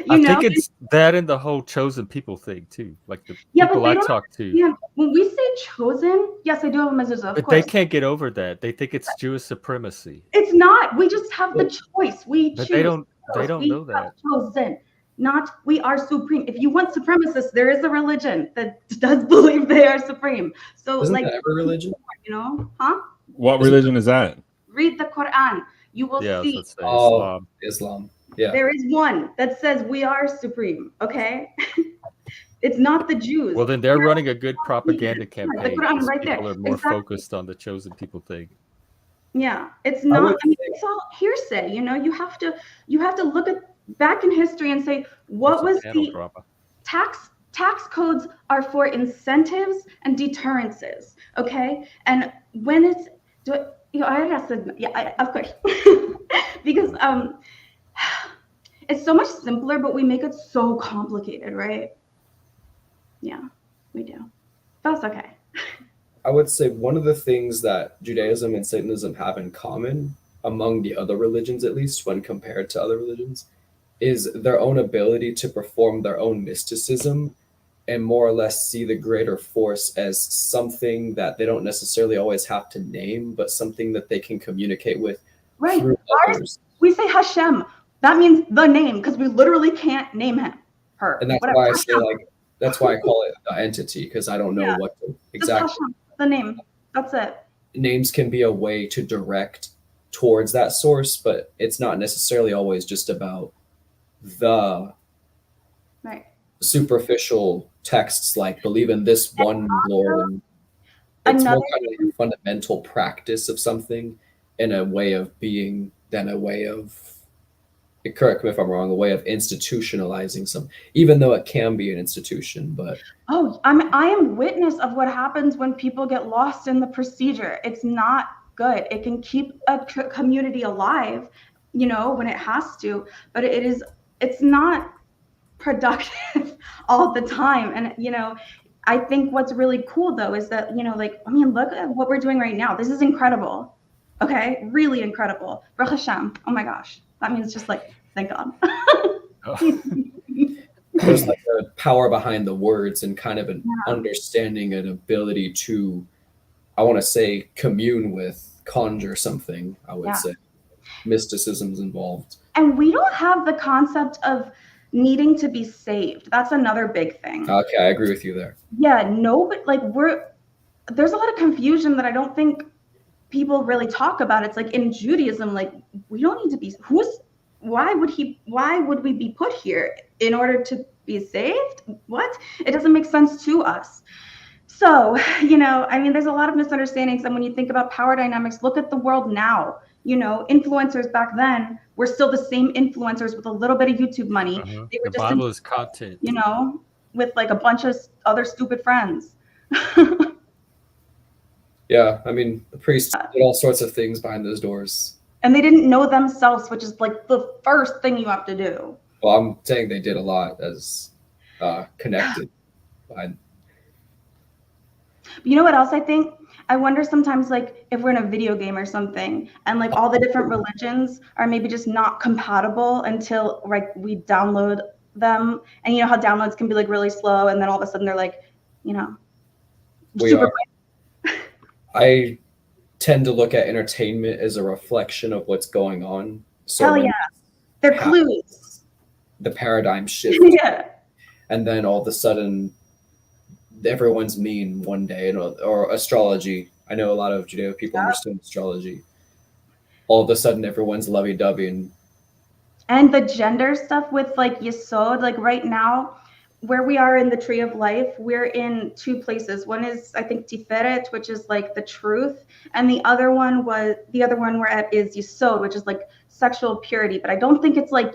I think it's that and the whole chosen people thing too. Like the people I talk to. Yeah, when we say chosen, yes, I do have a mezuzah. But they can't get over that. They think it's Jewish supremacy. It's not. We just have the choice. We choose. They don't know that. Chosen. Not we are supreme. If you want supremacists, there is a religion that does believe they are supreme. So isn't like that every religion? You know, huh? What religion is that? Read the Quran. You will see. Let's say Islam. Yeah. There is one that says we are supreme. Okay. It's not the Jews. Well, then they're running a good propaganda campaign. The Quran right there. People are more focused on the chosen people thing. Yeah, it's not. I mean, it's all hearsay. You know, you have to look at back in history and say what was the tax codes are for incentives and deterrences. Okay, and when it's of course because it's so much simpler, but we make it so complicated, right? Yeah, we do. That's okay. I would say one of the things that Judaism and Satanism have in common, among the other religions at least, when compared to other religions, is their own ability to perform their own mysticism and more or less see the greater force as something that they don't necessarily always have to name, but something that they can communicate with through others. We say Hashem. That means the name, because we literally can't name him, her. And that's why I say that's why I call it the entity, because I don't know what exactly. The name. That's it. Names can be a way to direct towards that source, but it's not necessarily always just about the superficial texts like believe in this one Lord. It's more kind of a fundamental practice of something and a way of being than a way of, correct me if I'm wrong, a way of institutionalizing some, even though it can be an institution. But I am witness of what happens when people get lost in the procedure. It's not good. It can keep a community alive, you know, when it has to, but it's not productive all the time. And you know, I think what's really cool though is that, you know, like, I mean, look at what we're doing right now. This is incredible. Okay, really incredible. Baruch Hashem. Oh my gosh. That means just like, thank God. There's like a power behind the words and kind of an understanding and ability to, I want to say, commune with, conjure something, I would say. Mysticism's involved. And we don't have the concept of needing to be saved. That's another big thing. Okay, I agree with you there. Yeah, no, but like there's a lot of confusion that I don't think people really talk about. It's like in Judaism, like we don't need to be, why would we be put here in order to be saved? What? It doesn't make sense to us. So, you know, I mean, there's a lot of misunderstandings. And when you think about power dynamics, look at the world now. You know, influencers back then were still the same influencers with a little bit of YouTube money. They were the Bible is content. You know, with like a bunch of other stupid friends. Yeah, I mean, the priests did all sorts of things behind those doors. And they didn't know themselves, which is like the first thing you have to do. Well, I'm saying they did a lot as connected. You know what else I think? I wonder sometimes, like, if we're in a video game or something, and like all the different religions are maybe just not compatible until like we download them. And you know how downloads can be like really slow, and then all of a sudden they're like, you know, I tend to look at entertainment as a reflection of what's going on. So hell yeah, they're clues. The paradigm shift. Yeah. And then all of a sudden, everyone's mean one day, or astrology. I know a lot of Judeo people understand astrology. all of a sudden everyone's lovey-dovey. And the gender stuff with like Yesod, like right now, where we are in the tree of life, we're in two places. One is, I think, Tiferet, which is like the truth, and the other one we're at is Yesod, which is like sexual purity. But I don't think it's like,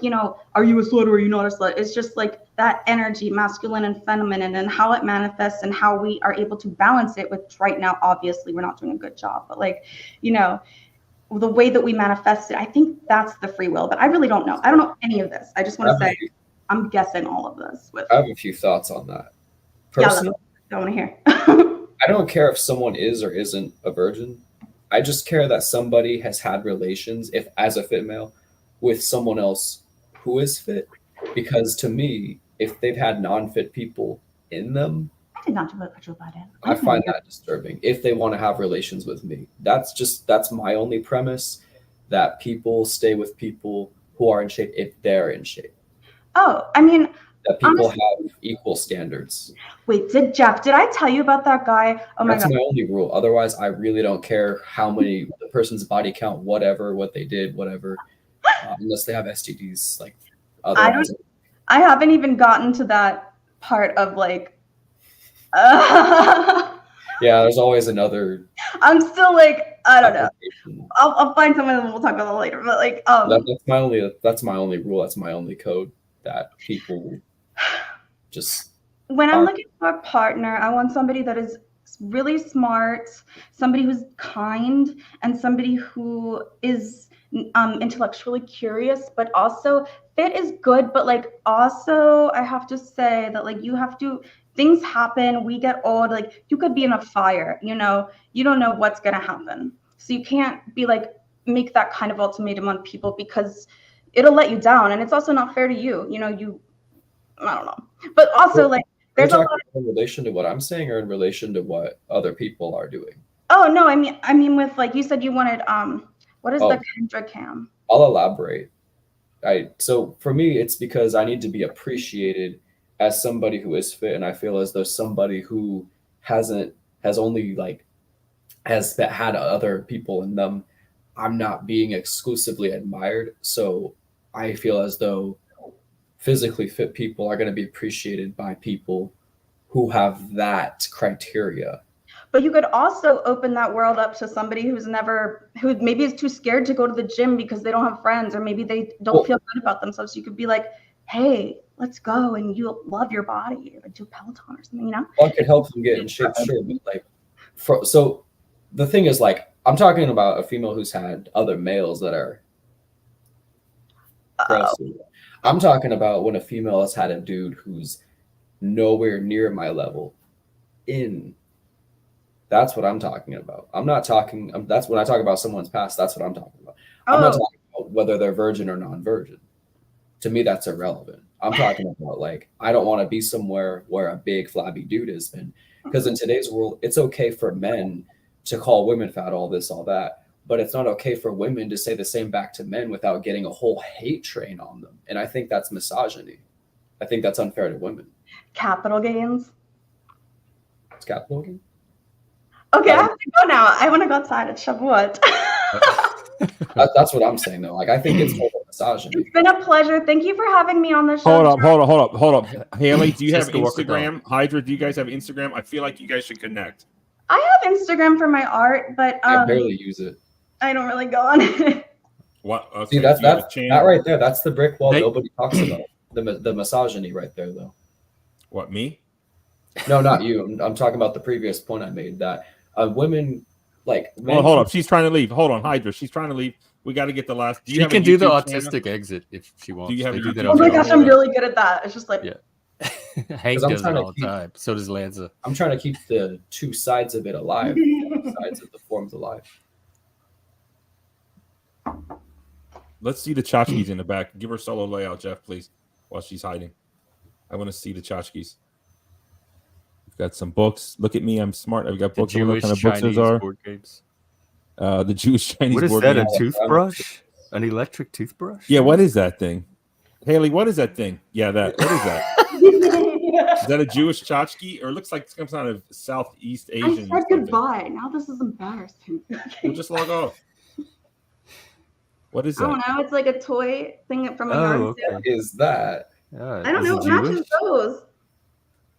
are you a slut or are you not a slut? It's just like that energy, masculine and feminine, and how it manifests and how we are able to balance it, which right now, obviously, we're not doing a good job. But like, the way that we manifest it, I think that's the free will. But I really don't know. I don't know any of this. I just want to say, I'm guessing all of this. I have a few thoughts on that. Personally, I want to hear. I don't care if someone is or isn't a virgin. I just care that somebody has had relations, if as a fit male, with someone else who is fit. Because to me, if they've had non-fit people in them, I did not do what Joe Biden. I find that disturbing. If they want to have relations with me, that's my only premise. That people stay with people who are in shape if they're in shape. Oh, I mean, that people have equal standards. Wait, did I tell you about that guy? Oh my God. That's my only rule. Otherwise, I really don't care how many the person's body count, whatever, what they did, whatever, unless they have STDs. Like, otherwise, I haven't even gotten to that part of like. Yeah, there's always another. I'm still like, I don't know. I'll find someone and we'll talk about that later. But like, that's my only rule. That's my only code. That people just. When I'm looking for a partner, I want somebody that is really smart, somebody who's kind, and somebody who is intellectually curious, but also fit is good. But like, also, I have to say that like things happen. We get old. Like you could be in a fire. You don't know what's gonna happen. So you can't be like make that kind of ultimatum on people because it'll let you down, and it's also not fair to you. I don't know. But also, like, there's a lot in relation to what I'm saying, or in relation to what other people are doing. Oh no, I mean with like you said you wanted what is the Kendra cam? I'll elaborate. So for me, it's because I need to be appreciated as somebody who is fit, and I feel as though somebody who has had other people in them, I'm not being exclusively admired. So I feel as though physically fit people are going to be appreciated by people who have that criteria. But you could also open that world up to somebody who maybe is too scared to go to the gym because they don't have friends, or maybe they don't feel good about themselves. So you could be like, hey, let's go, and you'll love your body, or do Peloton or something, Well, I could help them get in shape, sure, but so the thing is, like, I'm talking about a female who's had other males that are. I'm talking about when a female has had a dude who's nowhere near my level. That's what I'm talking about. That's when I talk about someone's past. That's what I'm talking about. I'm not talking about whether they're virgin or non-virgin. To me, that's irrelevant. I'm talking about like I don't want to be somewhere where a big flabby dude has been, because in today's world, it's okay for men to call women fat, all this, all that. But it's not okay for women to say the same back to men without getting a whole hate train on them. And I think that's misogyny. I think that's unfair to women. Capital gains. It's capital gain? Okay, I have to go now. I want to go outside at Shavuot. That's what I'm saying, though. Like, I think it's total misogyny. It's been a pleasure. Thank you for having me on the show. Hold up. Hayley, do you have Instagram? Hydra, do you guys have Instagram? I feel like you guys should connect. I have Instagram for my art, but I barely use it. I don't really go on it. What? Okay. See, that's that right there. That's the brick wall nobody talks about. The misogyny right there, though. What, me? No, not you. I'm talking about the previous point I made, that women like. Well, hold up. She's trying to leave. Hold on, Hydra. She's trying to leave. We got to get the last. She can do the autistic exit if she wants. Do you have a YouTube channel? Oh my gosh, I'm really good at that. It's just like. Yeah. Hank does it all the time. So does Lanza. I'm trying to keep the two sides of it alive. Two sides of the forms alive. Let's see the tchotchkes in the back. Give her solo layout, Jeff, please, while she's hiding. I want to see the tchotchkes. We've got some books. Look at me, I'm smart. I've got books. What kind of books those are? Board games. The Jewish Chinese board games. What is that? A toothbrush? An electric toothbrush? Yeah. What is that thing? Hayley, what is that thing? Yeah, that. What is that? Is that a Jewish tchotchke, or it looks like some kind of Southeast Asian? I said goodbye. Now this is embarrassing. We'll just log off. What is I don't that? know. It's like a toy thing from a Oh, yard sale. What is that? I don't is know. it It matches Jewish? those.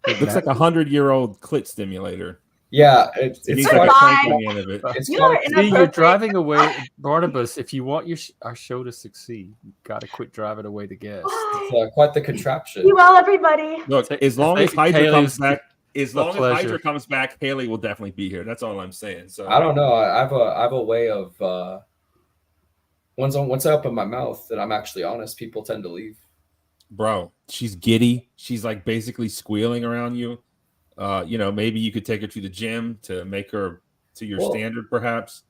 It Looks like a 100-year-old clit stimulator. Yeah, It it's needs like a Goodbye. crank on the end of it. it's You quite are a See, inappropriate. you're driving away, Barnabas. If you want our show to succeed, you got to quit driving away the guest. quite the contraption. Be well, everybody. Look, as long as Hydra Haley, comes back, pleasure. Haley will definitely be here. That's all I'm saying. So I don't know. I have a way of once I open my mouth and I'm actually honest, people tend to leave. bro, she's giddy. She's like basically squealing around you. Maybe you could take her to the gym to make her to your standard, perhaps.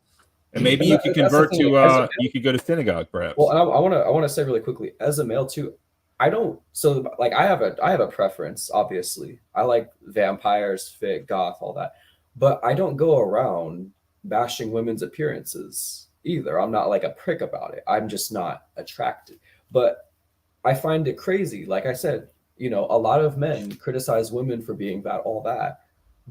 And maybe you could convert to you could go to synagogue, perhaps. Well, I want to say really quickly, as a male too, I don't. So like I have a preference. Obviously, I like vampires, fit, goth, all that, but I don't go around bashing women's appearances either. I'm not like a prick about it. I'm just not attracted. But I find it crazy. Like I said, a lot of men criticize women for being that, all that,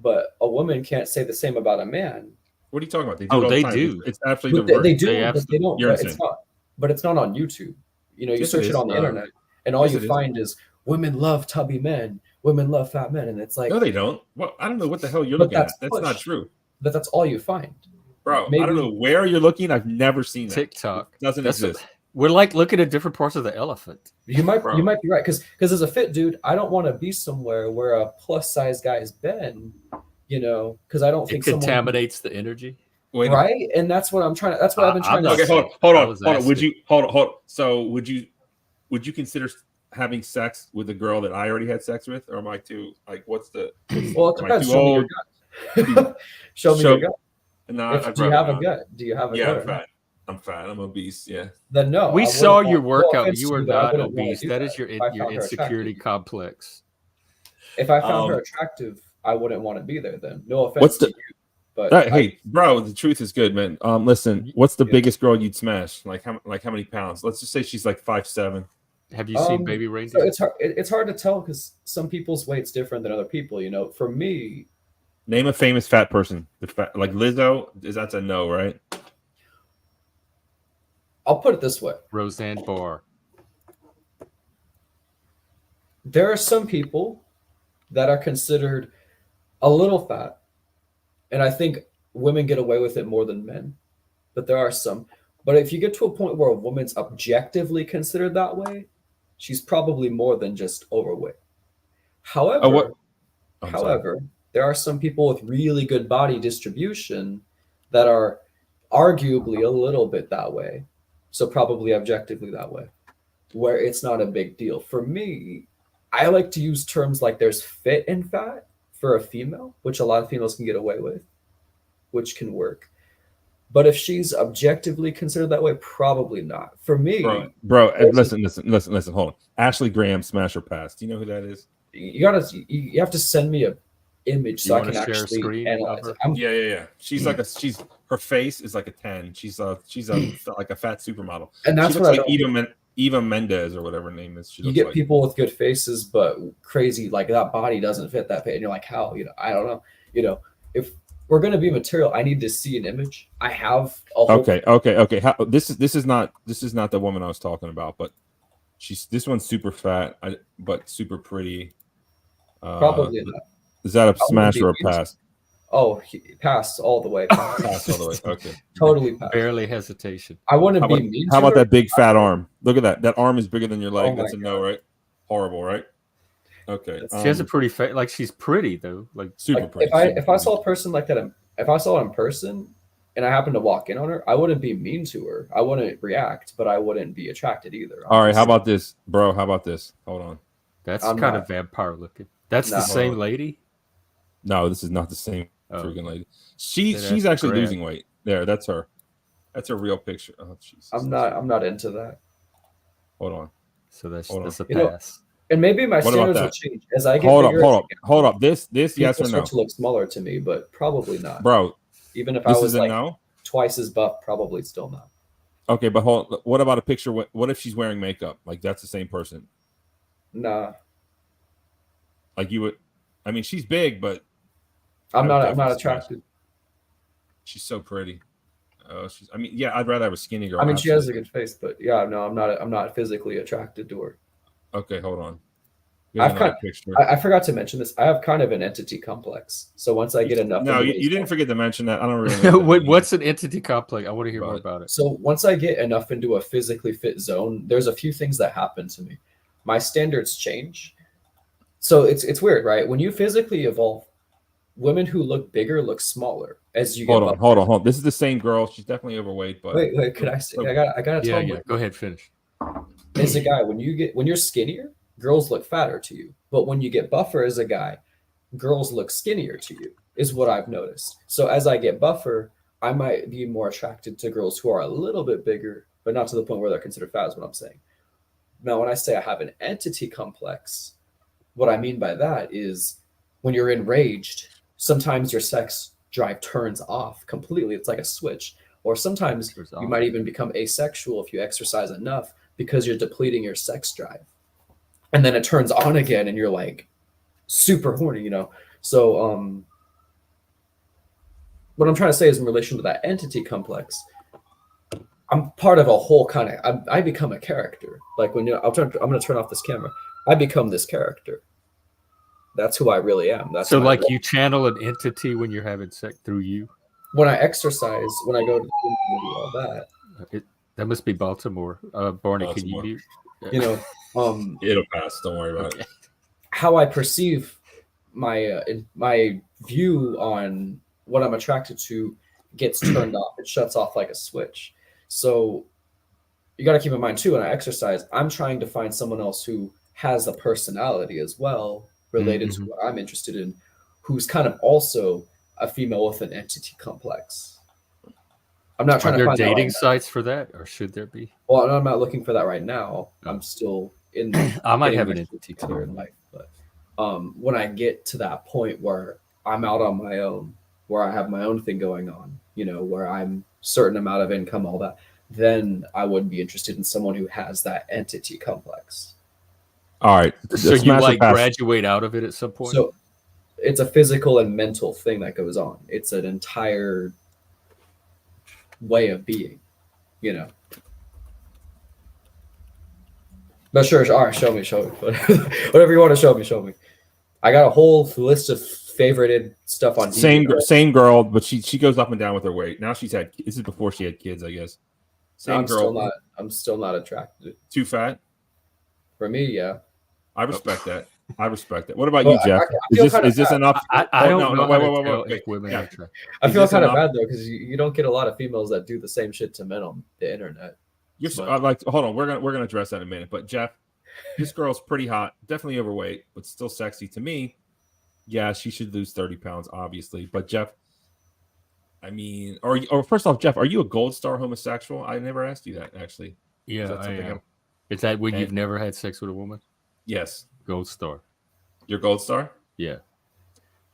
but a woman can't say the same about a man. What are you talking about? They do. Oh, it all they the time. do. It's absolutely They the do, They but they don't. You're But insane. it's not. But it's not on YouTube. You Yes, search it it on the is. internet, and all Yes, you it is. find is women love tubby men, women love fat men, and it's like, No, they don't. Well, I don't know what the hell you're But looking at. that's That's not pushed. true, but that's all you find. bro. I Maybe- don't know where you're looking. I've never seen that. TikTok It doesn't exist. We're like looking at different parts of the elephant. You might Bro. be right because as a fit dude, I don't want to be somewhere where a plus size guy has been, because I don't It think someone contaminates the energy. Wait, right, and that's what I'm trying to. That's what I've been trying I'm to. not okay, saying- hold I on. was Would asking. you hold on? So would you consider having sex with a girl that I already had sex with, or am I too like? What's the? Well, it am I depends. too Show me your old? gut. Show me your gut. No, Do you have a gut? Do you have a Yeah, gut? I'm or not? fat. I'm fat. I'm obese. Yeah. Then no. We I saw wouldn't your want- no workout, but offense you to are but I not wouldn't wanna obese. do That is if I your found her insecurity attractive. complex. If I found her attractive, I wouldn't want to be there. Then no offense What's to the- you, but Hey, bro, the truth is good, man. Listen, what's the biggest girl you'd smash? Like how many pounds? Let's just say she's like 5'7". Have you seen Baby Reindeer? So it's hard to tell because some people's weight's different than other people. For me, Name a famous fat person. Like Lizzo, that's a no, right? I'll put it this way: Roseanne Barr. there are some people that are considered a little fat, and I think women get away with it more than men. But there are some. But if you get to a point where a woman's objectively considered that way, she's probably more than just overweight. However, there are some people with really good body distribution that are arguably a little bit that way. So probably objectively that way, where it's not a big deal. For me, I like to use terms like there's fit and fat for a female, which a lot of females can get away with, which can work. But if she's objectively considered that way, probably not. For me, bro, listen, hold on. Ashley Graham, smash or pass. Do you know who that is? you have to send me a image so I can actually analyze it. Yeah. She's her face is like a 10. She's like a fat supermodel. And that's she what looks like Eva Mendez or whatever her name is. You get people with good faces, but crazy, like that body doesn't fit that face. And you're like, how? I don't know. If we're gonna be material, I need to see an image. I have a whole Okay. This is not the woman I was talking about, but this one's super fat, but super pretty. Probably not. Is that a smash or a pass? Oh, pass all the way. Pass all the way. Okay. Totally pass. Barely hesitation. I wouldn't be mean. How about that big fat arm? Look at that. That arm is bigger than your leg. Oh That's a no, right? Horrible, right? Okay. She has a pretty face. Like she's pretty though. Like super pretty. If I saw a person like that, if I saw it in person and I happened to walk in on her, I wouldn't be mean to her. I wouldn't react, but I wouldn't be attracted either. All right. How about this, bro? How about this? Hold on. That's kind of vampire looking. That's the same lady. No, this is not the same freaking lady. She's actually losing weight. There, that's her. That's a real picture. Oh, Jesus. I'm not into that. Hold on. So that's a pass. And maybe my standards will change as I get Hold up. This yes or no? Start to look smaller to me, but probably not, bro. Even if I was like twice as buff, probably still not. Okay, but what about a picture? What if she's wearing makeup? Like that's the same person? Nah. Like you would. I mean, she's big, but I'm not attracted. She's so pretty. Oh, I mean, yeah, I'd rather have a skinny girl. I mean, she has a good face, but yeah, no, I'm not physically attracted to her. Okay, hold on. I forgot to mention this. I have kind of an entity complex. So once I get enough, no, you didn't forget to mention that. I don't really know what's an entity complex. I want to hear more about it. So once I get enough into a physically fit zone, there's a few things that happen to me. My standards change. So it's weird, right? When you physically evolve, women who look bigger look smaller as you get. Hold on. This is the same girl. She's definitely overweight, but wait. Could I say? I gotta tell you. Go ahead, finish. As a guy, when you're skinnier, girls look fatter to you. But when you get buffer as a guy, girls look skinnier to you, is what I've noticed. So as I get buffer, I might be more attracted to girls who are a little bit bigger, but not to the point where they're considered fat, is what I'm saying. Now, when I say I have an entity complex, what I mean by that is when you're enraged, sometimes your sex drive turns off completely. It's like a switch. Or sometimes you might even become asexual if you exercise enough because you're depleting your sex drive. And then it turns on again and you're like super horny, you know? So what I'm trying to say is in relation to that entity complex, I'm part of a whole kind of, I become a character. Like when I'm going to turn off this camera. I become this character. That's who I really am. That's so like you channel an entity when you're having sex through you? When I exercise, when I go to the gym and do all that. That must be Baltimore. Barney, can you mute? You know, it'll pass. Don't worry about it. How I perceive my view on what I'm attracted to gets turned off. It shuts off like a switch. So you got to keep in mind too, when I exercise, I'm trying to find someone else who has a personality as well related to what I'm interested in, who's kind of also a female with an entity complex. I'm not trying to find dating sites for that, or should there be? Well, I'm not looking for that right now. I'm still in. I might have an entity clear in life, but when I get to that point where I'm out on my own, where I have my own thing going on, you know, where I'm certain amount of income, all that, then I would be interested in someone who has that entity complex. All right. So you like graduate out of it at some point? So it's a physical and mental thing that goes on. It's an entire way of being, you know. But sure, all right, show me. Whatever you want to show me. I got a whole list of favorited stuff on same girl, but she goes up and down with her weight. Now she's had, this is before she had kids, I guess. Same girl. I'm still not attracted. Too fat? For me, yeah. I respect that. What about you, Jeff? Is this enough? I don't know. Wait. Yeah. I feel kind of bad though, because you don't get a lot of females that do the same shit to men on the internet. Hold on, we're gonna address that in a minute. But Jeff, this girl's pretty hot, definitely overweight, but still sexy to me. Yeah, she should lose 30 pounds, obviously. But Jeff, I mean, or first off, Jeff, are you a gold star homosexual? I never asked you that actually. Yeah, I am. Is that when you've never had sex with a woman? Yes. Gold star. Your gold star? Yeah.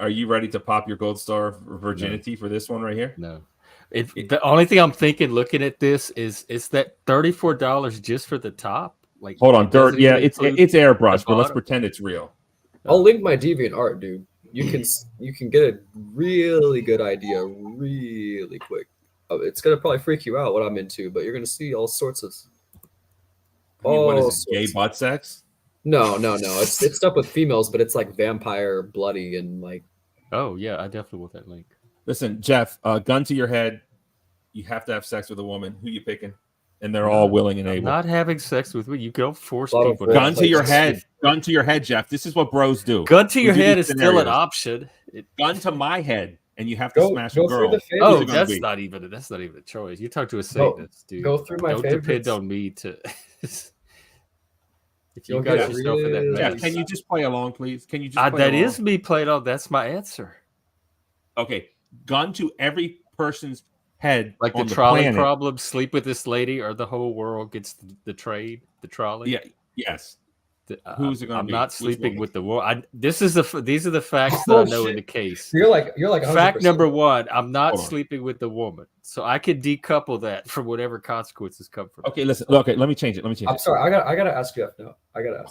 Are you ready to pop your gold star virginity for this one right here? No. The only thing I'm thinking, looking at this, is that $34 just for the top? Like, hold on, dirt. Yeah, it's airbrush, but let's pretend it's real. I'll link my DeviantArt, dude. You can get a really good idea really quick. It's gonna probably freak you out what I'm into, but you're gonna see all sorts of. What is it? Gay butt sex? No. It's stuff with females, but it's like vampire, bloody, and like. Oh yeah, I definitely want that link. Listen, Jeff, gun to your head. You have to have sex with a woman. Who you picking? And they're all willing and able. Not having sex with me. You don't force people. Gun to your head. Gun to your head, Jeff. This is what bros do. Gun to your head is still an option. Gun to my head, and you have to smash a girl. Oh, that's not even a choice. You talk to a Satanist, dude. Go through my favorites. Don't depend on me to. If you got yourself in that mess. Can you just play along, please? Can you just play that along? Is me playing along. That's my answer. Okay. Gun to every person's head. Like the trolley problem, sleep with this lady, or the whole world gets the trolley. Yeah. Yes. Who's it going to be? I'm not sleeping with the world. These are the facts that I know in the case. You're like 100%. Fact number one: I'm not sleeping with the woman, so I can decouple that from whatever consequences come from. Okay, listen. Okay, let me change it. I'm sorry. I gotta ask you now.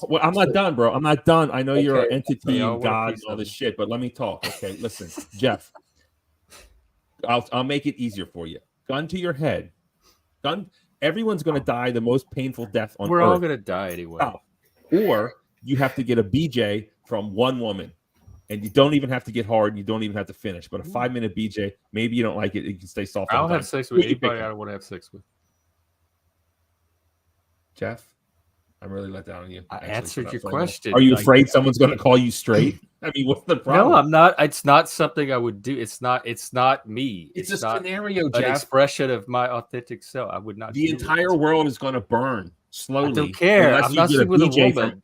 Well, I'm not done, bro. I'm not done. I know you're an entity and God and all this shit, but let me talk. Okay, listen, Jeff. I'll make it easier for you. gun to your head. Everyone's going to die the most painful death on earth. We're all going to die anyway. Stop. Or you have to get a BJ from one woman. And you don't even have to get hard. You don't even have to finish. But a 5-minute BJ, maybe you don't like it. You can stay soft. I'll have sex with anybody I don't want to have sex with. Jeff, I'm really let down on you. I answered your question. Are you afraid someone's going to call you straight? I mean, what's the problem? No, I'm not. It's not something I would do. It's not me. It's a not scenario, an Jeff. Expression of my authentic self. I would not. The entire world is going to burn slowly. I don't care. I'm not sleeping with a woman.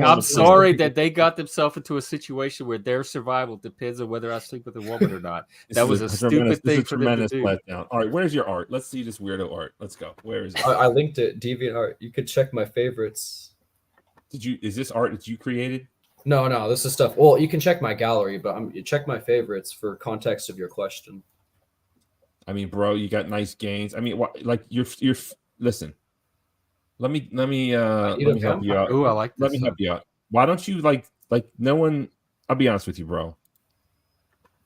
I'm sorry that they got themselves into a situation where their survival depends on whether I sleep with a woman or not. That was a stupid thing for them to do. Letdown. All right, where's your art? Let's see this weirdo art. Let's go. Where is it? I linked it. DeviantArt. You could check my favorites. Is this art that you created? No, this is stuff. Well, you can check my gallery, but you check my favorites for context of your question. I mean, bro, you got nice gains. I mean, what? Like you're. Listen. Let me help you out. Oh, I like this. Let me help you out. Why don't you like no one? I'll be honest with you, bro.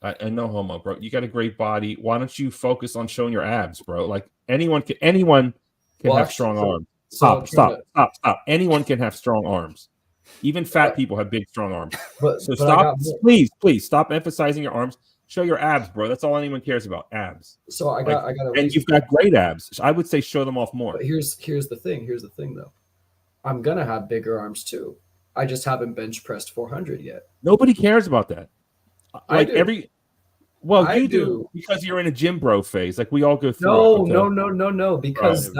I no homo, bro. You got a great body. Why don't you focus on showing your abs, bro? Like anyone can have strong arms. Stop. Anyone can have strong arms. Even fat people have big, strong arms. So stop, please stop emphasizing your arms. Show your abs, bro. That's all anyone cares about. Abs. So I got and you've got great abs. I would say show them off more. But here's the thing. Here's the thing, though. I'm gonna have bigger arms too. I just haven't bench pressed 400 yet. Nobody cares about that. I do. You do because you're in a gym bro phase. Like we all go through. No. Because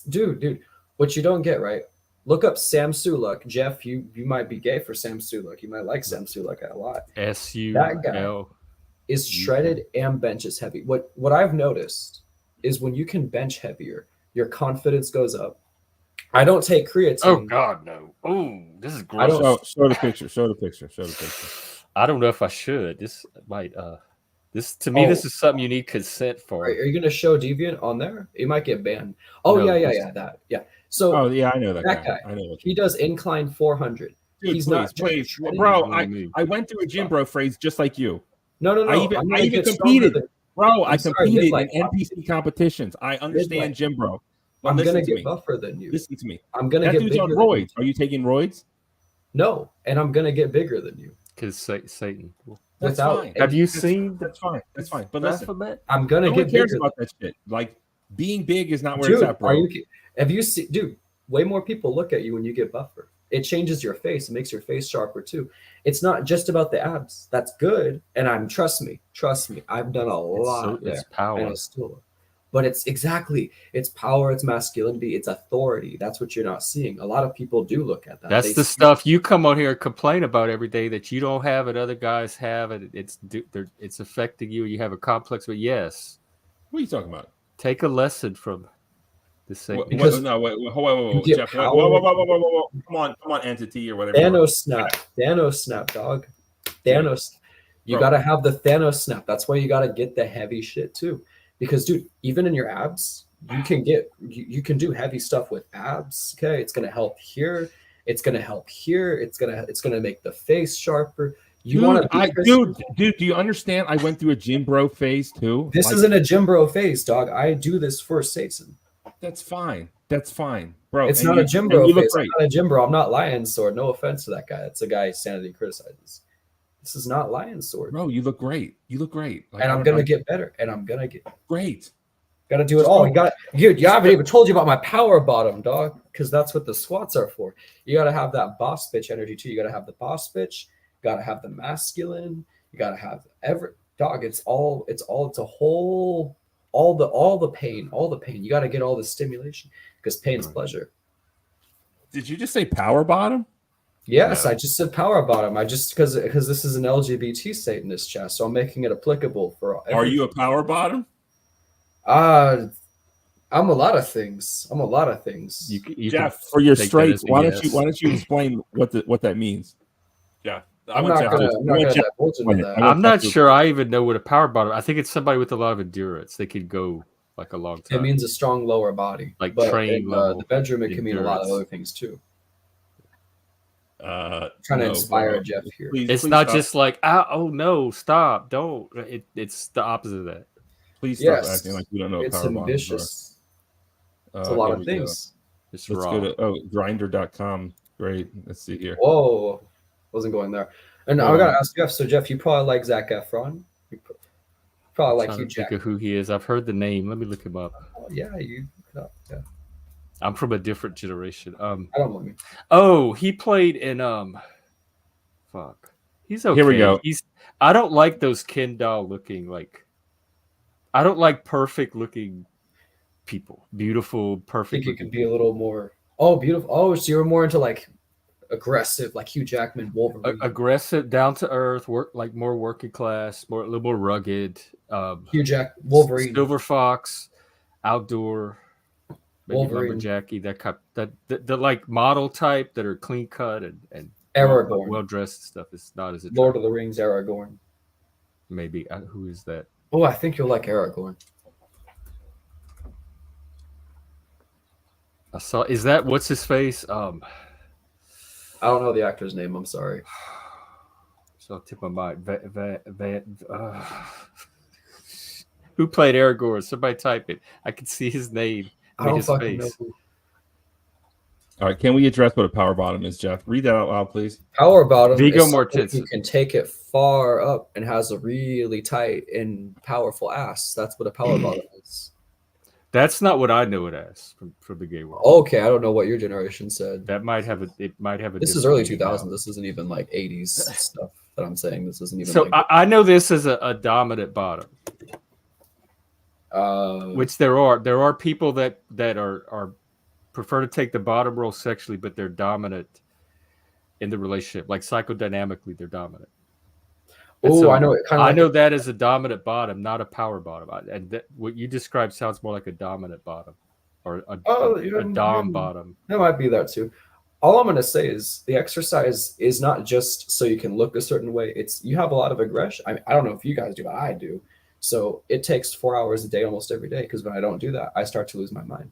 dude. What you don't get, right? Look up Sam Sulek. Jeff, you might be gay for Sam Sulek. You might like Sam Sulek a lot. That guy is shredded and benches heavy. What I've noticed is when you can bench heavier, your confidence goes up. I don't take creatine. Oh God, no. Oh, this is gross. Show the picture. I don't know if I should. This might this is something you need consent for. Are you gonna show Deviant on there? You might get banned. Oh no, yeah. So I know that guy. I know he does incline 400. Dude, he's please. Bro, I went through a gym bro phase just like you. No. I even competed. Bro, I competed in NPC competitions. I understand gym bro. I'm gonna get buffer than you. Listen to me. I'm gonna get bigger on roids. Are you taking roids? No, and I'm gonna get bigger than you. Because Satan. That's fine. Have you seen? That's fine. But listen, I'm gonna get bigger. Cares about that shit. Like being big is not where it's at, bro. Have you seen, dude? Way more people look at you when you get buffer. It changes your face. It makes your face sharper too. It's not just about the abs. That's good, and trust me. I've done a lot. It's power. But it's power. It's masculinity. It's authority. That's what you're not seeing. A lot of people do look at that. That's the stuff you come on here and complain about every day that you don't have and other guys have, and it's affecting you. You have a complex. But yes, what are you talking about? Take a lesson from the same. Wait, Jeff, whoa. Come on, entity or whatever. Thanos snap, dog. Thanos. You got to have the Thanos snap. That's why you got to get the heavy shit too. Because, dude, even in your abs, you can do heavy stuff with abs. Okay, it's gonna help here. It's gonna help here. It's gonna make the face sharper. Dude, do you understand? I went through a gym bro phase too. This isn't a gym bro phase, dog. I do this for Satan. That's fine, bro. It's not a gym bro phase. I'm not a gym bro. I'm not Lion's Sword. No offense to that guy. It's a guy sanity criticizes. This is not Lion's Sword. Bro, you look great. Like, and I'm gonna get better. And I'm gonna get great. Gotta do it all. You haven't even told you about my power bottom, dog. Because that's what the squats are for. You gotta have that boss bitch energy too. You gotta have the boss bitch. You gotta have the masculine. You gotta have dog. It's a whole, all the pain. You gotta get all the stimulation because pain's pleasure. Did you just say power bottom? Yes, I just said power bottom. I just because this is an LGBT Satanist chat, so I'm making it applicable for all. Are you a power bottom? I'm a lot of things. You Jeff, for your straights, why don't you explain what that means? Yeah, I'm not sure I even know what a power bottom. I think it's somebody with a lot of endurance. They could go like a long time. It means a strong lower body, like trained level. The bedroom, it can mean a lot of other things too. Trying to inspire Jeff here. It's not stop. Just like, oh no, stop, don't. It's the opposite of that. Please stop acting like we don't know what power ambitious. It's a lot of things. Let's go to grinder.com. Great. Let's see here. Whoa, wasn't going there. And I gotta ask Jeff. So Jeff, you probably like Zac Efron. You probably like Hugh Jackman. Think of who he is. I've heard the name. Let me look him up. Oh, yeah, you. Yeah. I'm from a different generation. I don't believe me. Oh, he played in fuck. He's okay. Here we go. I don't like those Ken doll looking like. I don't like perfect looking people. Beautiful, perfect. I think it could be a little more. Oh, beautiful. Oh, so you're more into like aggressive, like Hugh Jackman, Wolverine. Aggressive, down to earth, like more working class, a little more rugged. Hugh Jack, Wolverine, Silver Fox, outdoor. Wolverine, lumberjacky, the like model type that are clean cut and Aragorn, well dressed stuff is not as Lord of the Rings Aragorn. Maybe who is that? Oh, I think you'll like Aragorn. I saw. Is that what's his face? I don't know the actor's name. I'm sorry. So I'll tip my mind. Who played Aragorn? Somebody type it. I can see his name. I don't fucking know. All right, can we address what a power bottom is, Jeff? Read that out loud, please. Power bottom Viggo is Mortensen. You can take it far up and has a really tight and powerful ass. That's what a power bottom is. That's not what I know it as from the gay world. Okay, I don't know what your generation said. That might have a. It might have a. This is early 2000s. This isn't even like 80s stuff that I'm saying. This isn't even. So like I know this as a dominant bottom. Which there are people that are prefer to take the bottom role sexually, but they're dominant in the relationship. Like psychodynamically, they're dominant. Oh, I know it. I know that as a dominant bottom, not a power bottom. And what you described sounds more like a dominant bottom, or a dom bottom. That might be that too. All I'm gonna say is the exercise is not just so you can look a certain way. It's you have a lot of aggression. I don't know if you guys do, but I do. So it takes 4 hours a day almost every day because when I don't do that, I start to lose my mind.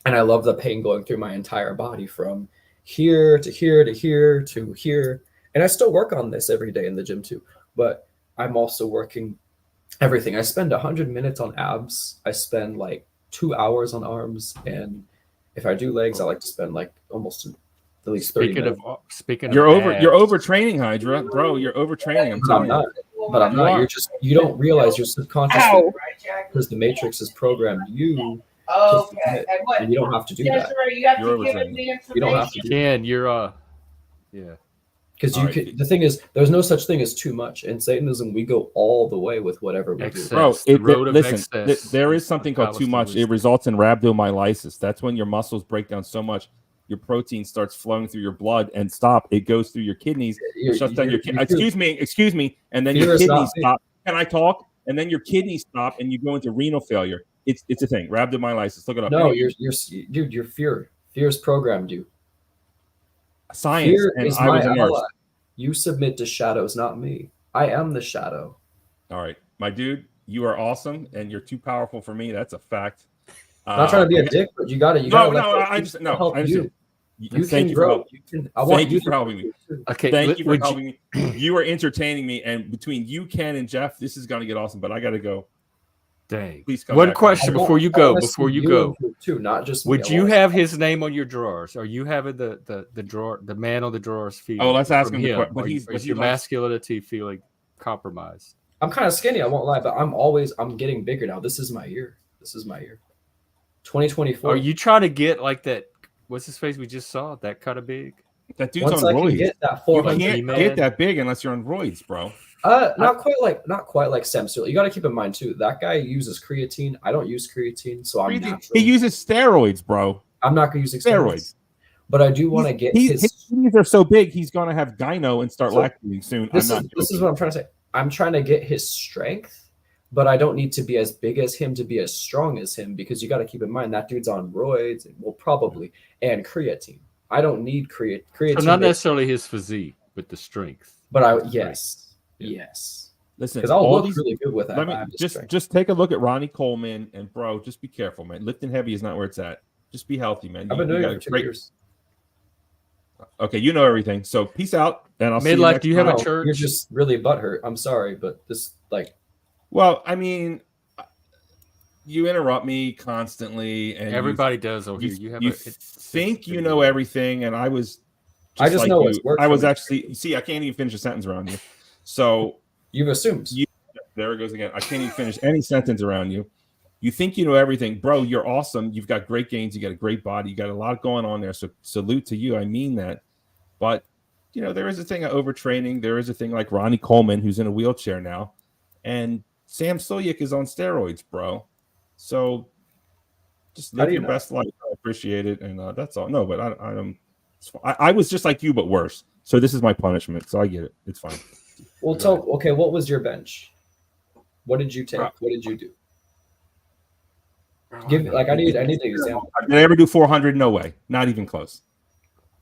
And I love the pain going through my entire body from here to here to here to here. And I still work on this every day in the gym too. But I'm also working everything. I spend 100 minutes on abs. I spend like 2 hours on arms. And if I do legs, I like to spend like almost at least 30 minutes. You're overtraining, Hydra. Bro, you're overtraining. I'm telling you. But I'm not. You don't realize you're subconscious because the Matrix has programmed you. Okay. And you don't have to do that. You don't have to. Yeah. Because the thing is, there's no such thing as too much. In Satanism, we go all the way with whatever we do. Bro, listen, there is something called too much. It results in rhabdomyolysis. That's when your muscles break down so much. Your protein starts flowing through your blood and stop. It goes through your kidneys. Shuts down your kidneys. Excuse me. And then your kidneys stop. Can I talk? And then your kidneys stop, and you go into renal failure. It's a thing. Rhabdomyolysis. Look it up. No, your fear's programmed you. Science. Fear and is I was my a nurse. ally. You submit to shadows, not me. I am the shadow. All right, my dude, you are awesome, and you're too powerful for me. That's a fact. I'm not trying to be a dick, but you got to. I understand. Thank you for helping. I want you for helping me. Okay, thank you for helping me. You are entertaining me, and between you, Ken, and Jeff, this is going to get awesome. But I got to go. Dang. Please come One back. question before you go. Too, not just. Would you have his name on your drawers? Are you having the drawer, the man on the drawers feeling? Oh, let's ask him. But is your masculinity feeling compromised? I'm kind of skinny. I won't lie, but I'm getting bigger now. This is my year. 2024. Are you trying to get like that? What's his face we just saw? That kind of big? That dude's on roids. You can't get that big unless you're on roids, bro. Not quite like Samsung. You got to keep in mind too. That guy uses creatine. I don't use creatine, so I'm natural. He uses steroids, bro. I'm not going to use steroids. But I do want to get his knees are so big, he's going to have gyno and start lactating soon. This is what I'm trying to say. I'm trying to get his strength, but I don't need to be as big as him to be as strong as him because you got to keep in mind that dude's on roids and and creatine. I don't need creatine. So not necessarily his physique, but the strength. But yes. Listen, because I'll look really good with that. Just take a look at Ronnie Coleman and bro, just be careful, man. Lifting heavy is not where it's at. Just be healthy, man. I've been doing it for 2 years. Okay, you know everything. So peace out, and I'll see you Midlife, next do you have time. a church? You're just really butthurt. I'm sorry, but this like. Well, I mean, you interrupt me constantly, and everybody does over here. You have think you know everything, and I was. I just like know you. what's worked. I was actually see. I can't even finish a sentence around you. So you've assumed. There it goes again. I can't even finish any sentence around you. You think you know everything, bro. You're awesome. You've got great gains. You got a great body. You got a lot going on there. So salute to you. I mean that. But you know, there is a thing of overtraining. There is a thing like Ronnie Coleman, who's in a wheelchair now, and Sam Sulek is on steroids, bro. So just live your best life. I appreciate it, and that's all. No, but I was just like you, but worse. So this is my punishment. So I get it. It's fine. Well, okay. What was your bench? What did you take? What did you do? I need an example. Did I ever do 400? No way. Not even close.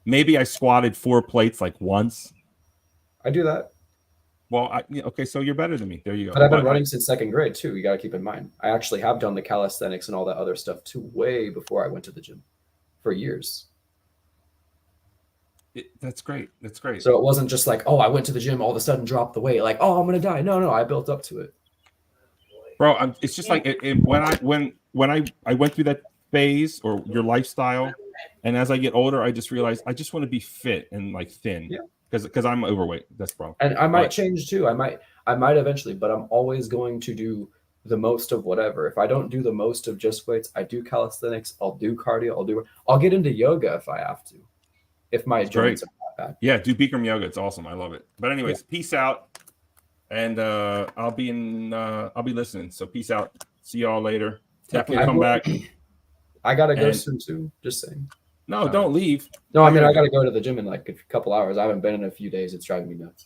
Maybe I squatted 4 plates like once. I do that. Well, okay, so you're better than me. There you go. But I've been running since 2nd grade too. You got to keep in mind. I actually have done the calisthenics and all that other stuff too, way before I went to the gym, for years. That's great. That's great. So it wasn't just like, oh, I went to the gym, all of a sudden dropped the weight, like, oh, I'm gonna die. No, I built up to it. Bro, it's just like when I went through that phase or your lifestyle, and as I get older, I just realized I just want to be fit and like thin. Yeah. Because I'm overweight. That's the problem. And I might change too. I might eventually, but I'm always going to do the most of whatever. If I don't do the most of just weights, I do calisthenics, I'll do cardio, I'll get into yoga if I have to. If my joints are not bad. Yeah, do Bikram yoga. It's awesome. I love it. But anyways, peace out. And I'll be listening. So peace out. See y'all later. Definitely come back. I gotta go soon too. Just saying. No, don't leave. No, I mean I gotta go to the gym in like a couple hours. I haven't been in a few days. It's driving me nuts.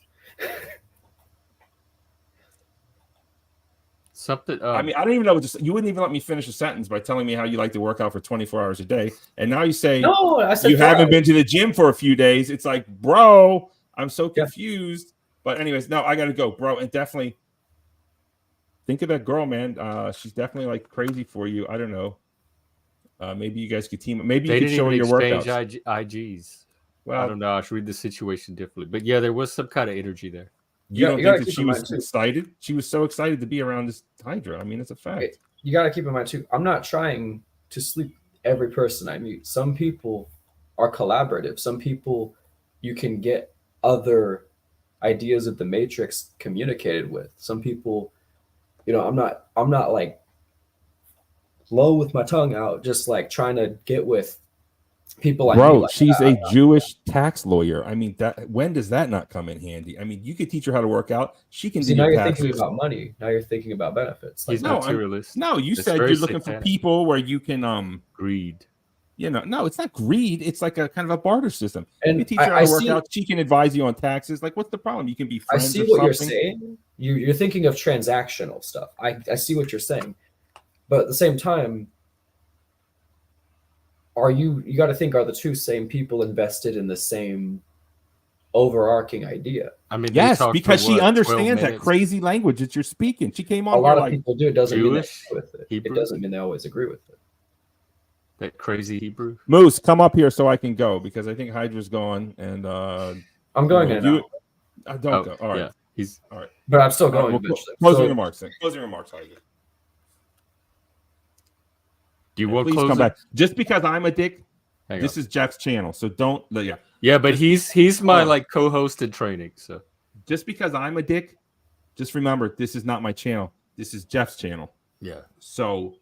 Something. I mean, I don't even know. You wouldn't even let me finish a sentence by telling me how you like to work out for 24 hours a day, and now you say no. I said you haven't been to the gym for a few days. It's like, bro, I'm so confused. Yeah. But anyways, no, I gotta go, bro, and definitely think of that girl, man. She's definitely like crazy for you. I don't know. Maybe you guys could team. Maybe you could show her your workouts. IGs. Well, I don't know. I should read the situation differently, but yeah, there was some kind of energy there. You don't think that she was excited? She was so excited to be around this Hydra. I mean, it's a fact. You got to keep in mind too. I'm not trying to sleep every person I meet. Some people are collaborative. Some people you can get other ideas of the matrix communicated with. Some people, you know, I'm not like low with my tongue out, just like trying to get with people. Bro, she's a Jewish tax lawyer. I mean, when does that not come in handy? I mean, you could teach her how to work out. She can do now your you're taxes. thinking about money. Now you're thinking about benefits. He's materialist. No, you said you're looking for people where you can greed. You know, no, it's not greed. It's like a kind of a barter system. And you teach her how to work out. She can advise you on taxes. Like, what's the problem? You can be friends. I see what you're saying. You're thinking of transactional stuff. I see what you're saying, but at the same time, you got to think, are the two same people invested in the same overarching idea? I mean, yes, because she understands that crazy language that you're speaking. She came on. A lot of people do. It doesn't mean they Jewish, agree with it. Hebrew? It doesn't mean they always agree with it. That crazy Hebrew. Moose, come up here so I can go because I think Hydra's gone and I'm going in. I don't go. All right. Yeah, he's all right. But I'm still going. Closing remarks. Then. Closing remarks, Hydra. Do you want please come back? Just because I'm a dick, this is Jeff's channel, so don't. Yeah, but he's my like co-host in training. So just because I'm a dick, just remember this is not my channel. This is Jeff's channel. Yeah. So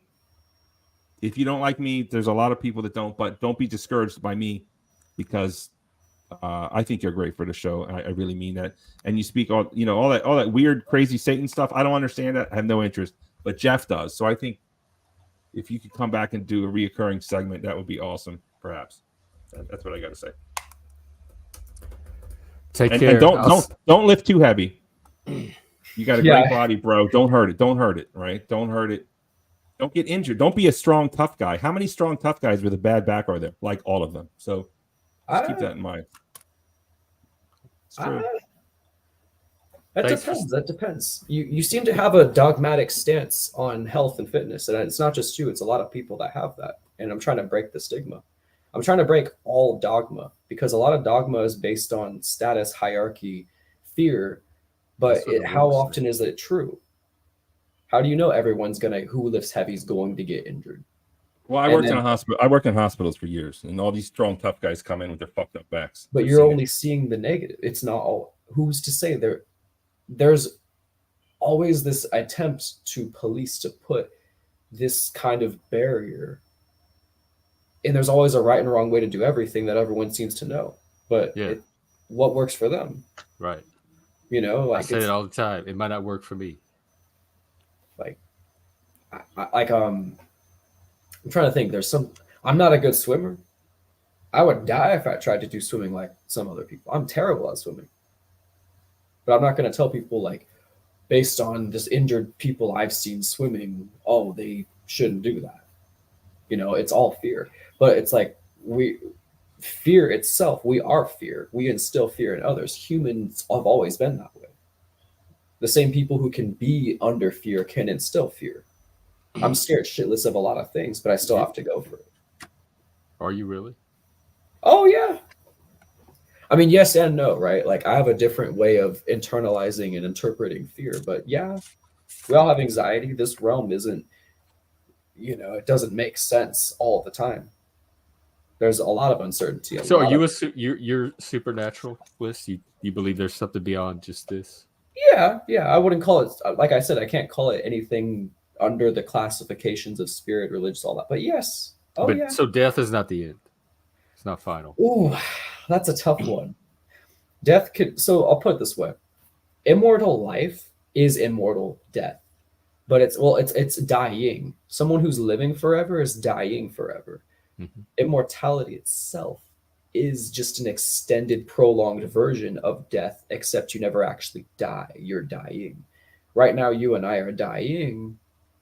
if you don't like me, there's a lot of people that don't. But don't be discouraged by me because I think you're great for the show. I really mean that. And you speak all that weird, crazy Satan stuff. I don't understand that. I have no interest, but Jeff does. So I think. If you could come back and do a reoccurring segment, that would be awesome. Perhaps that's what I got to say. Take care. And don't lift too heavy. You got a great body, bro. Don't hurt it. Don't hurt it. Right? Don't hurt it. Don't get injured. Don't be a strong, tough guy. How many strong, tough guys with a bad back are there? Like all of them. So just keep that in mind. It's true. That depends. You seem to have a dogmatic stance on health and fitness, and it's not just you. It's a lot of people that have that. And I'm trying to break the stigma. I'm trying to break all dogma, because a lot of dogma is based on status, hierarchy, fear, but how often is it true? How do you know everyone's who lifts heavy is going to get injured? Well, I worked in a hospital. I worked in hospitals for years, and all these strong, tough guys come in with their fucked up backs. But you're only seeing the negative. It's not all. Who's to say there's always this attempt to police, to put this kind of barrier, and there's always a right and wrong way to do everything that everyone seems to know. But what works for them? Right. You know, like I say it all the time. It might not work for me. Like, I'm trying to think. I'm not a good swimmer. I would die if I tried to do swimming like some other people. I'm terrible at swimming. But I'm not going to tell people, like, based on just injured people I've seen swimming, oh, they shouldn't do that. You know, it's all fear. But it's like fear itself, we are fear. We instill fear in others. Humans have always been that way. The same people who can be under fear can instill fear. I'm scared shitless of a lot of things, but I still have to go for it. Are you really? Oh, yeah. I mean, yes and no, right? Like, I have a different way of internalizing and interpreting fear, but yeah, we all have anxiety. This realm isn't, it doesn't make sense all the time. There's a lot of uncertainty. So are you you're supernatural, Bliss? You believe there's something beyond just this? Yeah. I wouldn't call it, like I said, I can't call it anything under the classifications of spirit, religious, all that. But yes. Oh, yeah. So death is not the end. It's not final. Ooh, that's a tough one. Death could. So I'll put it this way: immortal life is immortal death, but it's dying. Someone who's living forever is dying forever. Mm-hmm. Immortality itself is just an extended, prolonged version of death, except you never actually die. You're dying. Right now, you and I are dying.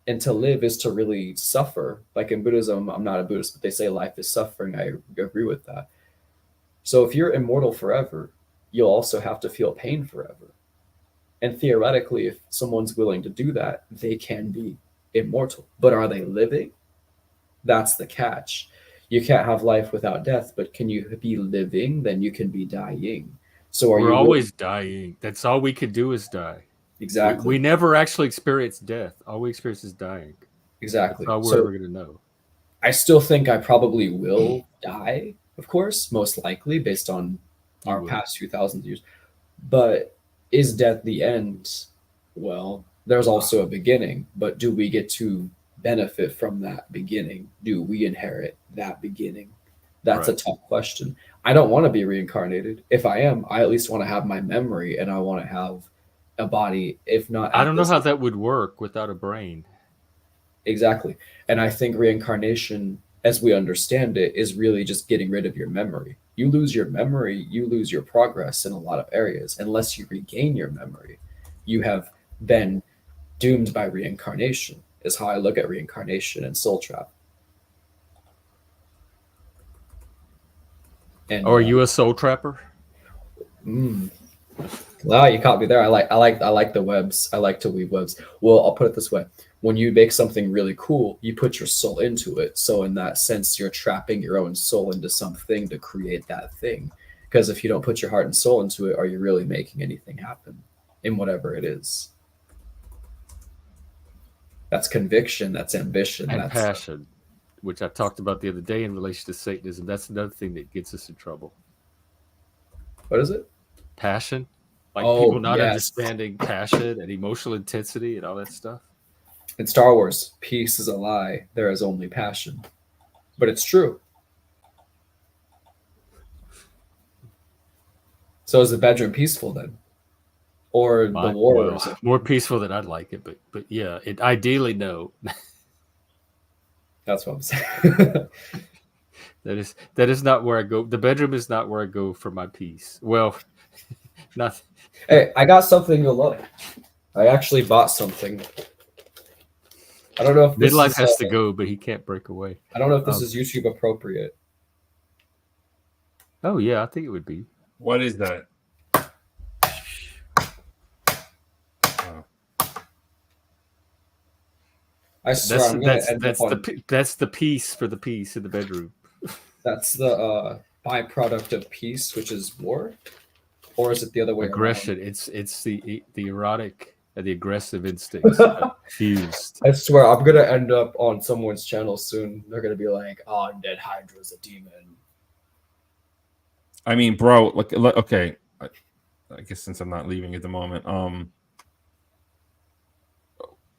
And to live is to really suffer. Like in Buddhism, I'm not a Buddhist, but they say life is suffering. I agree with that. So if you're immortal forever, you'll also have to feel pain forever. And theoretically, if someone's willing to do that, they can be immortal. But are they living? That's the catch. You can't have life without death, but can you be living? Then you can be dying. So we're always dying. That's all we can do is die. Exactly. We never actually experience death. All we experience is dying. Exactly. That's all we're ever going to know. I still think I probably will die, of course, most likely based on our past few thousand years. But is death the end? Well, there's also a beginning, but do we get to benefit from that beginning? Do we inherit that beginning? That's a tough question. I don't want to be reincarnated. If I am, I at least want to have my memory, and I want to have a body, if not. I don't know how that would work without a brain. Exactly. And I think reincarnation, as we understand it, is really just getting rid of your memory. You lose your memory, you lose your progress in a lot of areas. Unless you regain your memory, you have been doomed by reincarnation, is how I look at reincarnation and soul trap. And are you a soul trapper? Wow, you caught me there. I like the webs. I like to weave webs. Well, I'll put it this way. When you make something really cool, you put your soul into it. So in that sense, you're trapping your own soul into something to create that thing. Because if you don't put your heart and soul into it, are you really making anything happen in whatever it is? That's conviction. That's ambition. And that's passion, which I talked about the other day in relation to Satanism. That's another thing that gets us in trouble. What is it? Passion. Like people not understanding passion and emotional intensity and all that stuff. In Star Wars, peace is a lie. There is only passion. But it's true. So is the bedroom peaceful then? Or the wars? Well, more peaceful than I'd like it, but yeah, it ideally no. That's what I'm saying. That is not where I go. The bedroom is not where I go for my peace. Well, not. Hey, I got something you'll like. I actually bought something. I don't know if midlife has to go, but he can't break away. I don't know if this is YouTube appropriate. Oh yeah, I think it would be. What is that? I swear, that's the piece for the piece in the bedroom. That's the byproduct of peace, which is war, or is it the other way aggression? around? It's the erotic and the aggressive instincts fused. I swear, I'm gonna end up on someone's channel soon. They're gonna be like, "Oh, Undead Hydra's a demon." I mean, bro, like, okay. I guess since I'm not leaving at the moment,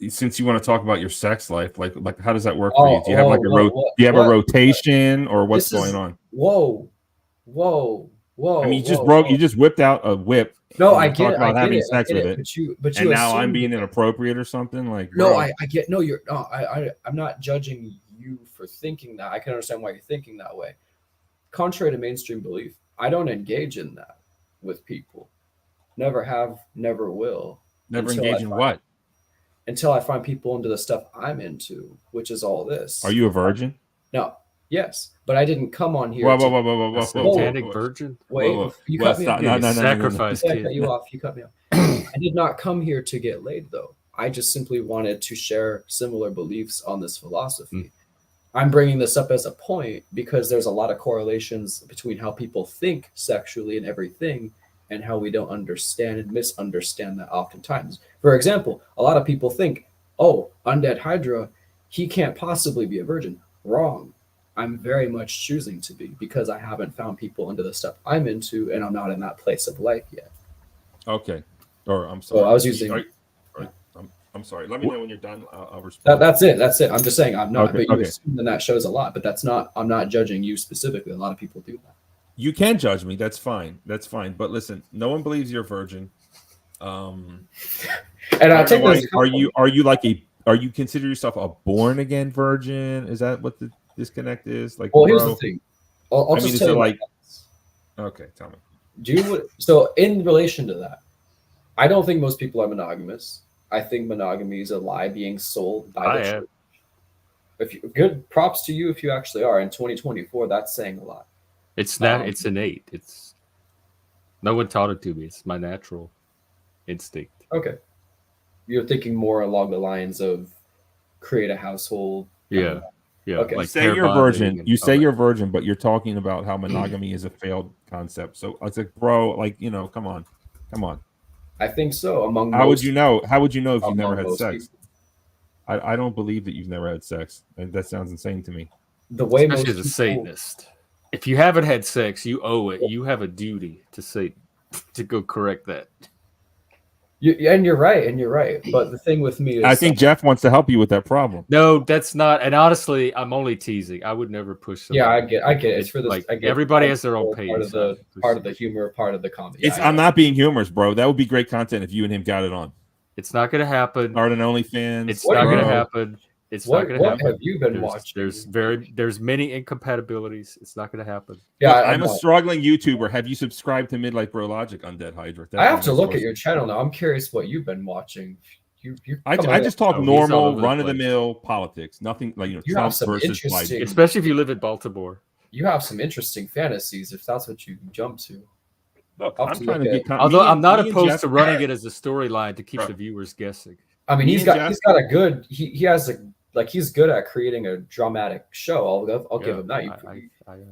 since you want to talk about your sex life, like how does that work for you? Do you have like do you have a rotation or what's going on? Whoa. I mean, you just whipped out a whip. No, I get it. About having it, sex with it, but and now I'm being inappropriate or something. Like, no, bro. I get. No, you're. No, I'm not judging you for thinking that. I can understand why you're thinking that way. Contrary to mainstream belief, I don't engage in that with people. Never have, never will. Never engage in what? Until I find people into the stuff I'm into, which is all this. Are you a virgin? No. Yes, but I didn't come on here. Whoa, satanic virgin. Wait, you cut me off. No, sacrifice. I cut you off. You cut me off. I did not come here to get laid, though. I just simply wanted to share similar beliefs on this philosophy. I'm bringing this up as a point because there's a lot of correlations between how people think sexually and everything and how we don't understand and misunderstand that oftentimes. For example, a lot of people think, oh, Undead Hydra, he can't possibly be a virgin. Wrong. I'm very much choosing to be because I haven't found people into the stuff I'm into and I'm not in that place of life yet. Okay. Or I'm sorry. So I was using... I'm sorry. Let me know when you're done. I'll respond. That's it. I'm just saying I'm not. Okay, but you assume that shows a lot. But that's not. I'm not judging you specifically. A lot of people do that. You can judge me. That's fine. That's fine. But listen, no one believes you're a virgin. And I take this. Are you consider yourself a born again virgin? Is that what the disconnect is? Like, well, here's the thing. I'll just tell you. Like, okay, tell me. So in relation to that, I don't think most people are monogamous. I think monogamy is a lie being sold by the church. If you, good props to you if you actually are. In 2024, that's saying a lot. It's not. It's innate. It's no one taught it to me. It's my natural instinct. Okay, you're thinking more along the lines of create a household. Yeah. Yeah. Okay. Like you say you're a virgin. You say you're a virgin, but you're talking about how monogamy is a failed concept. So I was like, bro, like, come on. I think so. How would you know if you've never had sex? I don't believe that you've never had sex. That sounds insane to me. The way especially as a Satanist, if you haven't had sex, you owe it. You have a duty to Satan to go correct that. And you're right. But the thing with me is, I think Jeff wants to help you with that problem. No, that's not. And honestly, I'm only teasing. I would never push somebody. Yeah, I get it. It's for the like everybody has their own pace. Part of the humor, part of the comedy. I'm not being humorous, bro. That would be great content if you and him got it on. It's not going to happen. Start an OnlyFans. It's not going to happen. It's not going to happen. What have you been watching? There's many incompatibilities. It's not going to happen. Yeah, I'm a struggling YouTuber. Have you subscribed to Midlife Bro Logic Undead Hydra? I have to look at your channel now. I'm curious what you've been watching. I just talk normal, run of the mill politics. Nothing like Trump versus Biden. Especially if you live in Baltimore. You have some interesting fantasies if that's what you jump to. Look, I'm trying to get. Although I'm not opposed to running it as a storyline to keep the viewers guessing. I mean, he's got a good. He has a. Like he's good at creating a dramatic show. I'll give him that.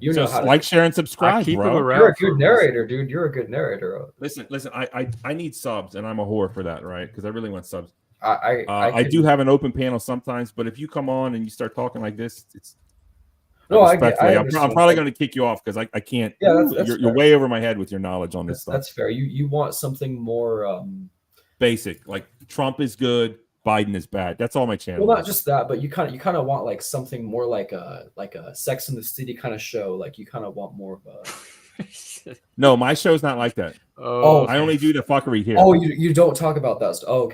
You know how to like, share, and subscribe, bro. You're a good narrator, dude. You're a good narrator. Listen. I need subs, and I'm a whore for that, right? Because I really want subs. I do have an open panel sometimes, but if you come on and you start talking like this, it's I'm probably going to kick you off because I can't. Yeah, you're way over my head with your knowledge on this stuff. That's fair. You want something more basic, like Trump is good. Biden is bad. That's all my channel. Well, not just that, but you kind of want like something more like a Sex and the City kind of show. Like you kind of want more of a. No, my show's not like that. Oh, I only do the fuckery here. Oh, you don't talk about that stuff. Oh,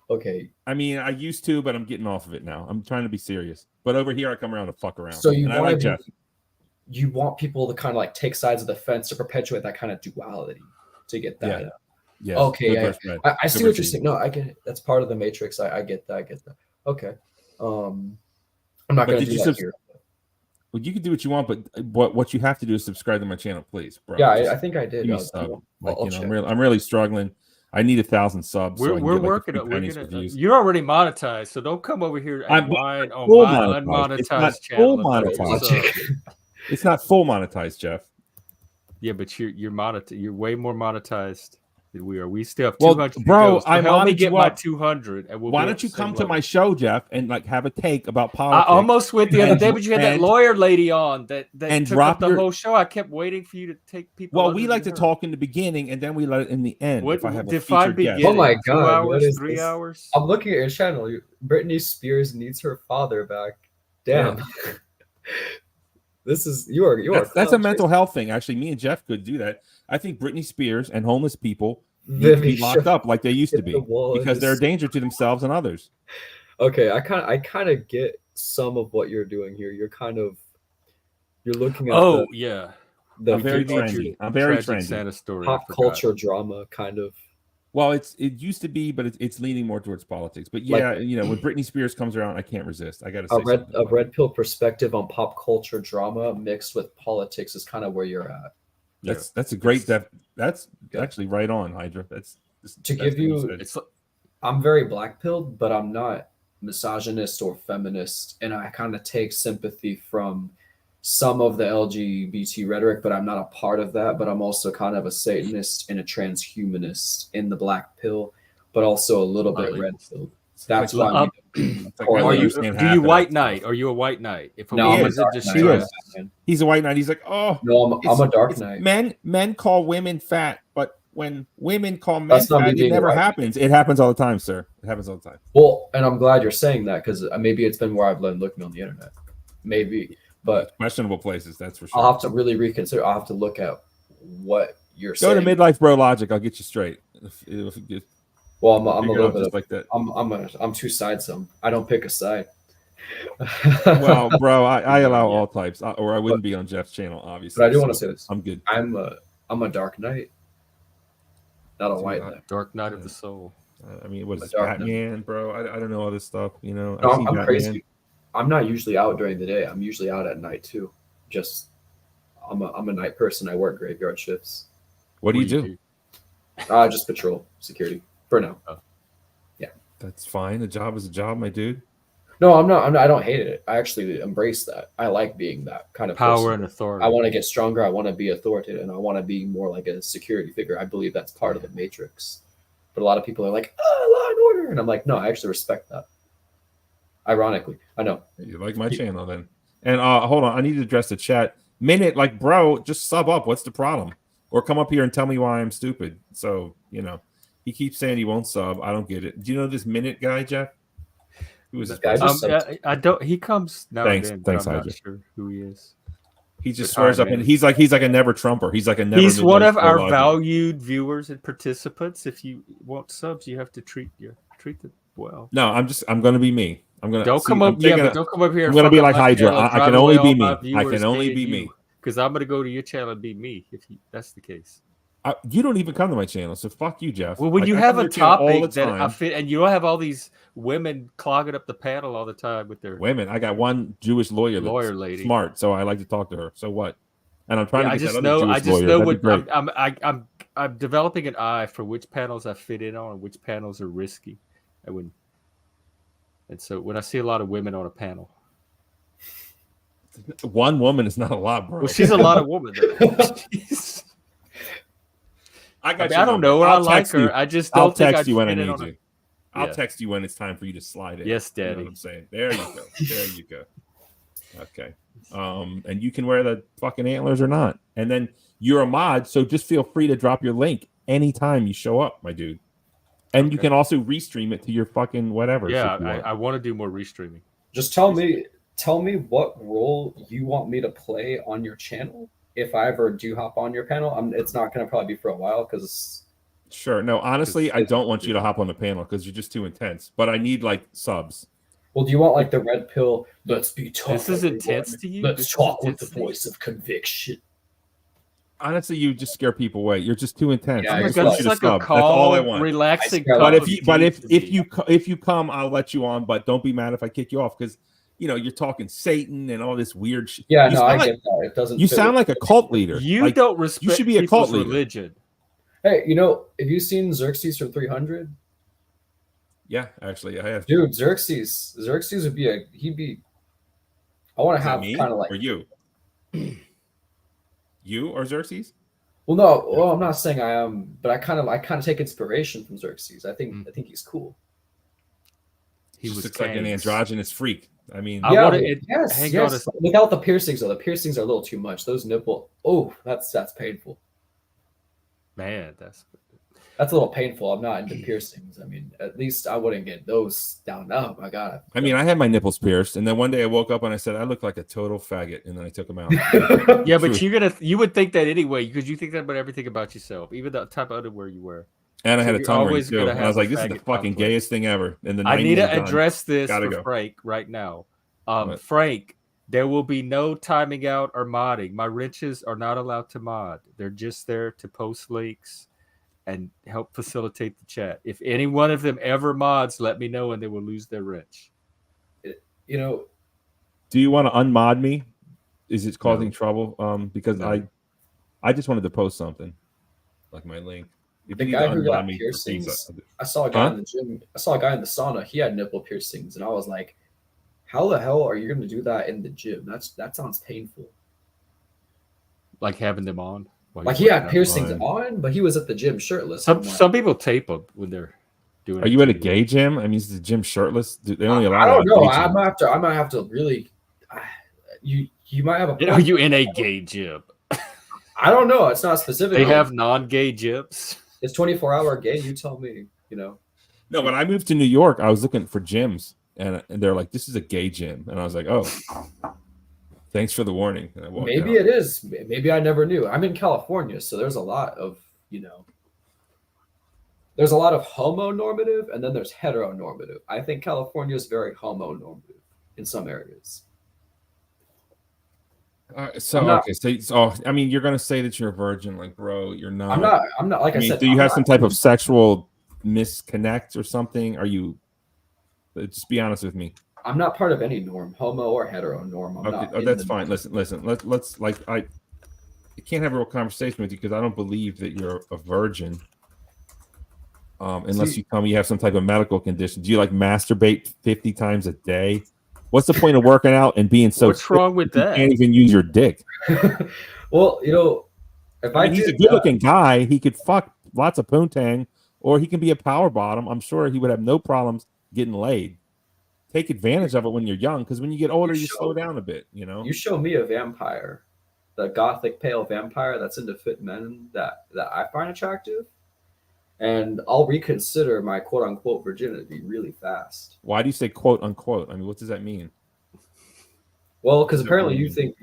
okay. I mean, I used to, but I'm getting off of it now. I'm trying to be serious. But over here, I come around to fuck around. So I like Jeff. You want people to kind of like take sides of the fence to perpetuate that kind of duality to get that. Yeah. Yes, okay, I see what you're saying. No, I get it. That's part of the matrix. I get that. Okay. I'm not going to do that here. Well, you can do what you want, but what you have to do is subscribe to my channel, please, bro. Yeah, I think I did. I'm really struggling. I need 1,000 subs. We're working on it. You're already monetized, so don't come over here and whine on my unmonetized channel. It's not full monetized, Jeff. Yeah, but you're monetized. You're way more monetized than we are. We still have 200. Well, bro, so help me get my 200. And why don't you come to my show, Jeff, and like have a take about politics? I almost went the other day, but you had that lawyer lady on that and took up the whole show. I kept waiting for you to take people. Well, we like to talk in the beginning, and then we let it in the end. What, if I have define a featured guest. Oh my God! 2 hours, what is 3 this? hours? I'm looking at your channel. Britney Spears needs her father back. Damn. Yeah. This is you are. That's a mental health thing. Actually, me and Jeff could do that. I think Britney Spears and homeless people need to be locked up like they used to be because they're a danger to themselves and others. Okay, I kind of get some of what you're doing here. You're looking at the I'm very trendy. I'm very trendy. Pop culture drama kind of. Well, it used to be, but it's leaning more towards politics. But yeah, like, when Britney Spears comes around, I can't resist. I got to say a red pill perspective on pop culture drama mixed with politics is kind of where you're at. That's a great that's actually right on, Hydra. I'm very black pilled, but I'm not misogynist or feminist, and I kind of take sympathy from some of the LGBT rhetoric, but I'm not a part of that. But I'm also kind of a Satanist and a transhumanist in the black pill, but also a little bit red pill. That's why. Do you white knight? Are you a white knight? He's a white knight. He's like, oh no, I'm a dark knight. Men call women fat, but when women call men fat, it never happens. It happens all the time, sir. It happens all the time. Well, and I'm glad you're saying that because maybe it's been where I've learned looking on the internet. Maybe. But questionable places, that's for sure. I'll have to really reconsider. I'll have to look at what you're saying. Go to Midlife Bro Logic. I'll get you straight. Well, I'm a little bit like that. I'm two sidesome. I don't pick a side. Well, bro, I allow all types, or I wouldn't be on Jeff's channel, obviously. But I do want to say this. I'm good. I'm a dark knight, not a white knight. Dark knight of the soul. I mean, what is Batman, bro? I don't know all this stuff. No, I'm crazy. I'm not usually out during the day. I'm usually out at night too. Just I'm a night person. I work graveyard shifts. What do you do? Just patrol security for now. Oh. Yeah, that's fine. A job is a job, my dude. No, I'm not. I don't hate it. I actually embrace that. I like being that kind of power person. And authority. I want to get stronger. I want to be authoritative, and I want to be more like a security figure. I believe that's part of the matrix. But a lot of people are like, law and order, and I'm like, no, I actually respect that. Ironically, I know. You like my channel then. And hold on, I need to address the chat. Minute, like, bro, just sub up. What's the problem? Or come up here and tell me why I'm stupid. So, he keeps saying he won't sub. I don't get it. Do you know this Minute guy, Jeff? Who is this guy? I don't. He comes now and then. Thanks, I'm not sure who he is. He just swears up, and he's like a never Trumper. He's like a never. He's one of our valued viewers and participants. If you want subs, you have to treat them well. No, I'm going to be me. Don't come up here. I'm going to be like Hydra. I can only be me. I can only be me. Because I'm going to go to your channel and be me. If that's the case. You don't even come to my channel, so fuck you, Jeff. Well, when you have a topic that I fit, and you don't have all these women clogging up the panel all the time with their women. I got one Jewish lawyer lady, smart, so I like to talk to her. So what? And I'm trying to get that other Jewish lawyer. I'm developing an eye for which panels I fit in on and which panels are risky. And so when I see a lot of women on a panel, one woman is not a lot, bro. Well, she's a lot of woman. I don't know her. I like her. I just don't I'll think text you when I need you. I'll text you when it's time for you to slide in. Yes, Daddy. You know what I'm saying? There you go. There you go. Okay. And you can wear the fucking antlers or not. And then you're a mod, so just feel free to drop your link anytime you show up, my dude. And you can also restream it to your fucking whatever. Yeah, I want to do more restreaming. Just tell me what role you want me to play on your channel. If I ever do hop on your panel, it's not going to probably be for a while because. Sure. No, honestly, I don't want you to hop on the panel because you're just too intense. But I need like subs. Well, do you want like the red pill? Let's be tough. This is intense to you. Let's talk with the voice of conviction. Honestly, you just scare people away. You're just too intense. Yeah, it's like a calm, that's all I want. Relaxing. But if you come, I'll let you on. But don't be mad if I kick you off because. You're talking Satan and all this weird shit. Yeah, no, I get that. It doesn't. You sound like a cult leader. You don't respect. You should be a cult leader. Religion. Hey, have you seen Xerxes from 300? Yeah, actually, I have. Dude, Xerxes would be he'd be. I want to have kind of like or you. You or Xerxes? Well, no. Well, I'm not saying I am, but I kind of take inspiration from Xerxes. I think he's cool. He looks like an androgynous freak. I mean, yes. Without the piercings, though, the piercings are a little too much. Those nipple. Oh, that's painful. Man, that's a little painful. I'm not into piercings. I mean, at least I wouldn't get those down. Oh my god. I mean, I had my nipples pierced, and then one day I woke up and I said I look like a total faggot, and then I took them out. Yeah, but you would think that anyway because you think that about everything about yourself, even the type of underwear you wear. And I had a tongue ring too. And I was like, "This is the fucking gayest thing ever." And then I need to address this for Frank right now. Frank, there will be no timing out or modding. My wrenches are not allowed to mod. They're just there to post links and help facilitate the chat. If any one of them ever mods, let me know and they will lose their wrench. You know, do you want to unmod me? Is it causing trouble? Because I just wanted to post something like my link. If the guy who got piercings, I saw a guy in the gym. I saw a guy in the sauna. He had nipple piercings, and I was like, "How the hell are you going to do that in the gym? That sounds painful." Like having them on. Like he had piercings on, but he was at the gym shirtless. Some people tape them when they're doing. Are you at a gay gym? I mean, is the gym shirtless? They only allow. I don't know. I might have to really. You might have a. Are you in a gay gym? I don't know. It's not specific. They have non-gay gyms. It's 24-hour gay. You tell me. You know. No, when I moved to New York, I was looking for gyms, and they're like, "This is a gay gym," and I was like, "Oh, thanks for the warning." Maybe it is. Maybe I never knew. I'm in California, so there's a lot of there's a lot of homonormative, and then there's heteronormative. I think California is very homonormative in some areas. So I mean, you're gonna say that you're a virgin, like, bro, you're not. I'm not. Like I said, do you have some type of sexual misconnect or something? Are you? Just be honest with me. I'm not part of any norm, homo or hetero norm. That's fine. Listen. Let's like I can't have a real conversation with you because I don't believe that you're a virgin. Unless you tell me you have some type of medical condition. Do you like masturbate 50 times a day? What's the point of working out and being so? What's wrong with that? You can't even use your dick. Well, if he's a good-looking guy, he could fuck lots of poontang, or he can be a power bottom. I'm sure he would have no problems getting laid. Take advantage of it when you're young, because when you get older, you slow down a bit. You show me a vampire, the gothic pale vampire that's into fit men that I find attractive, and I'll reconsider my quote unquote virginity really fast. Why do you say quote unquote? I mean, what does that mean? Well, because apparently you think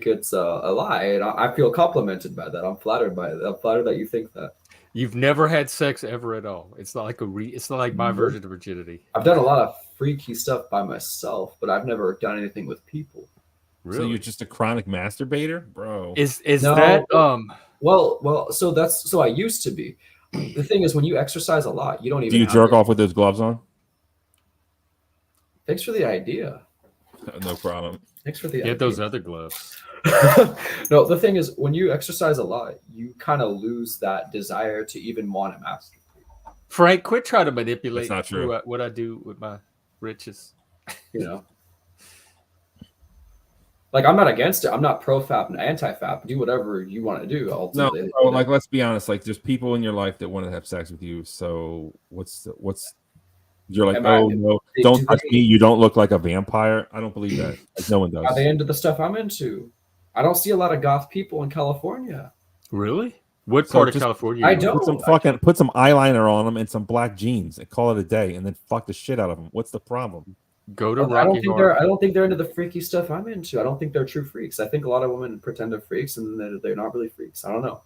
it's a lie, and I feel complimented by that. I'm flattered by it. I'm flattered that you think that. You've never had sex ever at all. It's not like it's not like my version of virginity. I've done a lot of freaky stuff by myself, but I've never done anything with people. Really? So you're just a chronic masturbator, bro? Is that Well, so I used to be. The thing is, when you exercise a lot, you don't even. Do you jerk off with those gloves on? Thanks for the idea. No problem. Thanks for the idea. Get those other gloves. No, the thing is, when you exercise a lot, you kind of lose that desire to even want to masturbate. Frank, quit trying to manipulate. That's not true. What I do with my riches. Like, I'm not against it. I'm not pro-fap and anti-fap. Do whatever you want to do. Ultimately. No, like, let's be honest. Like, there's people in your life that want to have sex with you. So what's you're like, no, don't touch me. You don't look like a vampire. I don't believe that. Like, no one does. Are they into the stuff I'm into? I don't see a lot of goth people in California. Really? What part of California? I don't. Put some eyeliner on them and some black jeans and call it a day, and then fuck the shit out of them. What's the problem? Go to I don't think they're into the freaky stuff I'm into. I don't think they're true freaks. I think a lot of women pretend they're freaks and they're not really freaks. I don't know.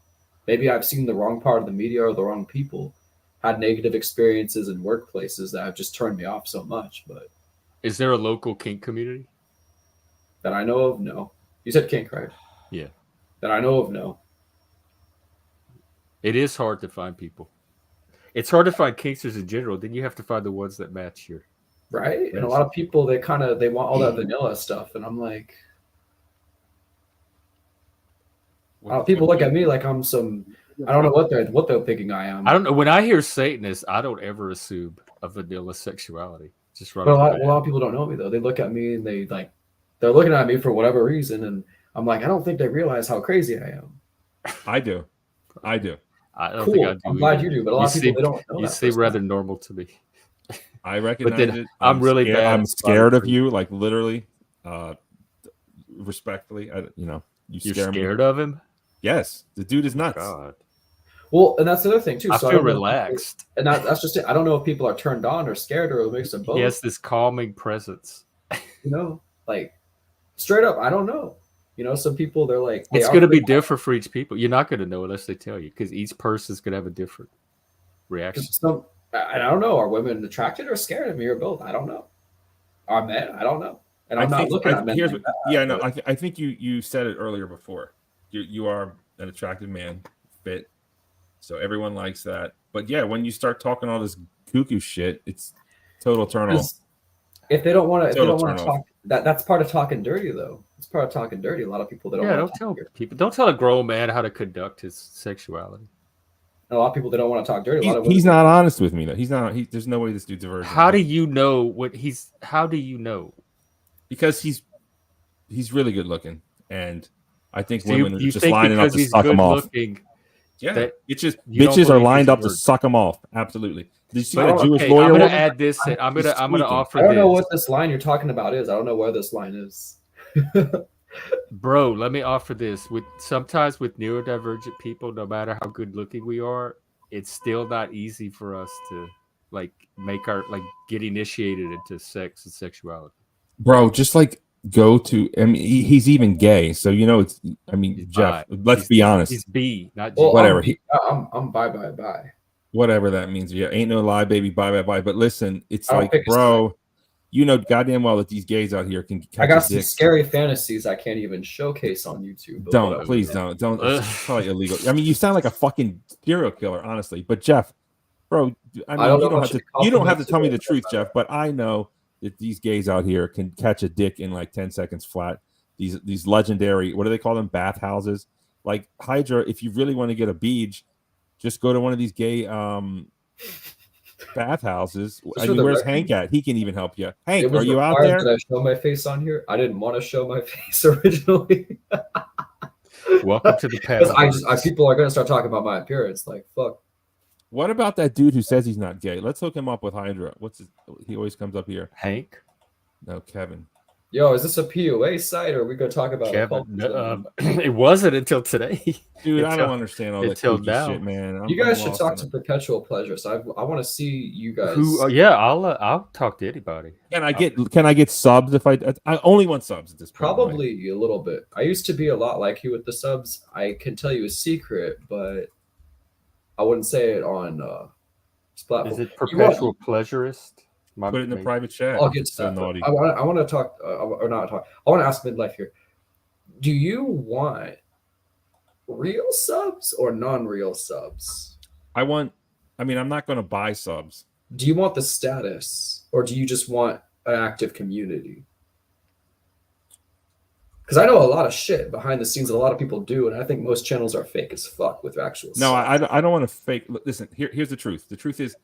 Maybe I've seen the wrong part of the media or the wrong people. Had negative experiences in workplaces that have just turned me off so much. But is there a local kink community that I know of? No. You said kink, right? Yeah. That I know of, no. It is hard to find people. It's hard to find kinksters in general. Then you have to find the ones that match your. Right, and a lot of people they want all that vanilla stuff, and I'm like, people look at me like I'm some. I don't know what they're thinking I am. I don't know. When I hear Satanist, I don't ever assume a vanilla sexuality. Just right. But a lot of people don't know me though. They look at me and they're looking at me for whatever reason, and I'm like, I don't think they realize how crazy I am. I do. I don't cool. think I do. I'm glad you do, but a lot of people they don't know You that seem rather normal to me. I recognize it. I'm really scared, bad. I'm scared of you, like literally, respectfully. You're scared of him? Yes, the dude is nuts. God. Well, and that's the other thing too. I feel relaxed, and that's just it. I don't know if people are turned on or scared or a mix of both. He has this calming presence. Like straight up, I don't know. Some people they're like it's going to be different for each people. You're not going to know unless they tell you, because each person's going to have a different reaction. I don't know. Are women attracted or scared of me or both? I don't know. Are men? I don't know. And I'm not looking at men. I think you said it earlier before. You are an attractive man, fit. So everyone likes that. But yeah, when you start talking all this cuckoo shit, it's total turn off. If they don't want to talk, that's part of talking dirty, though. It's part of talking dirty. A lot of people don't tell people. Don't tell a grown man how to conduct his sexuality. And a lot of people they don't want to talk dirty. He's not honest with me though. He's not. There's no way this dude's a virgin. How do you know How do you know? Because he's really good looking, and I think women are just lining up to he's suck him off. Yeah, it's just bitches are lined up to suck him off. Absolutely. Did you see that Jewish lawyer? I'm gonna add this. I'm gonna offer. I don't know what this line you're talking about is. I don't know where this line is. Bro, let me offer this. Sometimes with neurodivergent people, no matter how good looking we are, it's still not easy for us to get initiated into sex and sexuality. Bro, just go to. I mean, he's even gay, so it's. I mean, he's Jeff. Let's be honest. He's B, not G. Well, whatever. I'm bye. Whatever that means. Yeah, ain't no lie, baby. Bye. But listen, it's bro. Goddamn well that these gays out here can catch I got a some dick. scary fantasies I can't even showcase on YouTube. Please don't. It's probably illegal. I mean, you sound like a fucking serial killer, honestly. But Jeff, bro, I mean, you don't have to tell me the truth, Jeff. But I know that these gays out here can catch a dick in 10 seconds flat. These legendary, what do they call them? Bathhouses. Like Hydra, if you really want to get a beach, just go to one of these gay bathhouses. I mean, where's Hank at? He can even help you. Hank, are you out there? Did I show my face on here? I didn't want to show my face originally. Welcome to the past. People are going to start talking about my appearance. Like, fuck. What about that dude who says he's not gay? Let's hook him up with Hydra. He always comes up here. Hank? No, Kevin. Yo, is this a PUA site or are we going to talk about Kevin? It wasn't until today. Dude, I don't understand all that shit, man. You guys should talk to Perpetual Pleasure. So I want to see you guys. I'll talk to anybody. Can I get subs if I only want subs at this point? Probably a little bit. I used to be a lot like you with the subs. I can tell you a secret, but I wouldn't say it on this platform. Is it Perpetual Pleasurist? Put it in the private chat. I'll get stuff. So I want to talk, or not talk. I want to ask Midlife here. Do you want real subs or non-real subs? I'm not going to buy subs. Do you want the status, or do you just want an active community? Because I know a lot of shit behind the scenes that a lot of people do, and I think most channels are fake as fuck with actual. No, subs. I don't want to fake. Listen, here's the truth. The truth is,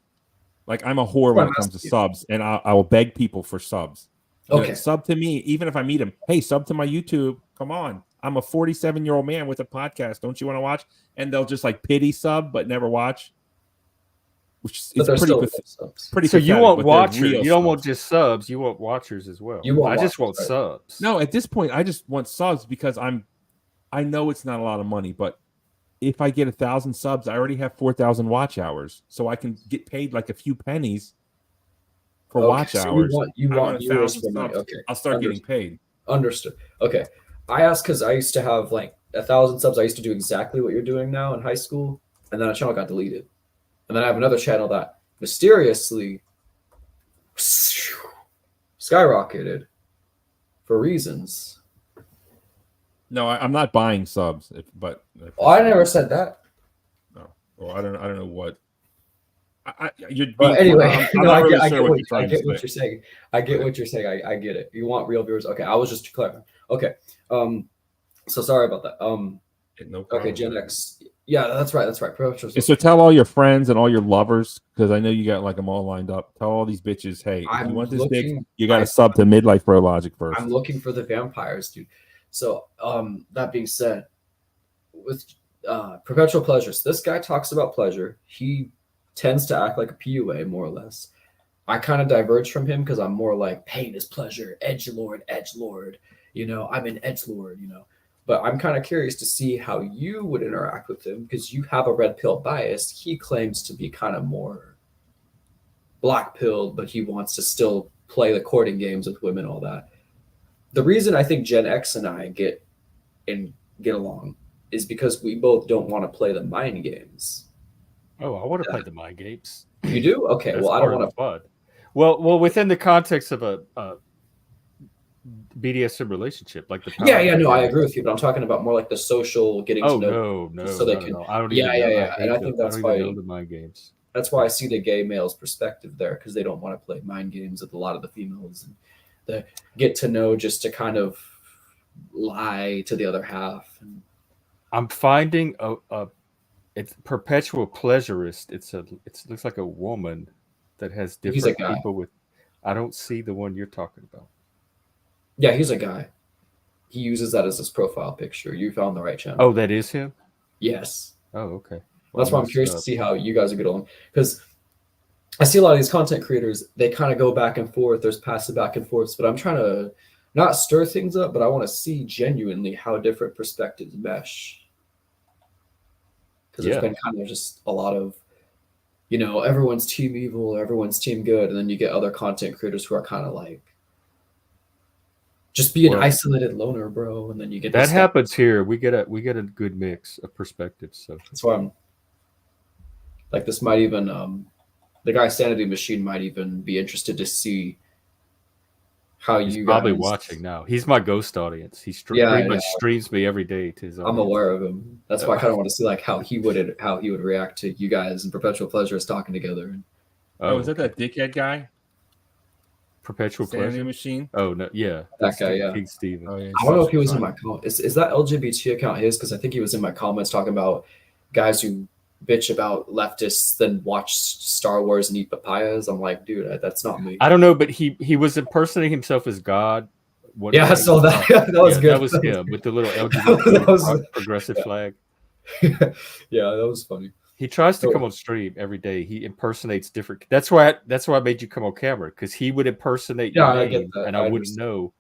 I'm a whore when it comes to subs, and I will beg people for subs. Okay. Sub to me, even if I meet them. Hey, sub to my YouTube. Come on. I'm a 47-year-old man with a podcast. Don't you want to watch? And they'll just pity sub, but never watch. Which is pretty. So you want watchers? You don't want just subs. You want watchers as well. I just want subs. No, at this point, I just want subs because I know it's not a lot of money, but if I get 1,000 subs, I already have 4,000 watch hours, so I can get paid a few pennies for watch hours. You want viewers for money. Okay, I'll start getting paid. Understood. Okay, I asked because I used to have 1,000 subs. I used to do exactly what you're doing now in high school, and then a channel got deleted, and then I have another channel that mysteriously skyrocketed for reasons. No, I'm not buying subs, I never said that. No, well, I don't know what. Anyway, I get what you're saying. I get what you're saying. I get it. You want real viewers? Okay, I was just clarifying. Okay, so sorry about that. No problem. Okay, Gen X. Yeah, that's right. So tell all your friends and all your lovers, because I know you got them all lined up. Tell all these bitches, hey, if you want this dick, you got to sub to Midlife Bro Logic first. I'm looking for the vampires, dude. So that being said, with perpetual pleasures, this guy talks about pleasure. He tends to act like a PUA, more or less. I kind of diverge from him because I'm more like pain is pleasure, edgelord. You know, I'm an edgelord, you know. But I'm kind of curious to see how you would interact with him because you have a red pill bias. He claims to be kind of more black pilled, but he wants to still play the courting games with women, all that. The reason I think Gen X and I get along is because we both don't want to play the mind games. Oh, I want to play the mind games. You do? Okay. That's well, I don't want to. Fun. Well, within the context of a BDSM relationship, like the no, I agree with you, but I'm talking about more like the social getting to know. No, so they can. I don't. Yeah. And I think that's why the mind games. That's why I see the gay male's perspective there because they don't want to play mind games with a lot of the females and the get to know just to kind of lie to the other half. And I'm finding it's perpetual pleasurist. It looks like a woman that has different people with. I don't see the one you're talking about. Yeah, he's a guy. He uses that as his profile picture. You found the right channel. Oh, that is him? Yes. Oh, okay. Well, that's why I'm curious to see how you guys are get along. Because I see a lot of these content creators, they kind of go back and forth. There's passive back and forths, but I'm trying to not stir things up, but I want to see genuinely how different perspectives mesh. Because there's been kind of just a lot of, you know, everyone's team evil, everyone's team good. And then you get other content creators who are kind of like, just be an isolated loner, bro. And then you get that happens here. We get a good mix of perspectives. So that's why I'm like, this might even the guy Sanity Machine might even be interested to see how he's you probably guys... watching now. He's my ghost audience. He pretty much streams me every day to his audience. I'm aware of him. That's why I kind of want to see like how he would react to you guys and Perpetual Pleasure is talking together. Oh, is that dickhead guy? Perpetual Pleasure Machine. Oh no, yeah, that guy, yeah. King Steven. Oh, yeah, I don't know if he was in my comments. Is that LGBT account his? Because I think he was in my comments talking about guys who bitch about leftists then watch Star Wars and eat papayas. I'm like, dude, that's not me. I don't know, but he was impersonating himself as God. I saw that. That was good. That was him with the little LGBT progressive flag. Yeah, that was funny. He tries to come on stream every day. He impersonates different. That's why I made you come on camera because he would impersonate your name and I wouldn't know.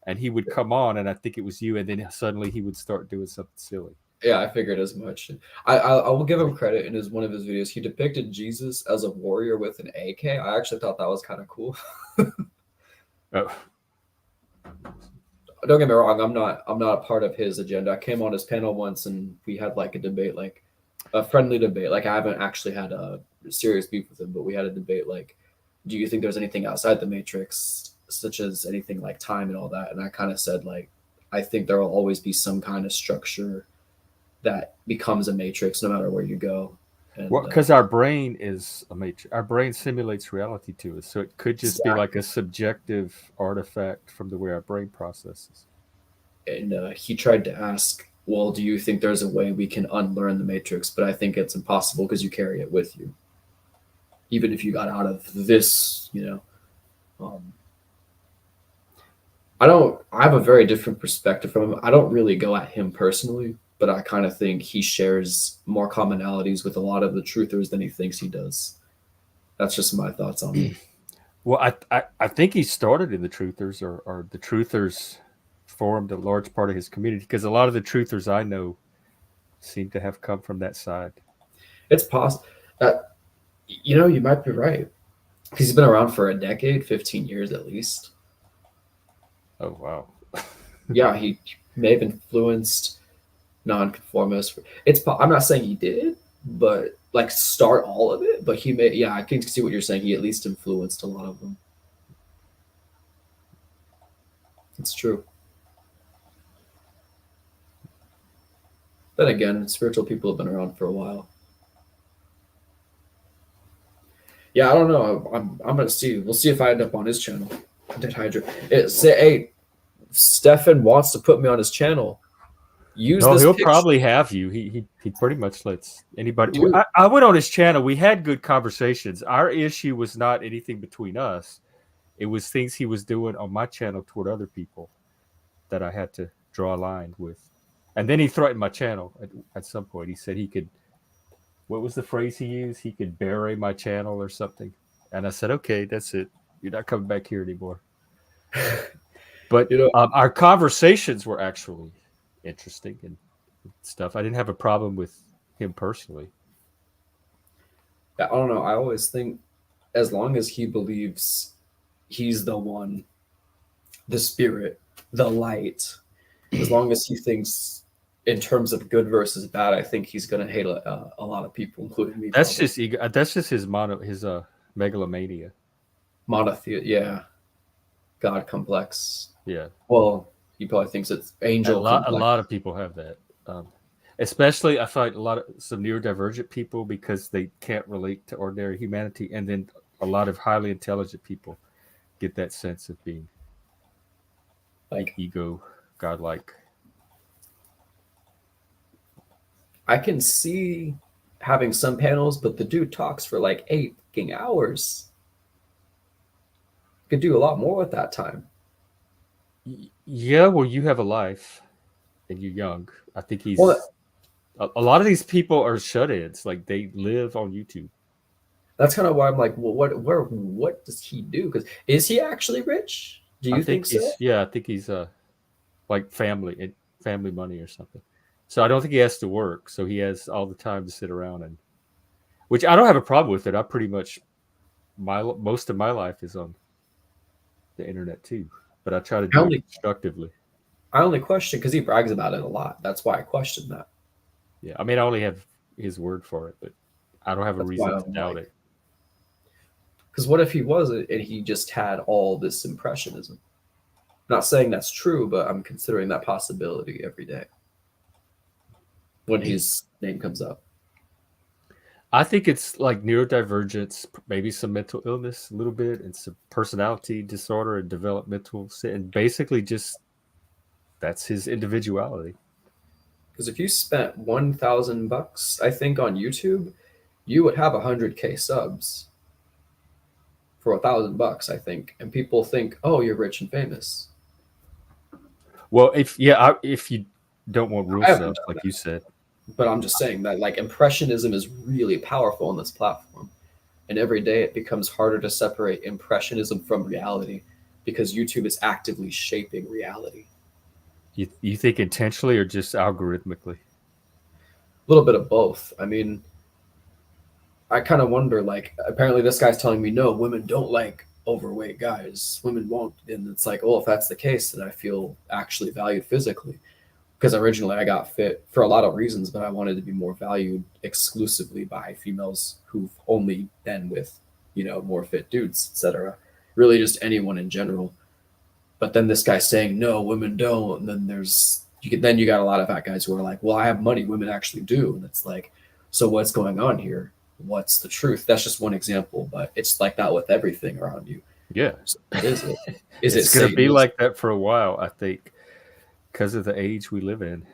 And he would come on and I think it was you, and then suddenly he would start doing something silly. Yeah, I figured as much. I will give him credit in one of his videos. He depicted Jesus as a warrior with an AK. I actually thought that was kind of cool. Oh. Don't get me wrong. I'm not a part of his agenda. I came on his panel once and we had like a debate, like a friendly debate. Like I haven't actually had a serious beef with him, but we had a debate. Like, do you think there's anything outside the Matrix, such as anything like time and all that? And I kind of said like, I think there will always be some kind of structure that becomes a matrix no matter where you go. Because our brain is a matrix. Our brain simulates reality to us. So it could just be like a subjective artifact from the way our brain processes. And he tried to ask, well, do you think there's a way we can unlearn the matrix? But I think it's impossible because you carry it with you. Even if you got out of this, you know. I have a very different perspective from him. I don't really go at him personally, but I kind of think he shares more commonalities with a lot of the truthers than he thinks he does. That's just my thoughts on it. Well, I think he started in the truthers, or the truthers formed a large part of his community, because a lot of the truthers I know seem to have come from that side. It's possible. You know, you might be right. Because he's been around for a decade, 15 years at least. Oh, wow. Yeah, he may have influenced nonconformists. I'm not saying he did, but like start all of it. But he may, I can see what you're saying. He at least influenced a lot of them. It's true. Then again, spiritual people have been around for a while. Yeah, I don't know. I'm gonna see. We'll see if I end up on his channel. Dead Hydra. Hey, Stefan wants to put me on his channel. He'll probably have you. He pretty much lets anybody. I went on his channel. We had good conversations. Our issue was not anything between us. It was things he was doing on my channel toward other people that I had to draw a line with. And then he threatened my channel at some point. He said he could, what was the phrase he used? He could bury my channel or something. And I said, okay, that's it. You're not coming back here anymore. But our conversations were actually interesting and stuff. I didn't have a problem with him personally. I don't know. I always think as long as he believes he's the one, the spirit, the light, as long as he thinks in terms of good versus bad, I think he's going to hate a lot of people, including me. That's probably just ego. That's just his megalomania. Yeah. God complex. Yeah. Well, he probably thinks it's angel. A lot of people have that. Especially, I find some neurodivergent people because they can't relate to ordinary humanity, and then a lot of highly intelligent people get that sense of being like ego, godlike. I can see having some panels, but the dude talks for like 8 fucking hours. Could do a lot more with that time. Yeah, well, you have a life, and you're young. I think he's. Well, a lot of these people are shut-ins. Like they live on YouTube. That's kind of why I'm like, well, what does he do? Because is he actually rich? Do you think so? Yeah, I think he's like family money or something. So I don't think he has to work. So he has all the time to sit around, and which I don't have a problem with it. I pretty much most of my life is on the internet too, but I try to do it constructively. I only question because he brags about it a lot. That's why I question that. Yeah, I mean, I only have his word for it, but I don't have a reason to doubt it. Because what if he wasn't and he just had all this impressionism? I'm not saying that's true, but I'm considering that possibility every day when his name comes up. I think it's like neurodivergence, maybe some mental illness a little bit, and some personality disorder and developmental, and basically just that's his individuality. Because if you spent $1,000, I think, on YouTube, you would have 100K subs for $1,000, I think, and people think, "Oh, you're rich and famous." Well, if you don't want real subs, like you said. But I'm just saying that like impressionism is really powerful on this platform. And every day it becomes harder to separate impressionism from reality because YouTube is actively shaping reality. You think intentionally or just algorithmically? A little bit of both. I mean, I kind of wonder, like, apparently this guy's telling me, no, women don't like overweight guys. Women won't. And it's like, well, if that's the case, then I feel actually valued physically. Because originally I got fit for a lot of reasons, but I wanted to be more valued exclusively by females who've only been with, more fit dudes, etc. Really just anyone in general. But then this guy's saying, no, women don't. And then you got a lot of fat guys who are like, well, I have money. Women actually do. And it's like, so what's going on here? What's the truth? That's just one example, but it's like that with everything around you. Yeah. So is it? It's going to be like that for a while, I think. Because of the age we live in.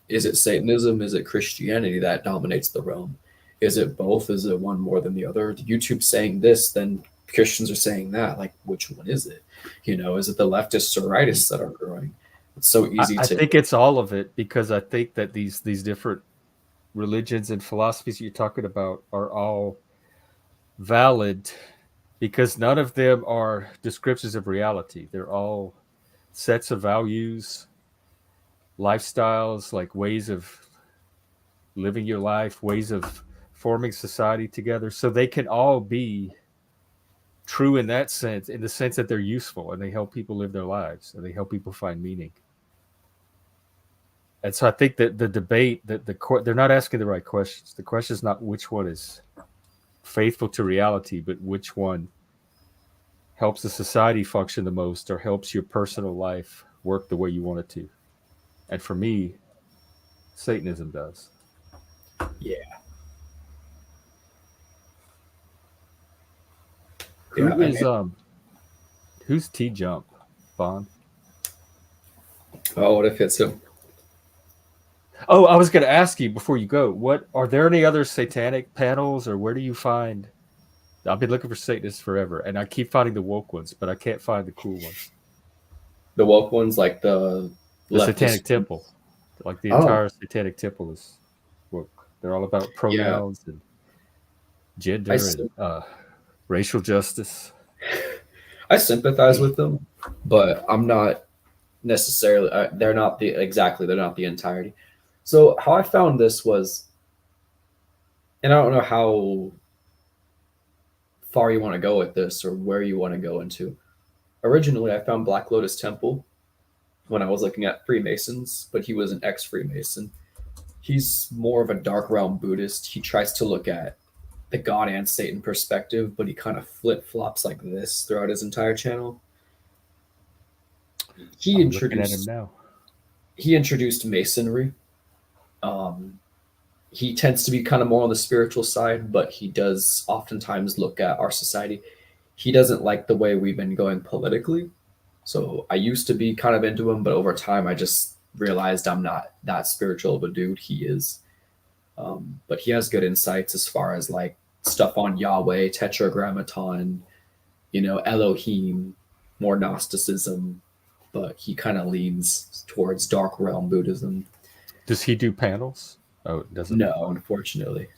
Is it Satanism? Is it Christianity that dominates the realm? Is it both? Is it one more than the other? YouTube's saying this, then Christians are saying that. Like, which one is it? Is it the leftists or rightists that are growing? It's so easy I think it's all of it, because I think that these different religions and philosophies you're talking about are all valid because none of them are descriptions of reality. They're all sets of values, lifestyles, like ways of living your life, ways of forming society together. So they can all be true in that sense, in the sense that they're useful and they help people live their lives and they help people find meaning. And so I think that the debate, that they're not asking the right questions. The question is not which one is faithful to reality, but which one helps the society function the most or helps your personal life work the way you want it to. And for me, Satanism does. Yeah. Who's T-Jump, Bond? Oh, what if it's him? Oh, I was going to ask you before you go, what are there any other satanic panels, or where do you find? I've been looking for Satanists forever, and I keep finding the woke ones, but I can't find the cool ones. The woke ones, like the The Satanic Temple, like the entire Satanic Temple is woke. They're all about pronouns and gender and racial justice. I sympathize with them, but I'm not necessarily. They're not the entirety. So how I found this was, and I don't know how far you want to go with this or where you want to go into. Originally, I found Black Lotus Temple when I was looking at Freemasons, but he was an ex-Freemason. He's more of a dark realm Buddhist. He tries to look at the God and Satan perspective, but he kind of flip-flops like this throughout his entire channel. He introduced Masonry. He tends to be kind of more on the spiritual side, but he does oftentimes look at our society. He doesn't like the way we've been going politically. So I used to be kind of into him, but over time I just realized I'm not that spiritual of a dude. He is. But he has good insights as far as like stuff on Yahweh, Tetragrammaton, Elohim, more Gnosticism, but he kind of leans towards dark realm Buddhism. Does he do panels? Oh, it doesn't. No, unfortunately.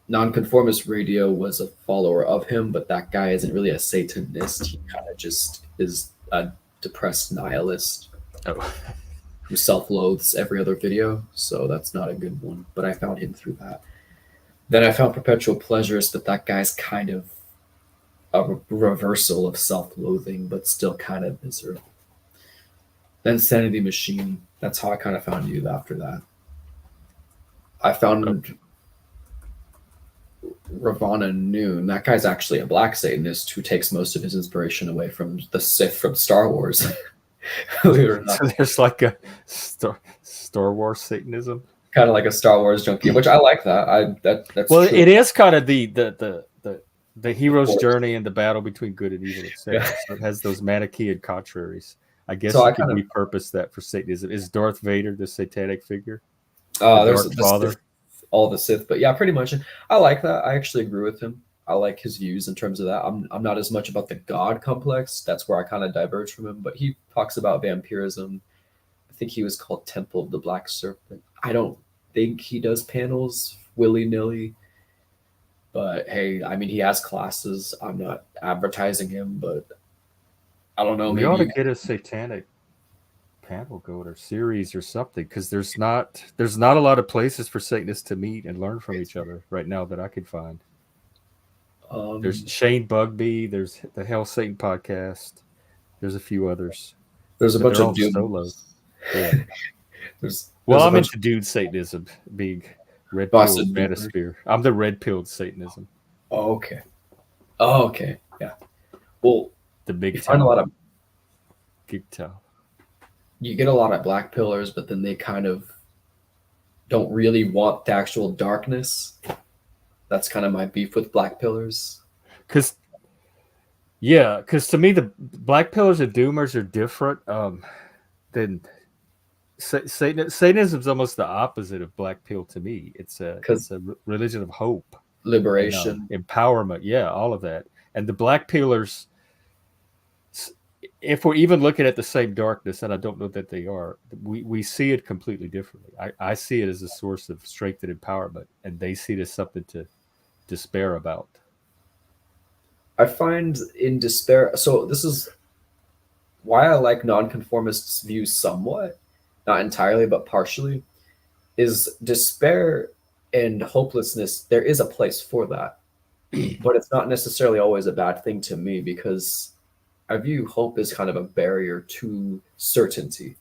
Nonconformist Radio was a follower of him, but that guy isn't really a Satanist. He kind of just is a depressed nihilist who self-loathes every other video, so that's not a good one. But I found him through that. Then I found Perpetual Pleasures, but that guy's kind of a reversal of self-loathing, but still kind of miserable. Then Sanity Machine. That's how I kind of found you after that. I found Ravana Noon. That guy's actually a black Satanist who takes most of his inspiration away from the Sith from Star Wars. So there's like a Star Wars Satanism, kind of like a Star Wars junkie, which I like that. That's well, true. It is kind of the hero's journey and the battle between good and evil itself. Yeah. So it has those Manichaean contraries. I guess So you could repurpose that for Satanism. Is Darth Vader the satanic figure? There's all the Sith, but yeah, pretty much. I like that. I actually agree with him. I like his views in terms of that. I'm not as much about the God complex. That's where I kind of diverge from him. But he talks about vampirism. I think he was called Temple of the Black Serpent. I don't think he does panels willy-nilly. But hey, I mean, he has classes. I'm not advertising him, but I don't know. We ought to get a satanic panel going or series or something, because there's not a lot of places for Satanists to meet and learn from each other right now that I could find. There's Shane Bugbee. There's the Hell Satan podcast. There's a few others. There's a bunch of dudes. Solo. Yeah. I'm into dude Satanism, being red pilled manosphere. I'm the red pilled Satanism. Oh, okay. Yeah. Well, the big find a lot of big toe. You get a lot of black pillars, but then they kind of don't really want the actual darkness. That's kind of my beef with black pillars. Because to me, the black pillars and doomers are different than Satanism is almost the opposite of black pill to me. It's a religion of hope, liberation, empowerment. Yeah, all of that. And the black pillars, if we're even looking at the same darkness, and I don't know that they are, we see it completely differently. I see it as a source of strength and empowerment, and they see it as something to despair about. I find in despair, so this is why I like nonconformists' views somewhat, not entirely, but partially, is despair and hopelessness. There is a place for that, but it's not necessarily always a bad thing to me, because I view hope as kind of a barrier to certainty.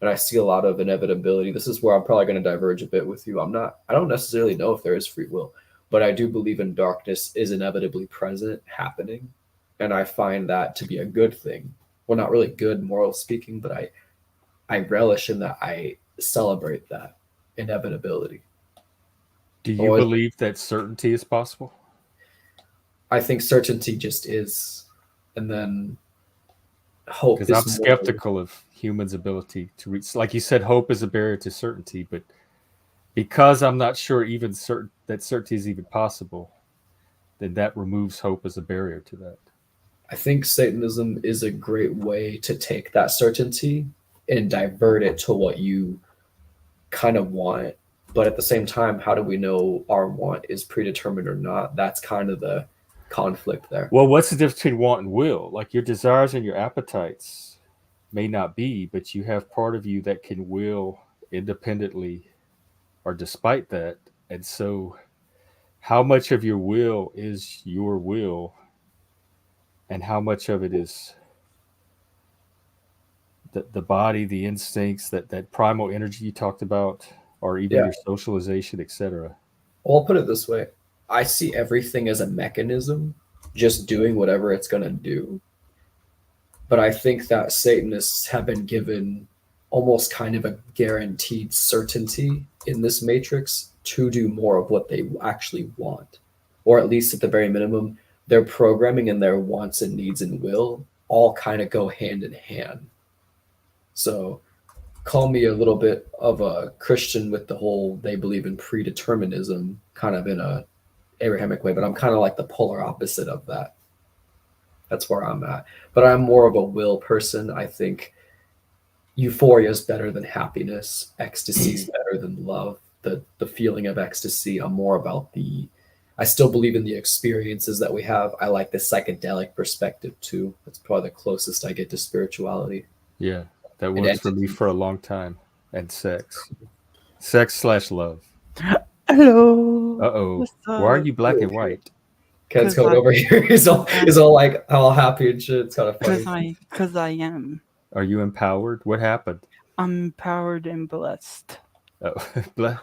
And I see a lot of inevitability. This is where I'm probably going to diverge a bit with you. I don't necessarily know if there is free will, but I do believe in darkness is inevitably present, happening. And I find that to be a good thing. Well, not really good, moral speaking, but I relish in that. I celebrate that inevitability. Do you believe that certainty is possible? I think certainty just is. And then hope. Because I'm skeptical of humans' ability to reach, like you said, hope is a barrier to certainty, but because I'm not sure even that certainty is even possible, then that removes hope as a barrier to that. I think Satanism is a great way to take that certainty and divert it to what you kind of want. But at the same time, how do we know our want is predetermined or not? That's kind of the conflict there. Well, what's the difference between want and will? Like your desires and your appetites may not be, but you have part of you that can will independently or despite that. And so how much of your will is your will and how much of it is the body, the instincts, that primal energy you talked about, or even your socialization, etc. Well, I'll put it this way. I see everything as a mechanism, just doing whatever it's going to do. But I think that Satanists have been given almost kind of a guaranteed certainty in this matrix to do more of what they actually want. Or at least at the very minimum, their programming and their wants and needs and will all kind of go hand in hand. So call me a little bit of a Christian with the whole they believe in predeterminism, kind of in a Abrahamic way, but I'm kind of like the polar opposite of that. That's where I'm at. But I'm more of a will person. I think euphoria is better than happiness. Ecstasy is better than love. The feeling of ecstasy. I'm more about I still believe in the experiences that we have. I like the psychedelic perspective too. That's probably the closest I get to spirituality. Yeah, that works for me for a long time. And sex. Sex/love. Hello. Uh-oh. Why are you black and white? Ken's coming over here. He's all like all happy and shit. It's kind of funny. Because I am. Are you empowered? What happened? I'm empowered and blessed. Oh,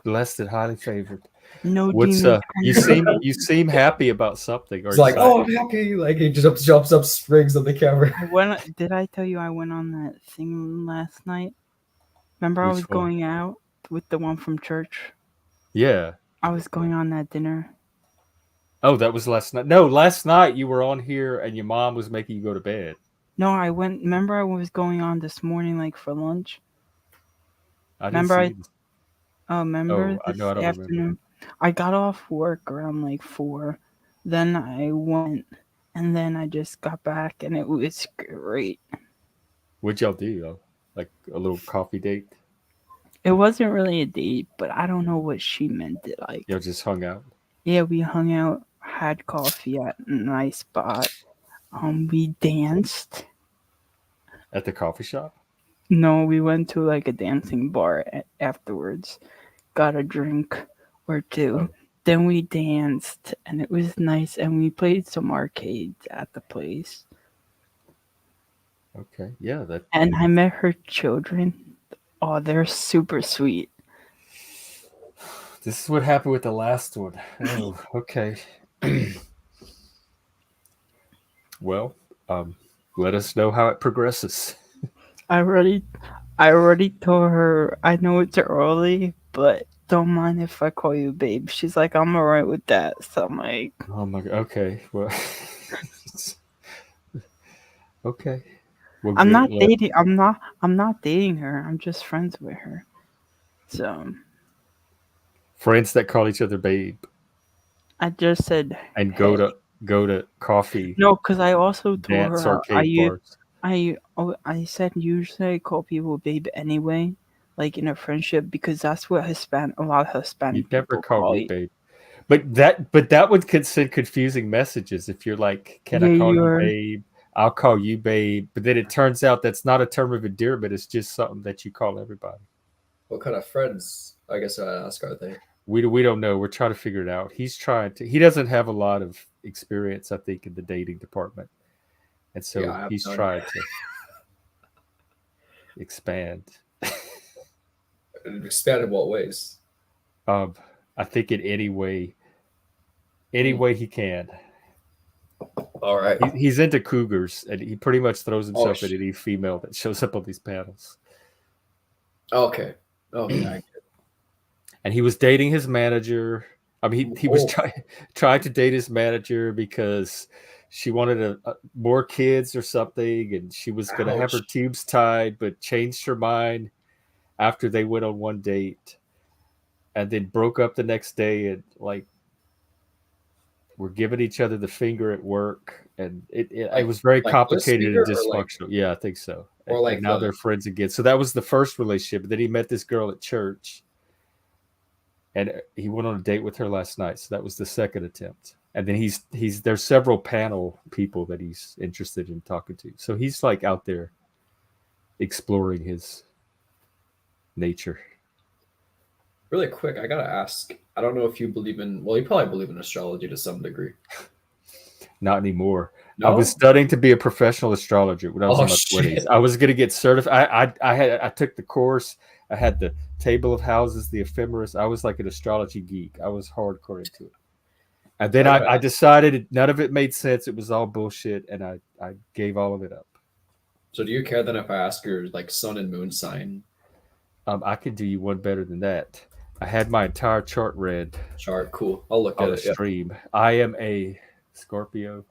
blessed and highly favored. No, what's you seem happy about something. Or it's like, oh, I'm happy. Like he jumps up, springs on the camera. Did I tell you I went on that thing last night? Remember I was going out with the one from church? Yeah. I was going on that dinner. Oh, that was last night. No, last night you were on here and your mom was making you go to bed. No, I went. Remember I was going on this morning, like for lunch. Remember this afternoon. Remember. I got off work around like 4. Then I went, and then I just got back, and it was great. What'd y'all do? Like a little coffee date? It wasn't really a date, but I don't know what she meant it like. Y'all just hung out? Yeah, we hung out, had coffee at a nice spot. We danced. At the coffee shop? No, we went to like a dancing bar afterwards. Got a drink or two. Then we danced, and it was nice, and we played some arcades at the place. Okay, yeah. And I met her children. Oh, they're super sweet. This is what happened with the last one. Oh, okay. Well, let us know how it progresses. I already told her I know it's early, but don't mind if I call you babe. She's like, I'm alright with that. So I'm like, oh my god. Okay. Well, okay. Well, I'm not dating. I'm not dating her. I'm just friends with her. So friends that call each other babe. I just said and go to coffee. No, because I also told her bars. I said usually I call people babe anyway, like in a friendship, because that's what a lot of Hispanic people never call me babe. But that would send confusing messages if you're like, can I call you babe? I'll call you babe. But then it turns out that's not a term of endearment. It's just something that you call everybody. What kind of friends, I guess I ask, are they? We don't know. We're trying to figure it out. He doesn't have a lot of experience, I think, in the dating department. And so he's trying to expand. Expand in what ways? I think in any way he can. All right. He's into cougars, and he pretty much throws himself at any female that shows up on these panels. Okay. Okay. And he was dating his manager. I mean, he was trying to date his manager because she wanted more kids or something, and she was going to have her tubes tied, but changed her mind after they went on one date, and then broke up the next day. And like, were giving each other the finger at work, and it was very complicated and dysfunctional. Yeah, I think so. Or and now they're friends again. So that was the first relationship. And then he met this girl at church, and he went on a date with her last night. So that was the second attempt. And then there's several panel people that he's interested in talking to. So he's like out there exploring his nature. Really quick, I gotta ask. I don't know if you believe in. Well, you probably believe in astrology to some degree. Not anymore. No? I was studying to be a professional astrologer when I was in my 20s. I was going to get certified. I took the course. I had the table of houses, the ephemeris. I was like an astrology geek. I was hardcore into it. And then I decided none of it made sense. It was all bullshit, and I gave all of it up. So do you care then if I ask your like sun and moon sign? I could do you one better than that. I had my entire chart read. Chart, cool. I'll look at it. Stream. Yeah. I am a Scorpio.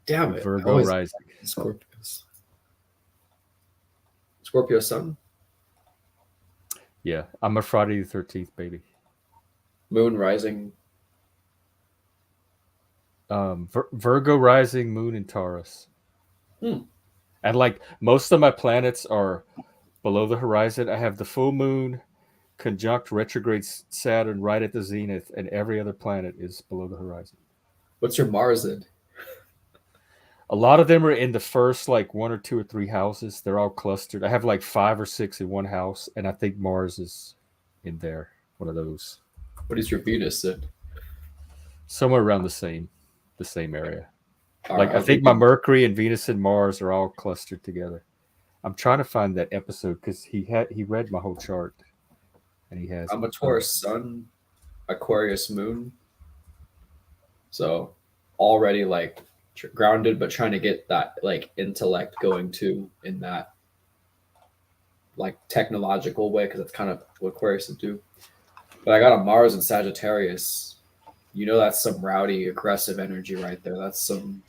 Damn it. Virgo rising. Scorpios. Scorpio sun? Yeah. I'm a Friday the 13th, baby. Moon rising. Virgo rising, moon in Taurus. And like most of my planets are below the horizon. I have the full moon conjunct retrograde Saturn right at the zenith, and every other planet is below the horizon. What's your Mars in? A lot of them are in the first like 1 or 2 or 3 houses. They're all clustered. I have like 5 or 6 in one house, and I think Mars is in there, one of those. What is your Venus in? Somewhere around the same area. I think my Mercury and Venus and Mars are all clustered together. I'm trying to find that episode because he read my whole chart, and he has. I'm a Taurus sun, Aquarius moon. So already like grounded, but trying to get that like intellect going too in that like technological way, because that's kind of what Aquarius would do. But I got a Mars in Sagittarius. You know, that's some rowdy, aggressive energy right there. That's some.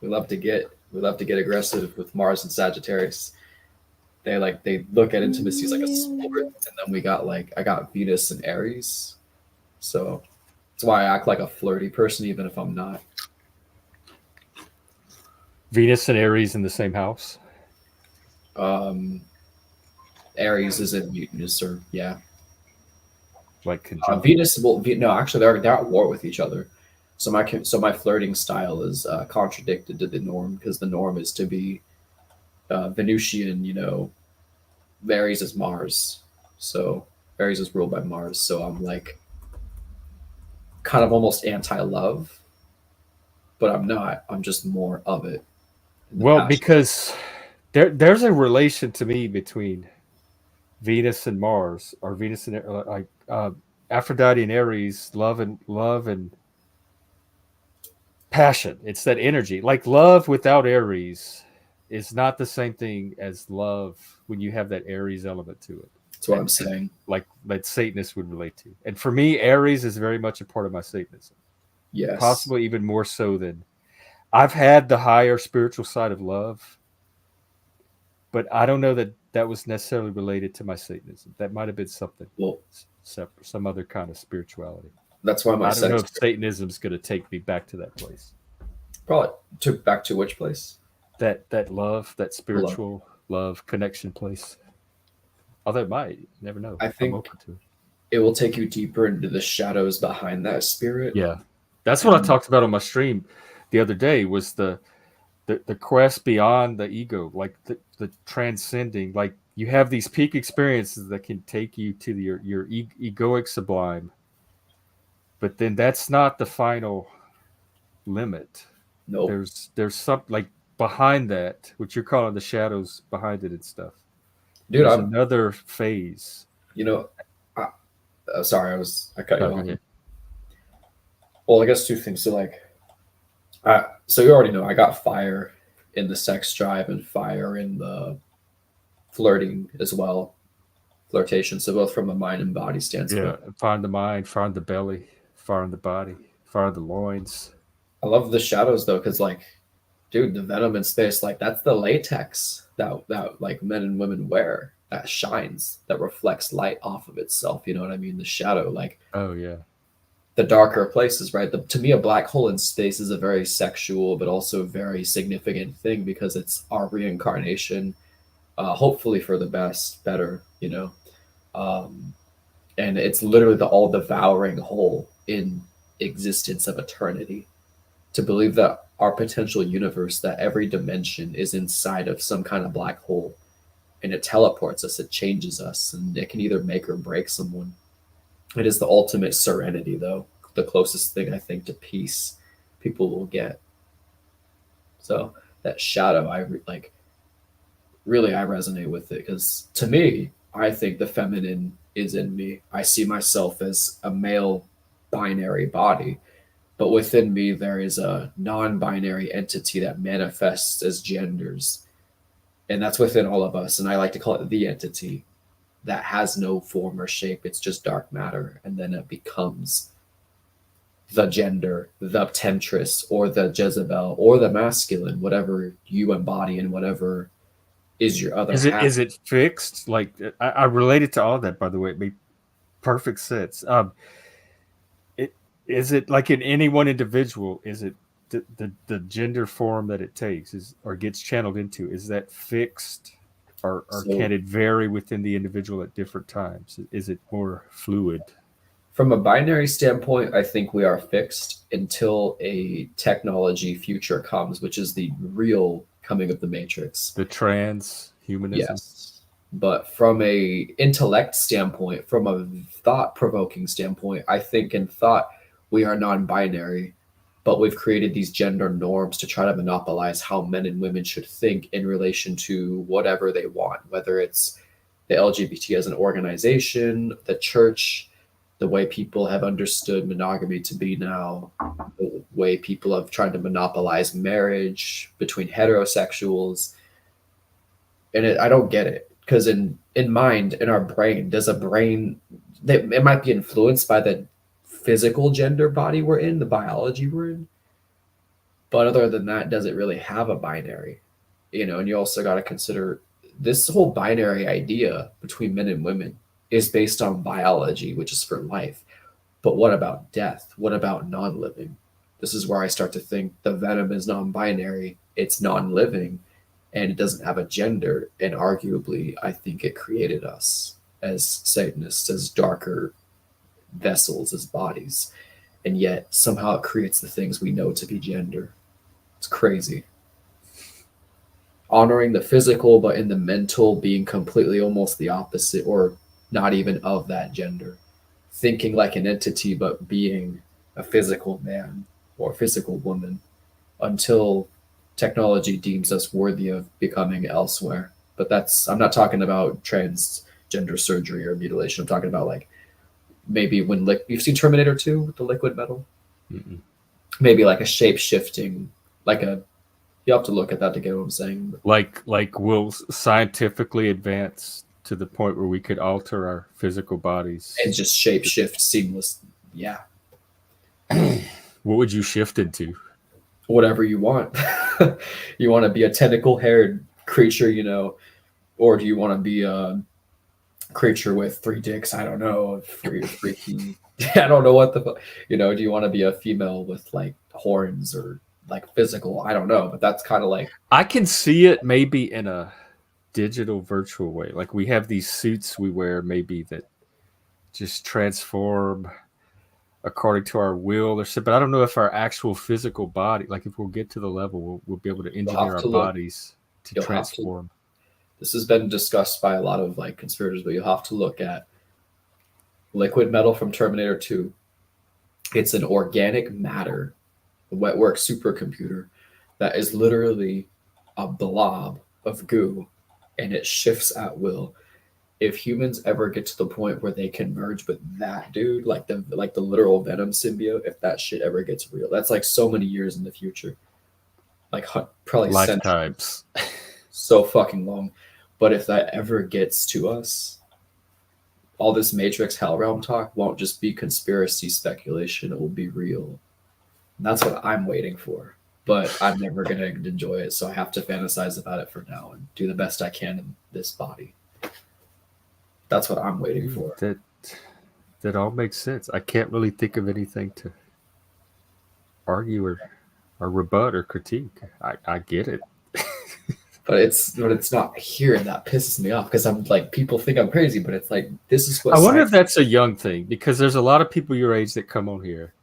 We love to get aggressive with Mars and Sagittarius. They look at intimacy as like a sport, and then I got Venus and Aries, so that's why I act like a flirty person even if I'm not. Venus and Aries in the same house. Aries is in mutinous, or yeah. Like Venus no, actually they're at war with each other. So my flirting style is contradicted to the norm, because the norm is to be Venusian, you know. Aries is Mars, so Aries is ruled by Mars. So I'm like kind of almost anti-love, but I'm not. I'm just more of it. Well, because there's a relation to me between Venus and Mars, or Venus and like Aphrodite and Aries, love and passion. It's that energy. Like love without Aries is not the same thing as love when you have that Aries element to it. That's what I'm saying. Like that Satanists would relate to. And for me, Aries is very much a part of my Satanism. Yes. Possibly even more so than I've had the higher spiritual side of love, but I don't know that was necessarily related to my Satanism. That might have been something separate, some other kind of spirituality. That's why I don't know if Satanism is going to take me back to that place. Probably took back to which place? That love, that spiritual love connection place. Although it might, you never know. I think I'm open to it will take you deeper into the shadows behind that spirit. Yeah, that's what I talked about on my stream the other day. Was the quest beyond the ego, like the transcending. Like you have these peak experiences that can take you to your egoic sublime, but then that's not the final limit. No, there's something like behind that, which you're calling the shadows behind it and stuff. Dude, there's another phase. You know, sorry, I cut you off. Well, I guess 2 things. So so you already know I got fire in the sex drive and fire in the flirting as well. Flirtation. So both from a mind and body standpoint. Yeah, fire in the mind, fire in the belly, fire in the body, fire in the loins. I love the shadows though, because dude, the venom in space, that's the latex that like men and women wear, that shines, that reflects light off of itself. You know what I mean? The shadow, oh yeah. the darker places, right? To me, a black hole in space is a very sexual, but also very significant thing because it's our reincarnation, hopefully for the better, you know. And it's literally the all-devouring hole in existence of eternity. To believe that our potential universe, that every dimension is inside of some kind of black hole, and it teleports us, it changes us, and it can either make or break someone. It is the ultimate serenity, though, the closest thing I think to peace people will get. So that shadow, really I resonate with it because to me, I think the feminine is in me. I see myself as a male binary body, but within me there is a non-binary entity that manifests as genders, and that's within all of us. And I like to call it the entity that has no form or shape. It's just dark matter, and then it becomes the gender, the temptress, or the Jezebel, or the masculine, whatever you embody and whatever is your other half. Is it fixed? Like I related to all that, by the way. It made perfect sense. Is it like in any one individual? Is it the gender form that it takes or gets channeled into? Is that fixed, or can it vary within the individual at different times? Is it more fluid? From a binary standpoint, I think we are fixed until a technology future comes, which is the real coming of the Matrix. The transhumanism. Yes. But from a intellect standpoint, from a thought-provoking standpoint, I think in thought we are non-binary, but we've created these gender norms to try to monopolize how men and women should think in relation to whatever they want, whether it's the LGBT as an organization, the church, the way people have understood monogamy to be now, the way people have tried to monopolize marriage between heterosexuals. And I don't get it, because in mind, in our brain, it might be influenced by the physical gender body we're in, the biology we're in. But other than that, does it really have a binary? You know, and you also got to consider this whole binary idea between men and women is based on biology, which is for life. But what about death? What about non-living? This is where I start to think the venom is non-binary, it's non-living, and it doesn't have a gender. And arguably, I think it created us as Satanists, as darker vessels, as bodies. And yet somehow it creates the things we know to be gender. It's crazy. Honoring the physical, but in the mental being completely almost the opposite, or not even of that gender. Thinking like an entity, but being a physical man or physical woman until technology deems us worthy of becoming elsewhere. But I'm not talking about transgender surgery or mutilation. I'm talking about like maybe when you've seen Terminator 2 with the liquid metal? Mm-mm. Maybe like a shape shifting, you have to look at that to get what I'm saying. Like we'll scientifically advance to the point where we could alter our physical bodies and just shape shift seamless. Yeah. What would you shift into? Whatever you want. You want to be a tentacle haired creature, you know, or do you want to be a creature with 3 dicks? I don't know. Freaky. I don't know what do you want to be a female with like horns or like physical? I don't know, but that's kind of like, I can see it maybe in a digital virtual way. Like we have these suits we wear maybe that just transform according to our will or something. But I don't know if our actual physical body, like if we'll get to the level, we'll be able to engineer our bodies to transform. This has been discussed by a lot of like conspirators, but you'll have to look at liquid metal from Terminator 2. It's an organic matter, a wet work supercomputer that is literally a blob of goo, and it shifts at will. If humans ever get to the point where they can merge with that dude, like the literal Venom symbiote, if that shit ever gets real, that's like so many years in the future, like probably lifetimes, so fucking long. But if that ever gets to us, all this Matrix Hell Realm talk won't just be conspiracy speculation; it will be real. And that's what I'm waiting for. But I'm never gonna enjoy it, so I have to fantasize about it for now and do the best I can in this body. That's what I'm waiting for. that all makes sense. I can't really think of anything to argue or rebut or critique. I get it. But it's not here, and that pisses me off because I'm like, people think I'm crazy, but it's like, this is what I wonder if that's a young thing, because there's a lot of people your age that come on here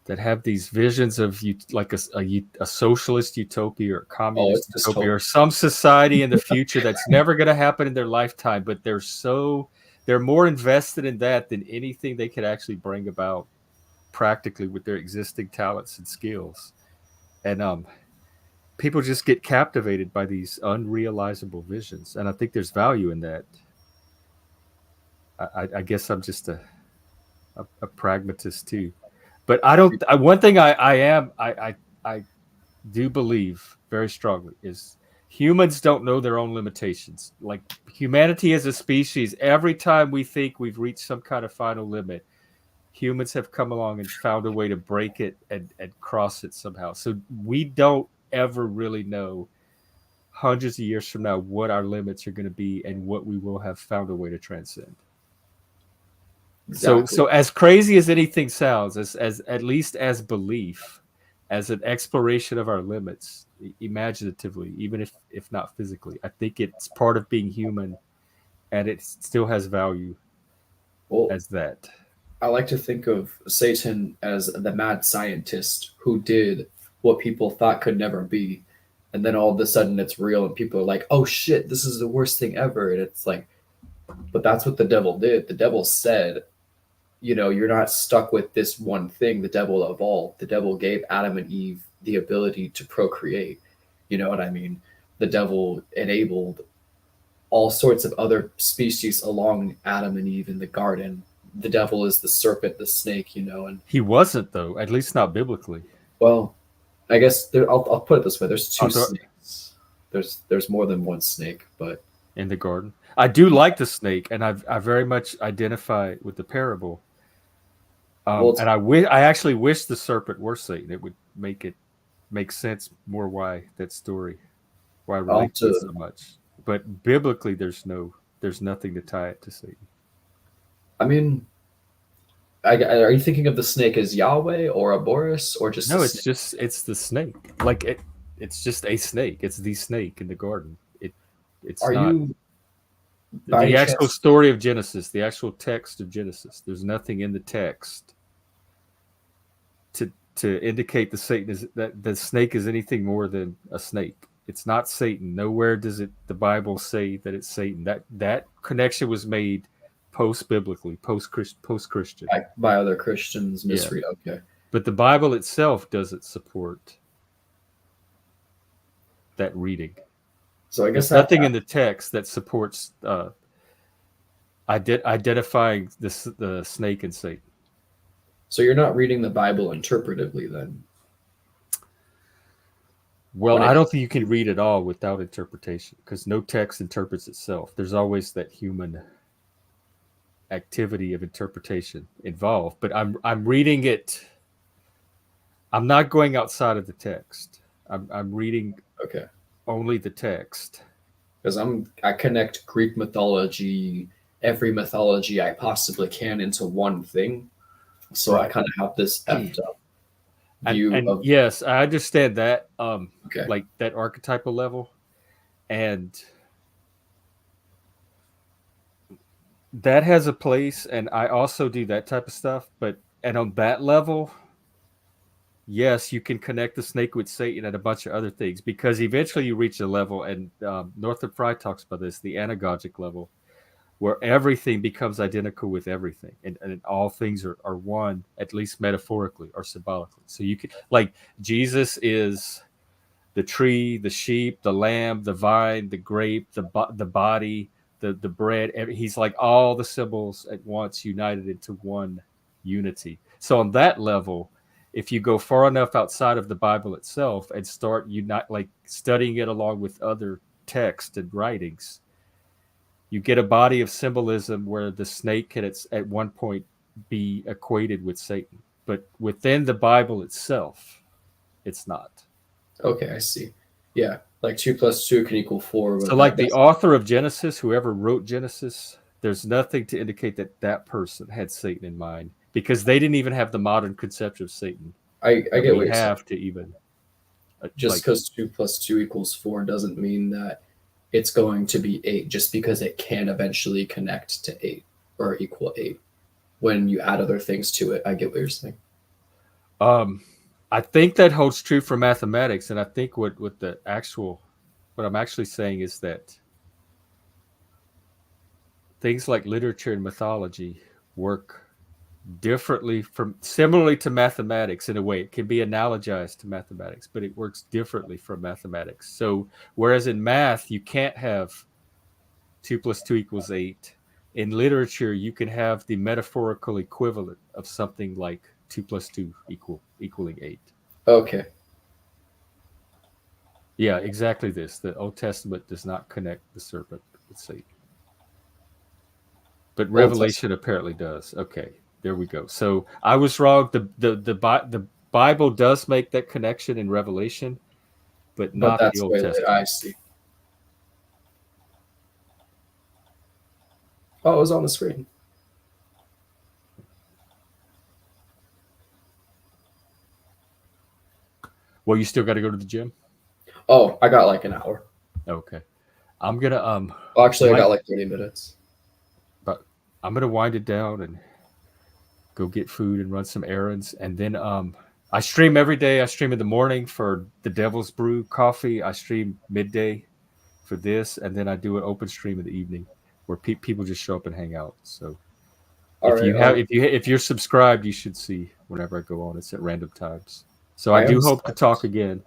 that have these visions of you, like a socialist utopia or communist utopia or some society in the future that's never going to happen in their lifetime, but they're more invested in that than anything they could actually bring about practically with their existing talents and skills. And people just get captivated by these unrealizable visions, and I think there's value in that. I guess I'm just a pragmatist too, but I don't. One thing I do believe very strongly is humans don't know their own limitations. Like humanity as a species, every time we think we've reached some kind of final limit, humans have come along and found a way to break it and cross it somehow. So we don't ever really know hundreds of years from now what our limits are going to be and what we will have found a way to transcend. Exactly. So as crazy as anything sounds, as at least as belief, as an exploration of our limits, imaginatively, even if not physically, I think it's part of being human, and it still has value as that. I like to think of Satan as the mad scientist who did what people thought could never be. And then all of a sudden it's real and people are like, oh shit, this is the worst thing ever. And it's like, but that's what the devil did. The devil said, you're not stuck with this one thing. The devil evolved. The devil gave Adam and Eve the ability to procreate. You know what I mean? The devil enabled all sorts of other species along Adam and Eve in the garden. The devil is the serpent, the snake, and he wasn't, though, at least not biblically. Well, I guess I'll put it this way: there's two snakes. There's more than one snake, but in the garden, I do like the snake, and I very much identify with the parable. And I actually wish the serpent were Satan. It would make sense more why I relate to it so much. But biblically, there's nothing to tie it to Satan. I mean, are you thinking of the snake as Yahweh or a Boris or just no? It's the snake. Like it's just a snake. It's the snake in the garden. It's are not you the actual story of Genesis, the actual text of Genesis. There's nothing in the text to indicate that the snake is anything more than a snake. It's not Satan. Nowhere does the Bible say that it's Satan. That connection was made post-biblically, post-Christian. By other Christians, misread. Yeah. Okay. But the Bible itself doesn't support that reading. So I guess there's nothing in the text that supports identifying the snake and Satan. So you're not reading the Bible interpretively then? Well, I don't think you can read it all without interpretation, because no text interprets itself. There's always that human activity of interpretation involved. But I'm reading it. I'm not going outside of the text. I'm reading only the text. Because I connect Greek mythology, every mythology I possibly can into one thing. So right. I kind of have this effed up view of... Yes, I understand that. Like that archetypal level. And that has a place, and I also do that type of stuff. And on that level, yes, you can connect the snake with Satan and a bunch of other things, because eventually you reach a level, and Northrop Frye talks about this, the anagogic level, where everything becomes identical with everything, and all things are one, at least metaphorically or symbolically. So you can, like, Jesus is the tree, the sheep, the lamb, the vine, the grape, the body, the bread. He's like all the symbols at once united into one unity. So on that level, if you go far enough outside of the Bible itself and start studying it along with other texts and writings, you get a body of symbolism where the snake can at one point be equated with Satan. But within the Bible itself, it's not. Okay, I see. Yeah, like 2 + 2 can equal 4. So like the author of Genesis, whoever wrote Genesis, there's nothing to indicate that that person had Satan in mind, because they didn't even have the modern conception of Satan. I get what we you're have saying. to even Just because 2 + 2 = 4 doesn't mean that it's going to be 8, just because it can eventually connect to 8 or equal 8 when you add other things to it. I get what you're saying. I think that holds true for mathematics, and I think what I'm actually saying is that things like literature and mythology work differently similarly to mathematics in a way. It can be analogized to mathematics, but it works differently from mathematics. So whereas in math you can't have 2 + 2 = 8, in literature you can have the metaphorical equivalent of something like 2 + 2 equaling 8. Okay. Yeah, exactly this. The Old Testament does not connect the serpent with Satan, but Revelation apparently does. Okay, there we go. So I was wrong. The Bible does make that connection in Revelation, but not that's the Old Testament. I see. Oh, it was on the screen. Well, you still got to go to the gym? Oh, I got like an hour. Okay. I'm going to Well, actually, I got like 30 minutes. But I'm going to wind it down and go get food and run some errands, and then I stream every day. I stream in the morning for the Devil's Brew coffee. I stream midday for this, and then I do an open stream in the evening where people just show up and hang out. So if you're subscribed, you should see whenever I go on. It's at random times. So I do hope to talk again.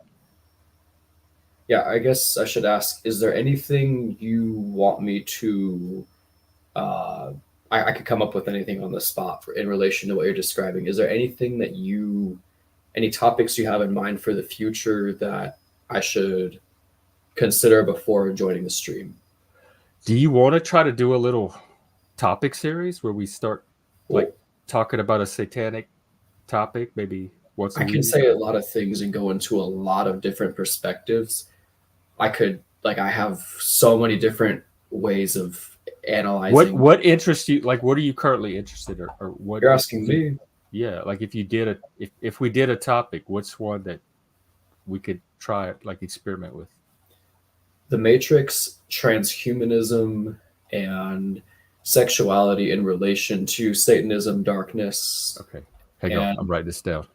Yeah, I guess I should ask, is there anything you want me to I could come up with anything on the spot in relation to what you're describing. Is there anything that any topics you have in mind for the future that I should consider before joining the stream? Do you want to try to do a little topic series where we start talking about a satanic topic, maybe once a week? I can say a lot of things and go into a lot of different perspectives. I have so many different ways of analyzing. What interests you? Like, what are you currently interested in, or what? You're asking me? Yeah, like if we did a topic, what's one that we could try, like, experiment with? The Matrix, transhumanism, and sexuality in relation to Satanism, darkness. Okay, hang on, I'm writing this down.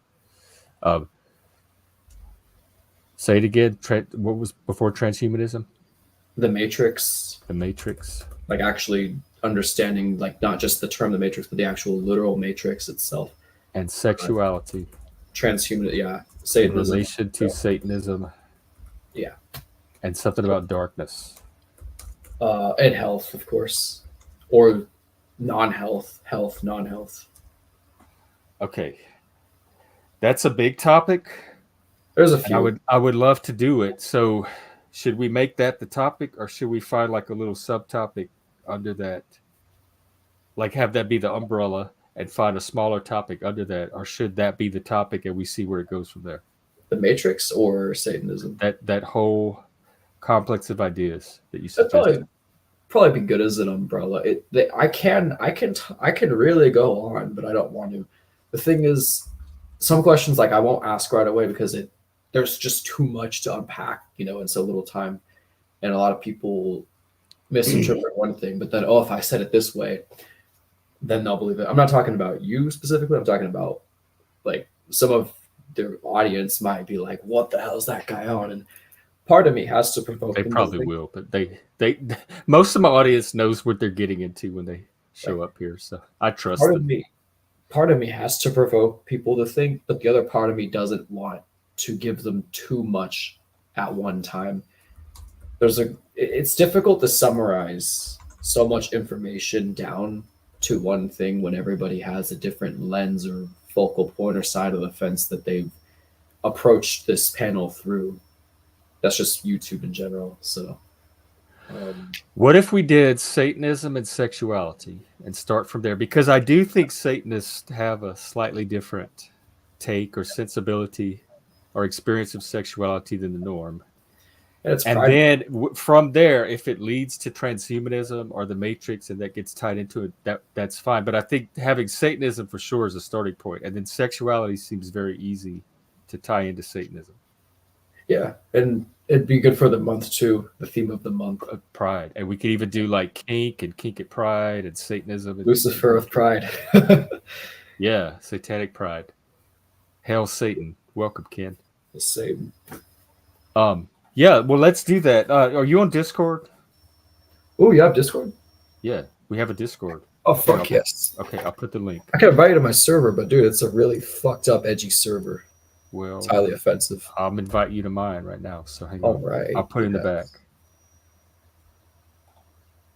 Say it again. What was before transhumanism? The Matrix. The Matrix. Like actually understanding, like, not just the term the Matrix, but the actual literal Matrix itself. And sexuality. Transhumanism, yeah. Satanism. In relation to Satanism. Yeah. And something about darkness. And health, of course. Or non-health, health, non-health. Okay. That's a big topic. There's a few. I would love to do it. So should we make that the topic, or should we find like a little subtopic under that? Like have that be the umbrella and find a smaller topic under that, or should that be the topic and we see where it goes from there? The Matrix or Satanism? That whole complex of ideas that you suggested. Probably be good as an umbrella. I can really go on, but I don't want to. The thing is, some questions I won't ask right away because there's just too much to unpack, in so little time, and a lot of people misinterpret one thing, but then if I said it this way, then they'll believe it. I'm not talking about you specifically. I'm talking about like some of their audience might be like, "What the hell is that guy on?" And part of me has to provoke. They probably will, but they most of my audience knows what they're getting into when they show up here, so I trust them. Part of me has to provoke people to think, but the other part of me doesn't want to give them too much at one time. It's difficult to summarize so much information down to one thing when everybody has a different lens or focal point or side of the fence that they've approached this panel through. That's just YouTube in general. So what if we did Satanism and sexuality and start from there? Because I do think Satanists have a slightly different take or sensibility or experience of sexuality than the norm. And then from there, if it leads to transhumanism or the Matrix and that gets tied into it, that's fine. But I think having Satanism for sure is a starting point. And then sexuality seems very easy to tie into Satanism. Yeah, and it'd be good for the month too, the theme of the month. Pride. And we could even do like kink and kink at pride and Satanism. And Lucifer with pride. Yeah, satanic pride. Hail Satan. Welcome, Ken. The same. Yeah, well, let's do that. Are you on Discord? Oh, you have Discord? Yeah, we have a Discord. Oh, fuck yes. Okay, I'll put the link. I can invite you to my server, but dude, it's a really fucked up, edgy server. Well, it's highly offensive. I'll invite you to mine right now. So hang on. All right. I'll put it in the back.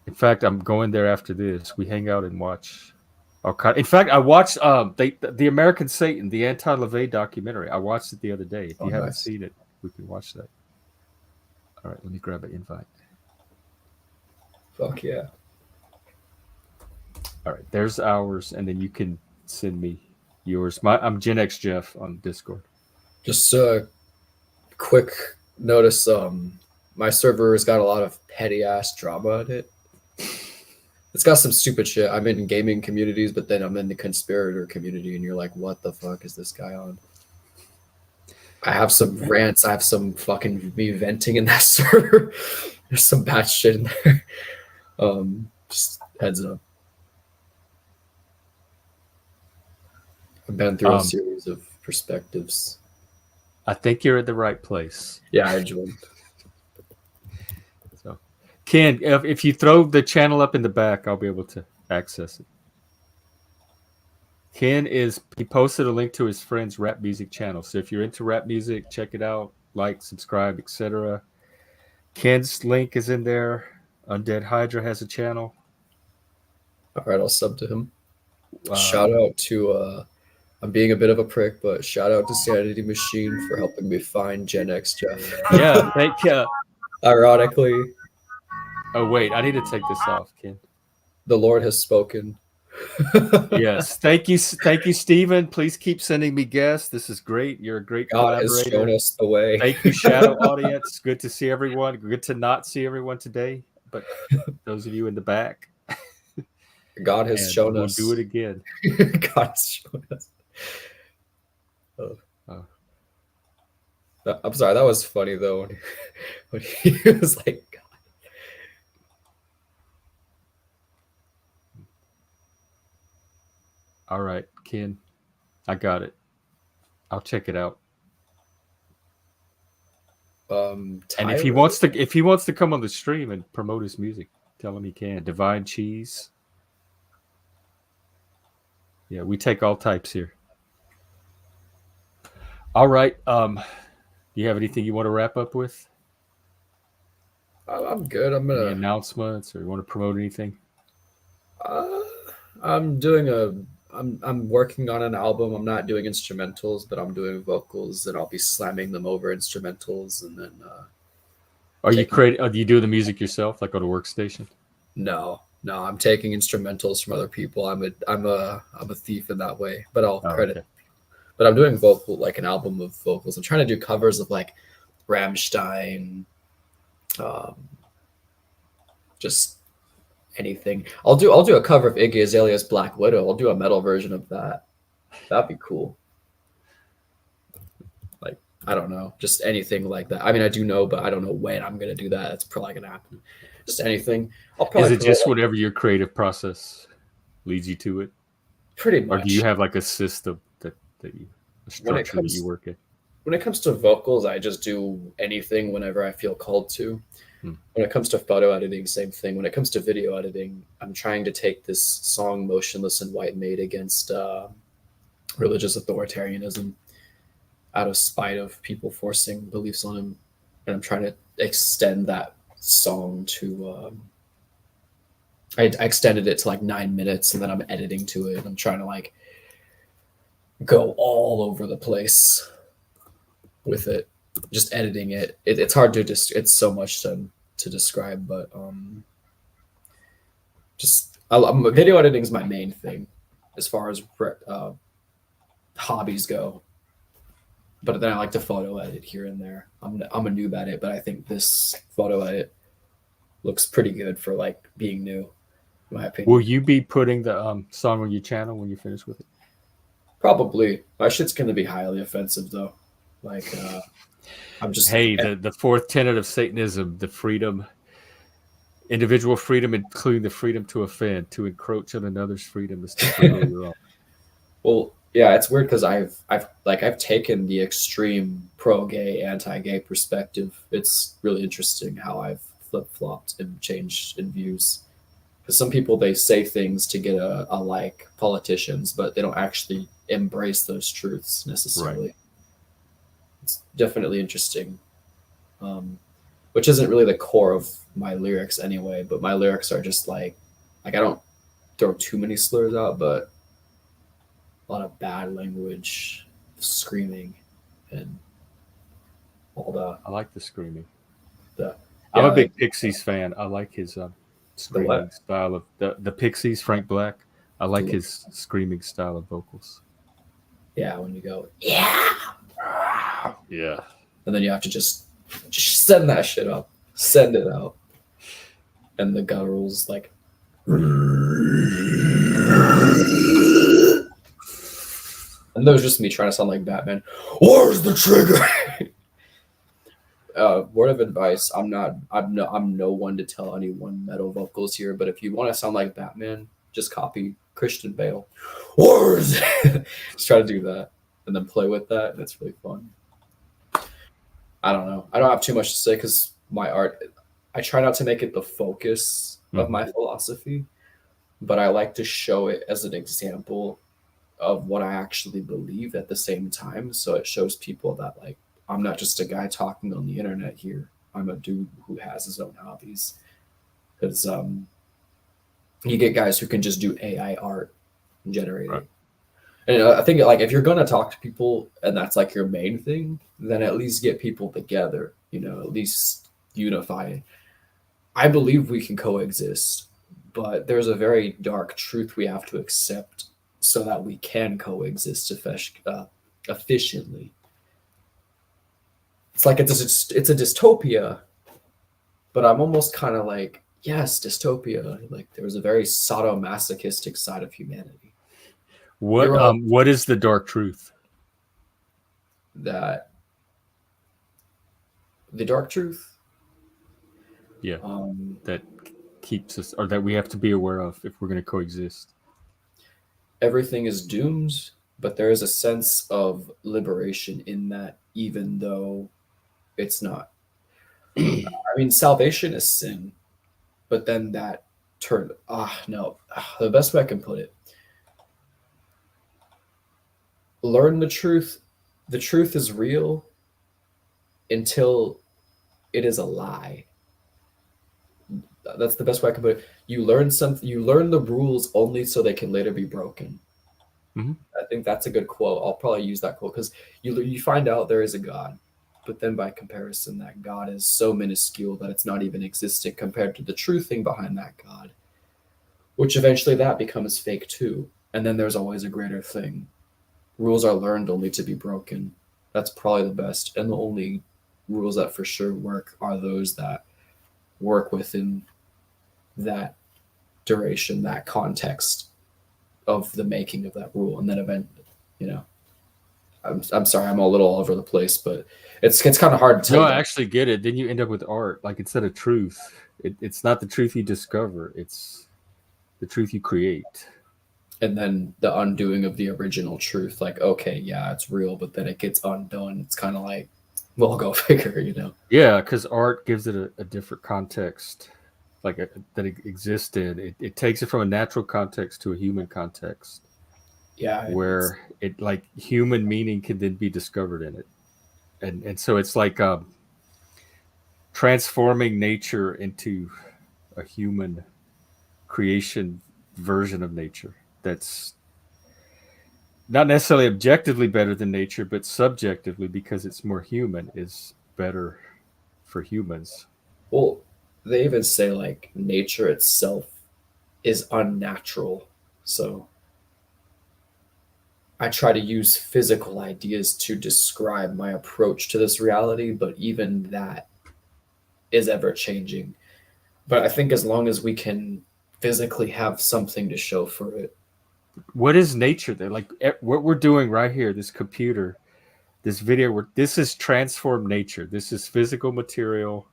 In fact, I'm going there after this. We hang out and watch. In fact, I watched the American Satan, the anti-LaVey documentary. I watched it the other day. If you haven't seen it, we can watch that. All right, let me grab an invite. Fuck yeah. All right, there's ours, and then you can send me yours. I'm Gen X Jeff on Discord. Just a quick notice, my server has got a lot of petty ass drama in it. It's got some stupid shit. I'm in gaming communities, but then I'm in the conspirator community, and you're like, what the fuck is this guy on? I have some rants. I have some fucking me venting in that server. There's some bad shit in there. Just heads up. I've been through a series of perspectives. I think you're at the right place. Yeah, I joined. So, Ken, if you throw the channel up in the back, I'll be able to access it. Ken he posted a link to his friend's rap music channel. So if you're into rap music, check it out, like, subscribe, etc. Ken's link is in there. Undead Hydra has a channel. All right, I'll sub to him. Shout out to I'm being a bit of a prick, but shout out to Sanity Machine for helping me find Gen X Jeff. Yeah, thank you. Ironically. Oh wait, I need to take this off, Ken. The Lord has spoken. Yes, thank you, Stephen. Please keep sending me guests. This is great. You're a great God collaborator. has shown us the way. Thank you, Shadow Audience. Good to see everyone. Good to not see everyone today, but those of you in the back. God has shown us. We'll do it again. God has shown us. I'm sorry, that was funny though. When he was like, God. All right, Ken, I got it. I'll check it out. And if he wants to come on the stream and promote his music, tell him he can. Divine Cheese. Yeah, we take all types here. All right. Do you have anything you want to wrap up with? I'm good. I'm gonna any announcements, or you want to promote anything? I'm working on an album. I'm not doing instrumentals, but I'm doing vocals, and I'll be slamming them over instrumentals, and then. Are you do you do the music yourself, like on a workstation? No, I'm taking instrumentals from other people. I'm a thief in that way, but I'll credit. Okay. But I'm doing an album of vocals. I'm trying to do covers of like Rammstein, just anything. I'll do a cover of Iggy Azalea's Black Widow. I'll do a metal version of that. That'd be cool. Like, I don't know, just anything like that. I mean, I do know, but I don't know when I'm gonna do that. It's probably gonna happen. Just anything. Is it just whatever your creative process leads you to it? Pretty much. Or do you have like a system that you work in? When it comes to vocals, I just do anything whenever I feel called to. When it comes to photo editing, same thing. When it comes to video editing, I'm trying to take this song Motionless and White made against religious authoritarianism out of spite of people forcing beliefs on him. And I'm trying to extend that song to I extended it to like 9 minutes, and then I'm editing to it. I'm trying to like go all over the place with it, just editing it. It's hard to it's so much to describe, but video editing is my main thing as far as hobbies go. but then I like to photo edit here and there. I'm a noob at it, but I think this photo edit looks pretty good for like being new, in my opinion. Will you be putting the song on your channel when you finish with it? Probably. My shit's gonna be highly offensive though. Like I'm just the fourth tenet of Satanism, the freedom, individual freedom, including the freedom to offend, to encroach on another's freedom is to forego your own. Well, yeah, it's weird because I've taken the extreme pro-gay, anti-gay perspective. It's really interesting how I've flip-flopped and changed in views. Because some people, they say things to get a like politicians, but they don't actually embrace those truths necessarily. Right. It's definitely interesting, which isn't really the core of my lyrics anyway. But my lyrics are just like I don't throw too many slurs out, but a lot of bad language, screaming, and all the. I like the screaming. I'm a big Pixies fan. I like his screaming style of the Pixies. Frank Black. I like his screaming style of vocals. Yeah, when you go, yeah, yeah, and then you have to just send that shit up, send it out, and the gutturals like. And that was just me trying to sound like Batman. Where's the trigger? Word of advice: I'm no one to tell anyone metal vocals here, but if you want to sound like Batman, just copy Christian Bale. Where's just try to do that and then play with that, and it's really fun. I don't know. I don't have too much to say because my art. I try not to make it the focus of my philosophy, but I like to show it as an example of what I actually believe at the same time. So it shows people that like I'm not just a guy talking on the internet here. I'm a dude who has his own hobbies. Because you get guys who can just do AI art and generate it. And I think like if you're gonna talk to people and that's like your main thing, then at least get people together. At least unify. I believe we can coexist, but there's a very dark truth we have to accept so that we can coexist efficiently. It's like it's a dystopia, but I'm almost kind of like, yes, dystopia. Like there was a very sadomasochistic side of humanity. What is the dark truth? That the dark truth? Yeah, that keeps us, or that we have to be aware of if we're going to coexist. Everything is doomed, but there is a sense of liberation in that, even though it's not. I mean, salvation is sin, but then that turned. The best way I can put it: learn the truth. The truth is real until it is a lie. That's the best way I can put it. You learn something. You learn the rules only so they can later be broken. Mm-hmm. I think that's a good quote. I'll probably use that quote because you find out there is a God, but then by comparison, that God is so minuscule that it's not even existent compared to the true thing behind that God, which eventually that becomes fake too. And then there's always a greater thing. Rules are learned only to be broken. That's probably the best. And the only rules that for sure work are those that work within that duration, that context of the making of that rule. And then I'm sorry, I'm a little all over the place, but it's kind of hard to tell. No, I actually get it. Then you end up with art. Like instead of truth, it's not the truth you discover, it's the truth you create. And then the undoing of the original truth, like, okay, yeah, it's real, but then it gets undone. It's kind of like, well, go figure, Yeah, because art gives it a different context, that it exists in. It takes it from a natural context to a human context. Yeah, where it like human meaning can then be discovered in it, and so it's like transforming nature into a human creation version of nature that's not necessarily objectively better than nature, but subjectively, because it's more human, is better for humans. Well, they even say like nature itself is unnatural, so I try to use physical ideas to describe my approach to this reality, but even that is ever changing. But I think as long as we can physically have something to show for it. What is nature there? Like what we're doing right here, this computer, this video, this is transformed nature. This is physical material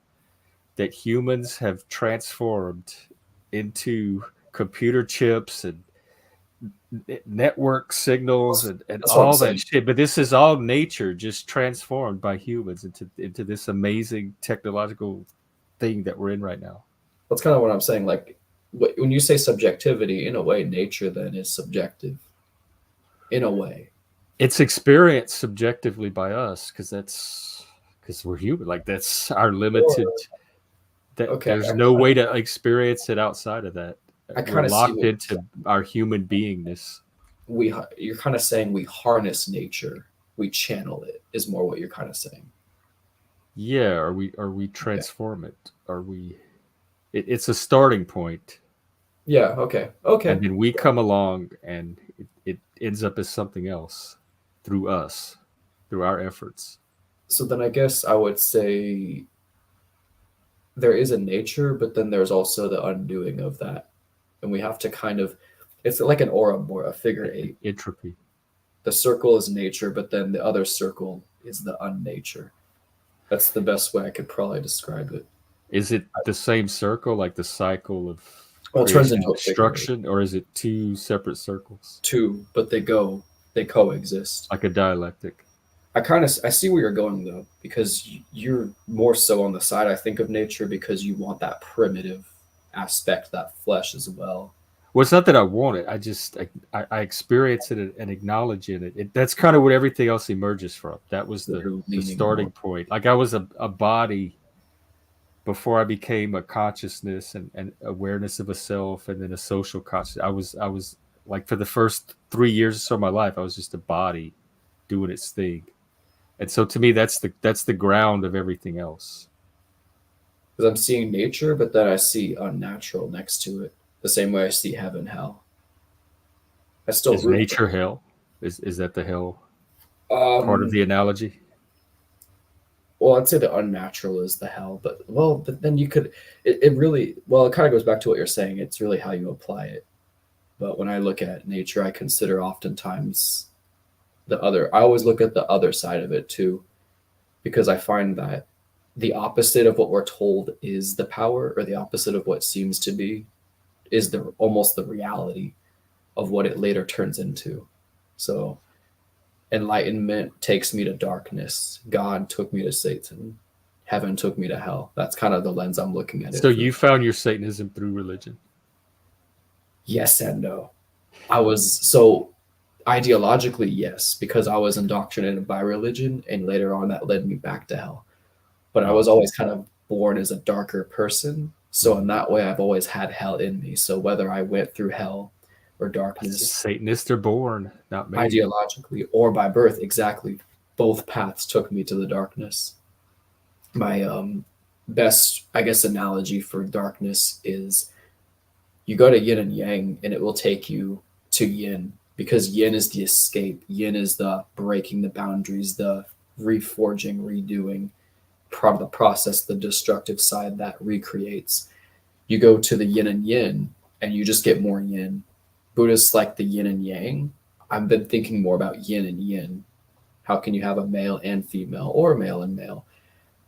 that humans have transformed into computer chips and network signals and all that shit. But this is all nature just transformed by humans into this amazing technological thing that we're in right now. That's kind of what I'm saying. Like when you say subjectivity, in a way, nature then is subjective. In a way, it's experienced subjectively by us because we're human. Like that's our limited. There's no way to experience it outside of that. We're locked into our human beingness. You're kind of saying we harness nature, we channel it. Is more what you're kind of saying. Yeah, or we transform it. Are we? It's a starting point. Yeah. Okay. And then we come along, and it ends up as something else through us, through our efforts. So then I guess I would say there is a nature, but then there's also the undoing of that. And we have to kind of, it's like an aura, a figure 8. Entropy. The circle is nature, but then the other circle is the unnature. That's the best way I could probably describe it. Is it the same circle, like the cycle of it turns into destruction, or is it two separate circles? Two, but they coexist. Like a dialectic. I see where you're going though, because you're more so on the side, I think, of nature because you want that primitive aspect, that flesh as well. Well, it's not that I want it. I experience it and acknowledge it. That's kind of what everything else emerges from. That was the starting point. Like I was a body before I became a consciousness and awareness of a self, and then a social consciousness. I was like, for the first 3 years or so of my life, I was just a body doing its thing. And so to me, that's the ground of everything else. Because I'm seeing nature, but then I see unnatural next to it. The same way I see heaven, hell. Is nature hell? Is that the hell part of the analogy? Well, I'd say the unnatural is the hell, but then you could, it really, it kind of goes back to what you're saying. It's really how you apply it. But when I look at nature, I consider oftentimes I always look at the other side of it too, because I find that the opposite of what we're told is the power, or the opposite of what seems to be is almost the reality of what it later turns into. So enlightenment takes me to darkness. God took me to Satan. Heaven took me to hell. That's kind of the lens I'm looking at it. So you found your Satanism through religion? Yes and no. So ideologically, yes, because I was indoctrinated by religion, and later on that led me back to hell. But I was always kind of born as a darker person. So in that way, I've always had hell in me. So whether I went through hell or darkness, Satanists are born, not made. Ideologically or by birth, exactly. Both paths took me to the darkness. My best, I guess, analogy for darkness is you go to yin and yang, and it will take you to yin, because yin is the escape. Yin is the breaking the boundaries, the reforging, redoing, the process, the destructive side that recreates. You go to the yin and yin, and you just get more yin. Buddhists like the yin and yang. I've been thinking more about yin and yin. How can you have a male and female, or a male and male,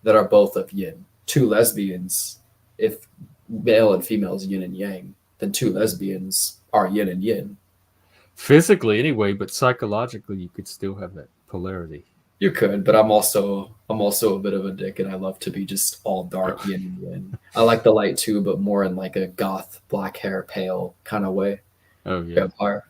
that are both of yin? Two lesbians, if male and female is yin and yang, then two lesbians are yin and yin. Physically anyway, but psychologically you could still have that polarity. You could, but I'm also a bit of a dick, and I love to be just all dark yin and yin. I like the light too, but more in like a goth, black hair, pale kind of way. Oh yeah. Vampire.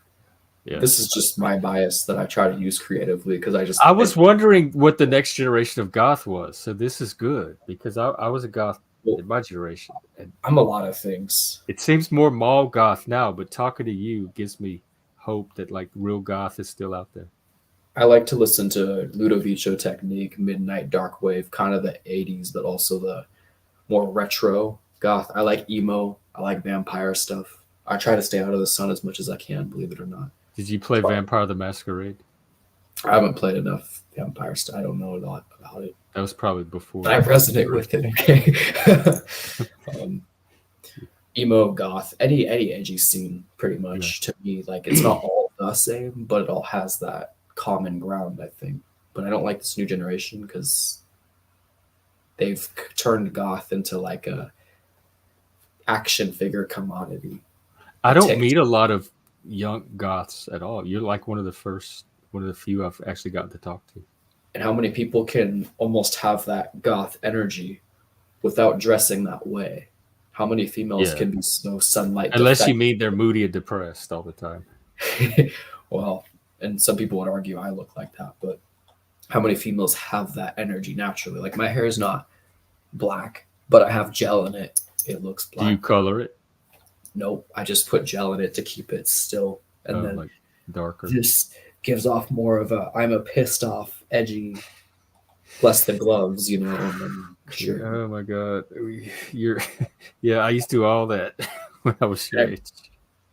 Yeah. This is just my bias that I try to use creatively, because I was wondering what the next generation of goth was. So this is good, because I was a goth in my generation. And I'm a lot of things. It seems more mall goth now, but talking to you gives me hope that like real goth is still out there. I like to listen to Ludovico Technique, Midnight Dark Wave, kind of the 80s, but also the more retro goth. I like emo. I like vampire stuff. I try to stay out of the sun as much as I can, believe it or not. Did you play Vampire the Masquerade? I haven't played enough Vampire stuff. I don't know a lot about it. That was probably before. I resonate with it. Emo, goth, any edgy scene, pretty much to me. Like it's not all the same, but it all has that common ground, I think. But I don't like this new generation because they've turned goth into like a action figure commodity. I don't meet a lot of young goths at all. You're like one of the few I've actually gotten to talk to. And how many people can almost have that goth energy without dressing that way? How many females can be so sunlight? Unless you mean they're moody and depressed all the time. Well, and some people would argue I look like that, but how many females have that energy naturally? Like my hair is not black, but I have gel in it. It looks black. Do you color it? Nope. I just put gel in it to keep it still. And then like darker. This gives off more of I'm a pissed off, edgy, less the gloves, you know. And then, sure. Oh my God. I used to do all that when I was your age.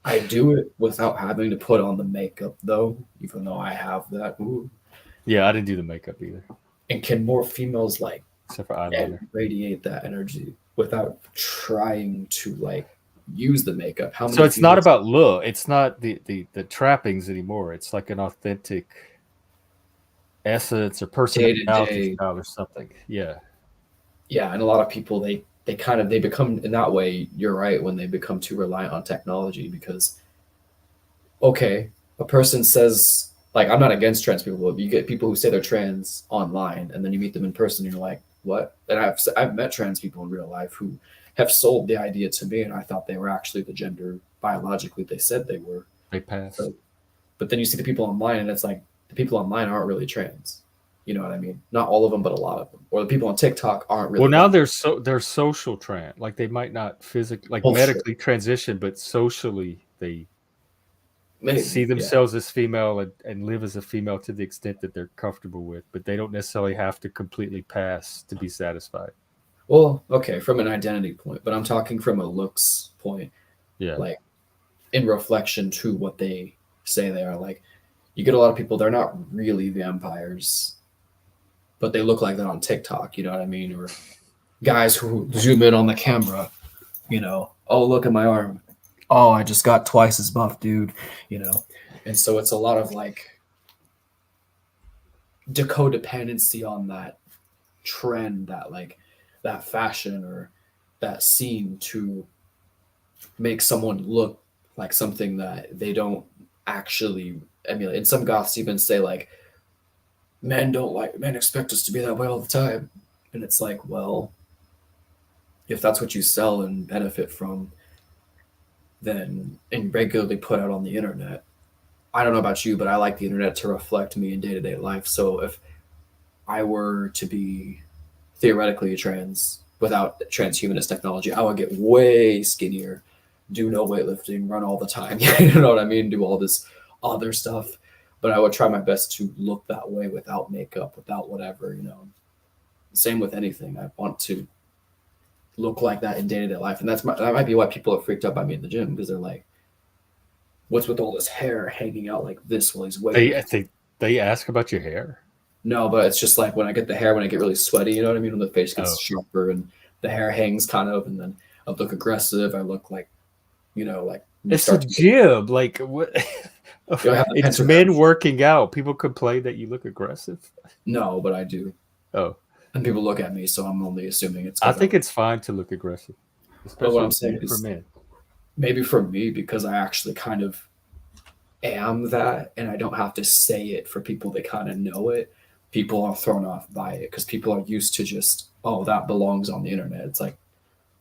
I do it without having to put on the makeup though, even though I have that. Ooh. Yeah, I didn't do the makeup either. And can more females like except for eyeliner radiate that energy without trying to like use the makeup? How many? So it's not about look. It's not the trappings anymore. It's like an authentic essence or personality style or something. Yeah. Yeah, and a lot of people they become in that way. You're right, when they become too reliant on technology because okay, a person says like I'm not against trans people, but you get people who say they're trans online and then you meet them in person and you're like, what? And I've met trans people in real life who have sold the idea to me and I thought they were actually the gender biologically they said they were. They passed. But then you see the people online and it's like the people online aren't really trans. You know what I mean? Not all of them, but a lot of them. Or the people on TikTok aren't really. Well, now they're social trans. Like they might not physically, medically transition, but socially they see themselves as female and live as a female to the extent that they're comfortable with. But they don't necessarily have to completely pass to be satisfied. Well, okay, from an identity point, but I'm talking from a looks point. Yeah. Like in reflection to what they say they are. Like you get a lot of people, they're not really vampires, but they look like that on TikTok, you know what I mean? Or guys who zoom in on the camera, you know, oh, look at my arm. Oh, I just got twice as buff, dude, you know? And so it's a lot of like codependency on that trend, that like that fashion or that scene to make someone look like something that they don't actually emulate. And some goths even say like, men expect us to be that way all the time. And it's like, well, if that's what you sell and benefit from, then and regularly put out on the internet. I don't know about you, but I like the internet to reflect me in day-to-day life. So if I were to be theoretically trans without transhumanist technology, I would get way skinnier, do no weightlifting, run all the time. You know what I mean? Do all this other stuff. But I would try my best to look that way without makeup, without whatever, you know. Same with anything. I want to look like that in day-to-day life. And that might be why people are freaked out by me in the gym, because they're like, what's with all this hair hanging out like this while he's waiting? They ask about your hair? No, but it's just like when I get the hair, when I get really sweaty, you know what I mean? When the face gets sharper and the hair hangs kind of, and then I look aggressive. I look like, you know, like... It's a gym. Like, what... It's men working out. People complain that you look aggressive. No, but I do. Oh. And people look at me, so I'm only assuming it's... I think it's fine to look aggressive. But what I'm saying is, for men. Maybe for me, because I actually kind of am that, and I don't have to say it for people that kind of know it. People are thrown off by it because people are used to just, oh, that belongs on the internet. It's like,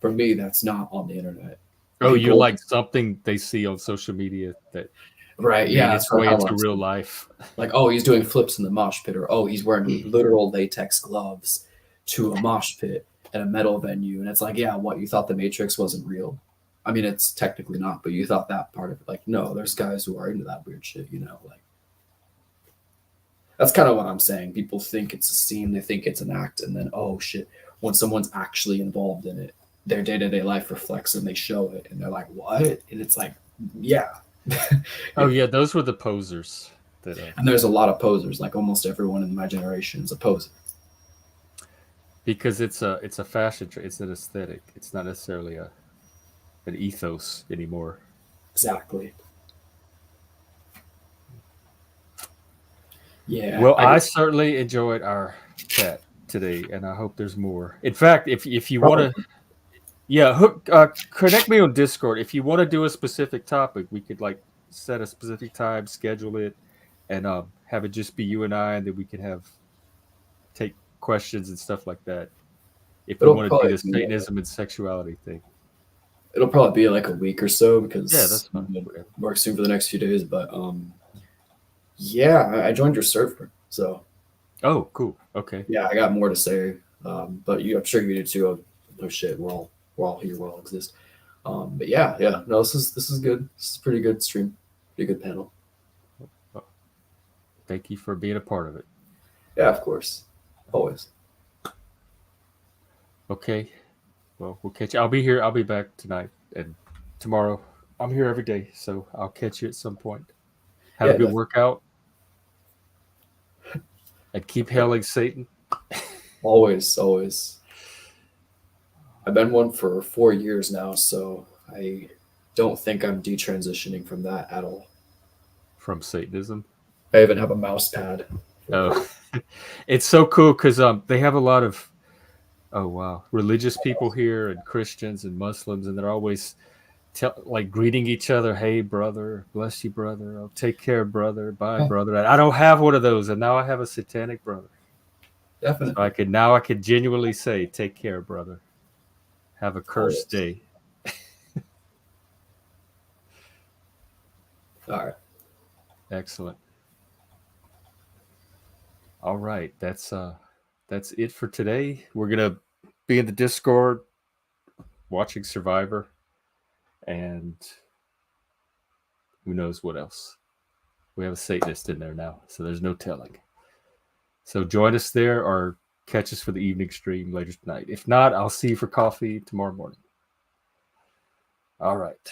for me, that's not on the internet. Oh, you're like something they see on social media that... Right, yeah. It's way into real life. Like, oh, he's doing flips in the mosh pit, or oh, he's wearing literal latex gloves to a mosh pit at a metal venue. And it's like, yeah, what, you thought the Matrix wasn't real? I mean, it's technically not, but you thought that part of it. Like, no, there's guys who are into that weird shit, you know? Like, that's kind of what I'm saying. People think it's a scene, they think it's an act, and then, oh, shit, when someone's actually involved in it, their day-to-day life reflects and they show it, and they're like, what? And it's like, yeah. Oh yeah, those were the posers. And there's a lot of posers. Like almost everyone in my generation is a poser. Because it's a fashion trend. It's an aesthetic. It's not necessarily an ethos anymore. Exactly. Yeah. Well, I certainly enjoyed our chat today, and I hope there's more. In fact, if you want to, connect me on Discord. If you want to do a specific topic, we could like set a specific time, schedule it, and have it just be you and I, and then we could take questions and stuff like that. If we want to do this Satanism and sexuality thing, it'll probably be like a week or so because that's fine. Work soon for the next few days. But I joined your server, so. Oh, cool. Okay. Yeah, I got more to say, but I'm sure you do too. No shit, we're all here, we all exist. But yeah. No, this is good. This is a pretty good stream, pretty good panel. Well, thank you for being a part of it. Yeah, of course, always. Okay. Well, we'll catch you. I'll be here. I'll be back tonight and tomorrow. I'm here every day, so I'll catch you at some point. Have a good workout. And keep hailing Satan. Always. I've been one for 4 years now, so I don't think I'm detransitioning from that at all. From Satanism? I even have a mouse pad. Oh, it's so cool because they have a lot of religious people here and Christians and Muslims, and they're always greeting each other. Hey, brother, bless you, brother. Oh, take care, brother. Bye, brother. I don't have one of those, and now I have a satanic brother. Definitely. So I could genuinely say, take care, brother. Have a cursed day. All right. Excellent. All right, that's it for today. We're gonna be in the Discord watching Survivor, and who knows what else. We have a Satanist in there now, so there's no telling. So join us there or catch us for the evening stream later tonight. If not, I'll see you for coffee tomorrow morning. All right.